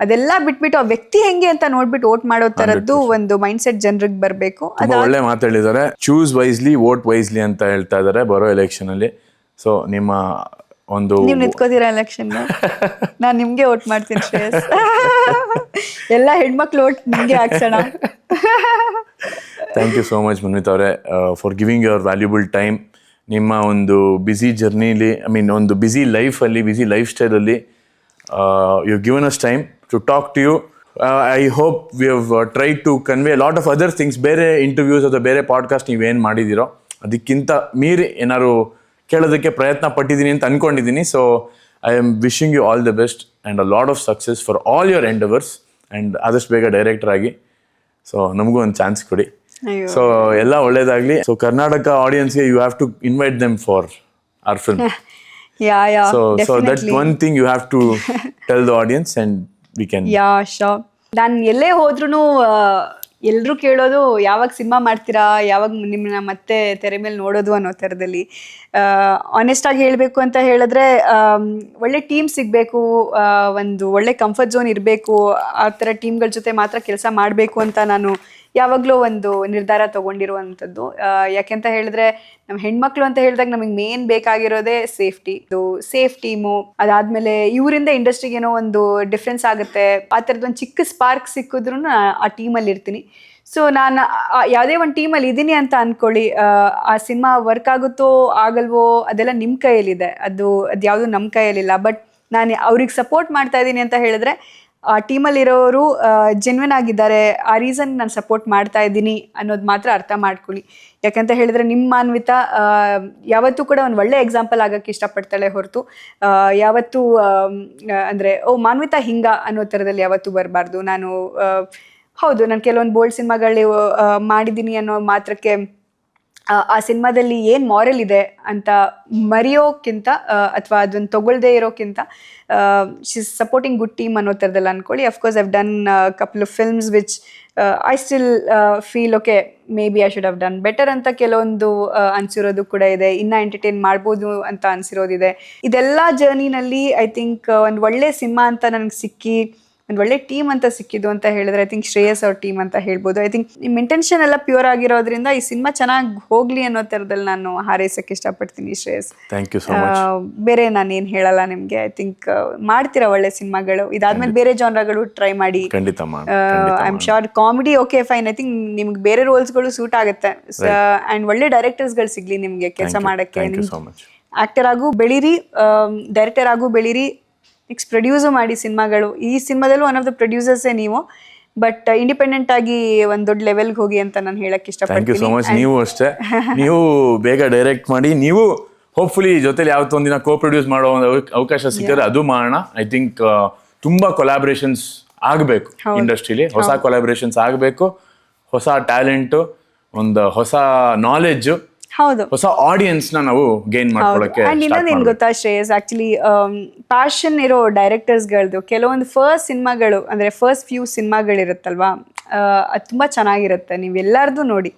ಅದೆಲ್ಲ ಬಿಟ್ಬಿಟ್ಟು ಆ ವ್ಯಕ್ತಿ ಹೆಂಗೆ ಅಂತ ನೋಡ್ಬಿಟ್ಟು ವೋಟ್ ಮಾಡೋ ತರದ್ದು ಒಂದು ಮೈಂಡ್ ಸೆಟ್ ಜನರಿಗೆ ಬರಬೇಕು. ಒಳ್ಳೆ ಮಾತಾಡಿದ್ದಾರೆ. ಚೂಸ್ ವೈಸ್ಲಿ ವೋಟ್ ವೈಸ್ಲಿ ಅಂತ ಹೇಳ್ತಾ ಇದ್ದಾರೆ ಬರೋ ಎಲೆಕ್ಷನ್ ಅಲ್ಲಿ. ಸೊ ನಿಮ್ಮ ಒಂದು ನೀವ್ ನಿಂತ್ಕೋತೀರಾ ಎಲೆಕ್ಷನ್? ನಾನ್ ನಿಮ್ಗೆ ವೋಟ್ ಮಾಡ್ತೀನಿ ಶ್ರೇಯಸ್. ಎಲ್ಲ ಹೆಣ್ಮಕ್ಳು ವೋಟ್ ನಿಮ್ಗೆ ಹಾಕ್ಸೋಣ. Thank you so much Manvith ಅವರೇ for giving your valuable time. ನಿಮ್ಮ ಒಂದು ಬ್ಯುಸಿ ಜರ್ನಿಲಿ, ಐ ಮೀನ್ ಒಂದು ಬ್ಯುಸಿ ಲೈಫಲ್ಲಿ, ಬ್ಯುಸಿ ಲೈಫ್ ಸ್ಟೈಲಲ್ಲಿ you given us time to talk to you. I hope we have try to convey lot of other things. ಬೇರೆ interviews ಅಥವಾ ಬೇರೆ ಪಾಡ್ಕಾಸ್ಟ್ ನೀವೇನು ಮಾಡಿದ್ದೀರೋ ಅದಕ್ಕಿಂತ ಮೀರಿ ಏನಾದ್ರು ಕೇಳೋದಕ್ಕೆ ಪ್ರಯತ್ನ ಪಟ್ಟಿದ್ದೀನಿ ಅಂತ ಅನ್ಕೊಂಡಿದ್ದೀನಿ. So I am wishing you all the best and a lot of success for all your endeavours. And ಆದಷ್ಟು ಬೇಗ ಡೈರೆಕ್ಟರ್ ಆಗಿ ಸೊ ನಮಗೂ ಒಂದು ಚಾನ್ಸ್ ಕೊಡಿ. ಸೊ ಎಲ್ಲ ಒಳ್ಳೇದಾಗ್ಲಿ. ಸೊ ಕರ್ನಾಟಕ ಆಡಿಯನ್ಸ್ಗೆ you have to invite them for our film. So that's one thing you have to tell the audience and we can. Yeah, sure. ನಾನು ಎಲ್ಲೇ ಹೋದ್ರೂ ಎಲ್ಲರೂ ಕೇಳೋದು ಯಾವಾಗ ಸಿನಿಮಾ ಮಾಡ್ತೀರಾ, ಯಾವಾಗ ನಿಮ್ಮನ್ನ ಮತ್ತೆ ತೆರೆ ಮೇಲೆ ನೋಡೋದು ಅನ್ನೋ ಥರದಲ್ಲಿ. ಆನೆಸ್ಟ್ ಆಗಿ ಹೇಳಬೇಕು ಅಂತ ಹೇಳಿದ್ರೆ ಒಳ್ಳೆ ಟೀಮ್ ಸಿಗಬೇಕು, ಒಂದು ಒಳ್ಳೆ ಕಂಫರ್ಟ್ ಝೋನ್ ಇರಬೇಕು, ಆ ಥರ ಟೀಮ್ಗಳ ಜೊತೆ ಮಾತ್ರ ಕೆಲಸ ಮಾಡಬೇಕು ಅಂತ ನಾನು ಯಾವಾಗಲೂ ಒಂದು ನಿರ್ಧಾರ ತೊಗೊಂಡಿರುವಂಥದ್ದು. ಯಾಕೆಂತ ಹೇಳಿದ್ರೆ ನಮ್ಮ ಹೆಣ್ಮಕ್ಳು ಅಂತ ಹೇಳಿದಾಗ ನಮಗೆ ಮೇನ್ ಬೇಕಾಗಿರೋದೇ ಸೇಫ್ಟಿ. ಇದು ಸೇಫ್ ಟೀಮು, ಅದಾದಮೇಲೆ ಇವರಿಂದ ಇಂಡಸ್ಟ್ರಿಗೆ ಏನೋ ಒಂದು ಡಿಫ್ರೆನ್ಸ್ ಆಗುತ್ತೆ, ಆ ಥರದ್ದು ಒಂದು ಚಿಕ್ಕ ಸ್ಪಾರ್ಕ್ ಸಿಕ್ಕಿದ್ರೂ ಆ ಟೀಮಲ್ಲಿ ಇರ್ತೀನಿ. ಸೊ ನಾನು ಯಾವುದೇ ಒಂದು ಟೀಮಲ್ಲಿ ಇದ್ದೀನಿ ಅಂತ ಅಂದ್ಕೊಳ್ಳಿ, ಆ ಸಿನಿಮಾ ವರ್ಕ್ ಆಗುತ್ತೋ ಆಗಲ್ವೋ ಅದೆಲ್ಲ ನಿಮ್ಮ ಕೈಯಲ್ಲಿದೆ, ಅದು ಯಾವುದು ನಮ್ಮ ಕೈಯಲ್ಲಿಲ್ಲ. ಬಟ್ ನಾನು ಅವ್ರಿಗೆ ಸಪೋರ್ಟ್ ಮಾಡ್ತಾ ಇದ್ದೀನಿ ಅಂತ ಹೇಳಿದ್ರೆ ಆ ಟೀಮಲ್ಲಿರೋರು ಜೆನ್ಯೂನ್ ಆಗಿದ್ದಾರೆ, ಆ ರೀಸನ್ ನಾನು ಸಪೋರ್ಟ್ ಮಾಡ್ತಾ ಇದ್ದೀನಿ ಅನ್ನೋದು ಮಾತ್ರ ಅರ್ಥ ಮಾಡ್ಕೊಳ್ಳಿ. ಯಾಕಂತ ಹೇಳಿದ್ರೆ ನಿಮ್ಮ ಮಾನ್ವಿತಾ ಯಾವತ್ತೂ ಕೂಡ ಒಂದು ಒಳ್ಳೆ ಎಕ್ಸಾಂಪಲ್ ಆಗೋಕ್ಕೆ ಇಷ್ಟಪಡ್ತಾಳೆ ಹೊರತು ಯಾವತ್ತೂ ಅಂದರೆ ಮಾನ್ವಿತಾ ಹಿಂಗ ಅನ್ನೋ ಥರದಲ್ಲಿ ಯಾವತ್ತೂ ಬರಬಾರ್ದು. ನಾನು ಹೌದು, ನಾನು ಕೆಲವೊಂದು ಬೋಲ್ಡ್ ಸಿನಿಮಾಗಳು ಮಾಡಿದ್ದೀನಿ ಅನ್ನೋ ಮಾತ್ರಕ್ಕೆ ಆ ಸಿನಿಮಾದಲ್ಲಿ ಏನು ಮಾರಲ್ ಇದೆ ಅಂತ ಮರೆಯೋಕ್ಕಿಂತ ಅಥವಾ ಅದನ್ನು ತಗೊಳ್ದೇ ಇರೋಕ್ಕಿಂತ she is supporting good team ಅನ್ನೋ ಥರದಲ್ಲಿ ಅಂದ್ಕೊಳ್ಳಿ. Of course I've done couple of films which I still feel okay maybe I should have done better ಅಂತ ಕೆಲವೊಂದು ಅನಿಸಿರೋದು ಕೂಡ ಇದೆ, ಇನ್ನೂ ಎಂಟರ್ಟೈನ್ ಮಾಡ್ಬೋದು ಅಂತ ಅನಿಸಿರೋದಿದೆ. ಇದೆಲ್ಲ ಜರ್ನಿನಲ್ಲಿ ಐ ಥಿಂಕ್ ಒಂದು ಒಳ್ಳೆ ಸಿನಿಮಾ ಅಂತ ನನಗೆ ಸಿಕ್ಕಿ, ಒಂದು ಒಳ್ಳೆ ಟೀಮ್ ಅಂತ ಸಿಕ್ಕಿದ್ದು ಅಂತ ಹೇಳಿದ್ರೆ ಐ ಥಿಂಕ್ ಶ್ರೇಯಸ್ ಅವ್ರ ಟೀಮ್ ಅಂತ ಹೇಳ್ಬೋದು. ಐ ಥಿಂಕ್ ನಿಮ್ಮ ಇಂಟೆನ್ಷನ್ ಎಲ್ಲ ಪ್ಯೂರ್ ಆಗಿರೋದ್ರಿಂದ ಈ ಸಿನಿಮಾ ಚೆನ್ನಾಗಿ ಹೋಗ್ಲಿ ಅನ್ನೋ ಥರದಲ್ಲಿ ನಾನು ಹಾರೈಸಕ್ಕೆ ಇಷ್ಟಪಡ್ತೀನಿ Shreyas. Thank you so much. ಬೇರೆ ನಾನು ಏನು ಹೇಳಲ್ಲ ನಿಮಗೆ. ಐ ಥಿಂಕ್ ಮಾಡ್ತೀರಾ ಒಳ್ಳೆ ಸಿನಿಮಾಗಳು, ಇದಾದ್ಮೇಲೆ ಬೇರೆ ಜಾನ್ರಾಗಳು ಟ್ರೈ ಮಾಡಿ. I am sure comedy okay fine, I think ನಿಮ್ಗೆ ಬೇರೆ ರೋಲ್ಸ್ಗಳು ಸೂಟ್ ಆಗುತ್ತೆ. ಆ್ಯಂಡ್ ಒಳ್ಳೆ ಡೈರೆಕ್ಟರ್ಸ್ಗಳು ಸಿಗ್ಲಿ ನಿಮಗೆ ಕೆಲಸ ಮಾಡೋಕ್ಕೆ. ಆಕ್ಟರ್ ಆಗು ಬೆಳೀರಿ, ಡೈರೆಕ್ಟರ್ ಆಗು ಬೆಳೀರಿ, ನೆಕ್ಸ್ಟ್ ಪ್ರೊಡ್ಯೂಸು ಮಾಡಿ ಸಿನಿಮಾಗಳು. ಈ ಸಿನಿಮಾದಲ್ಲೂ ಒನ್ ಆಫ್ ದ ಪ್ರೊಡ್ಯೂಸರ್ಸೇ ನೀವು, ಬಟ್ ಇಂಡಿಪೆಂಡೆಂಟ್ ಆಗಿ ಒಂದು ದೊಡ್ಡ ಲೆವೆಲ್ಗೆ ಹೋಗಿ ಅಂತ ನಾನು ಹೇಳಕ್ಕೆ ಇಷ್ಟಪಡ್ತೀನಿ. Thank you so much. ನೀವು ಅಷ್ಟೇ, ನೀವು ಬೇಗ ಡೈರೆಕ್ಟ್ ಮಾಡಿ, ನೀವು ಹೋಪ್ಫುಲಿ ಜೊತೆಲಿ ಯಾವತ್ತೊಂದಿನ ಕೋ ಪ್ರೊಡ್ಯೂಸ್ ಮಾಡೋ ಒಂದು ಅವಕಾಶ ಸಿಕ್ಕಿದ್ರೆ ಅದು ಮಾಡೋಣ. ಐ ಥಿಂಕ್ ತುಂಬಾ ಕೊಲಾಬ್ರೇಷನ್ಸ್ ಆಗಬೇಕು ಇಂಡಸ್ಟ್ರಿಲಿ, ಹೊಸ ಕೊಲಾಬ್ರೇಷನ್ಸ್ ಆಗಬೇಕು, ಹೊಸ ಟ್ಯಾಲೆಂಟು, ಒಂದು ಹೊಸ ನಾಲೆಡ್ಜು, ಹೌದು, ಹೊಸ ಆಡಿಯನ್ಸ್ ನ ನಾವು ಗೇನ್ ಮಾಡ್ಕೊಳ್ಳೋಕೆ. ಇನ್ನೊಂದೇನ್ ಗೊತ್ತಾ ಶ್ರೇಯಸ್, ಆಕ್ಚುಲಿ ಪ್ಯಾಷನ್ ಇರೋ ಡೈರೆಕ್ಟರ್ಸ್ಗಳದ್ದು ಕೆಲವೊಂದು ಫಸ್ಟ್ ಸಿನಿಮಾಗಳು ಅಂದ್ರೆ ಫಸ್ಟ್ ಫ್ಯೂ ಸಿನಿಮಾಗಳಿರುತ್ತಲ್ವಾ, ಅದು ತುಂಬಾ ಚೆನ್ನಾಗಿರುತ್ತೆ. ನೀವು ಎಲ್ಲಾರ್ದು ನೋಡಿ,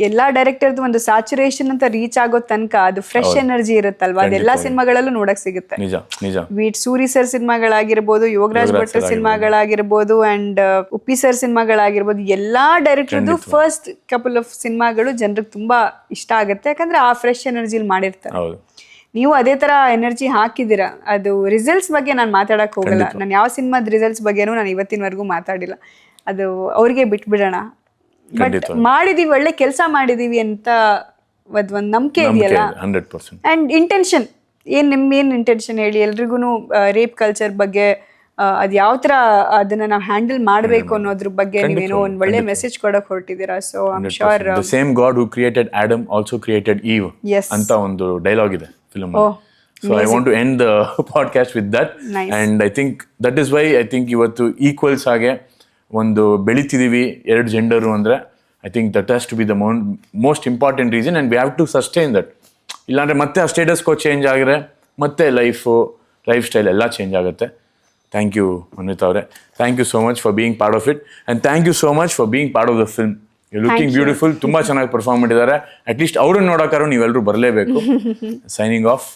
ಎಲ್ಲಾ ಡೈರೆಕ್ಟರ್ದು ಒಂದು ಸ್ಯಾಚುರೇಷನ್ ಅಂತ ರೀಚ್ ಆಗೋ ತನಕ ಅದು ಫ್ರೆಶ್ ಎನರ್ಜಿ ಇರುತ್ತಲ್ವಾ, ಅದೆಲ್ಲಾ ಸಿನಿಮಾಗಳಲ್ಲೂ ನೋಡಕ್ ಸಿಗುತ್ತೆ. ವೀಟ್ ಸೂರಿ ಸರ್ ಸಿನಿಮಾಗಳಾಗಿರ್ಬೋದು, ಯೋಗರಾಜ್ ಭಟ್ರ ಸಿನಿಮಾಗಳಾಗಿರ್ಬೋದು, ಅಂಡ್ ಉಪ್ಪಿ ಸರ್ ಸಿನಿಮಾಗಳಾಗಿರ್ಬೋದು, ಎಲ್ಲಾ ಡೈರೆಕ್ಟರ್ದು ಫಸ್ಟ್ ಕಪಲ್ ಆಫ್ ಸಿನಿಮಾಗಳು ಜನರಿಗೆ ತುಂಬಾ ಇಷ್ಟ ಆಗುತ್ತೆ. ಯಾಕಂದ್ರೆ ಆ ಫ್ರೆಶ್ ಎನರ್ಜಿಲಿ ಮಾಡಿರ್ತಾರೆ. ನೀವು ಅದೇ ತರ ಎನರ್ಜಿ ಹಾಕಿದ್ದೀರಾ. ಅದು ರಿಸಲ್ಟ್ಸ್ ಬಗ್ಗೆ ನಾನು ಮಾತಾಡಕ್ ಹೋಗಲ್ಲ, ನಾನು ಯಾವ ಸಿನಿಮಾದ ರಿಸಲ್ಟ್ಸ್ ಬಗ್ಗೆನೂ ನಾನು ಇವತ್ತಿನವರೆಗೂ ಮಾತಾಡಿಲ್ಲ, ಅದು ಅವ್ರಿಗೆ ಬಿಟ್ಬಿಡೋಣ. ಬಟ್ ಮಾಡಿದೀವಿ, ಒಳ್ಳೆ ಕೆಲಸ ಮಾಡಿದೀವಿ ಅಂತ ಒಂದು ನಂಬಿಕೆ ಇದೆಯಲ್ಲ. ಅಂಡ್ ಇಂಟೆನ್ಷನ್ ಏನ್, ನಿಮ್ಗೇನ್ ಇಂಟೆನ್ಷನ್ ಹೇಳಿ? ಎಲ್ರಿಗೂ ರೇಪ್ ಕಲ್ಚರ್ ಬಗ್ಗೆ ಅದ್ ಯಾವ ತರ ಅದನ್ನ ನಾವು ಹ್ಯಾಂಡಲ್ ಮಾಡಬೇಕು ಅನ್ನೋದ್ರ ಬಗ್ಗೆ ನೀವೇನೋ ಒಂದ್ ಒಳ್ಳೆ ಮೆಸೇಜ್ ಕೊಡಕ್ ಹೊರಟಿದ್ದೀರಾ. So I am sure the same god who created Adam also created Eve ಅಂತ ಒಂದು ಡೈಲಾಗ್ ಇದೆ film. So I want to end the podcast with that. Nice. And I think that is why I think ಇವತ್ತು equals ಆಗಿ ಒಂದು ಬೆಳಿತಿದೀವಿ ಎರಡು gender ಅಂದರೆ I think that has to be the most important reason, and we have to sustain that. ಇಲ್ಲಾಂದರೆ ಮತ್ತೆ ಆ status quo change ಆಗಿದ್ರೆ ಮತ್ತೆ ಲೈಫ್ ಸ್ಟೈಲ್ ಎಲ್ಲ ಚೇಂಜ್ ಆಗುತ್ತೆ. ಥ್ಯಾಂಕ್ ಯು ಅನ್ವಿತಾ ಅವರೇ, thank you so much for being part of it and thank you so much for being part of the film. You looking beautiful, ತುಂಬ ಚೆನ್ನಾಗಿ perform ಮಾಡಿದ್ದಾರೆ. At least ಅವ್ರನ್ನ ನೋಡೋಕ್ಕಾರು ನೀವೆಲ್ಲರೂ ಬರಲೇಬೇಕು. Signing off.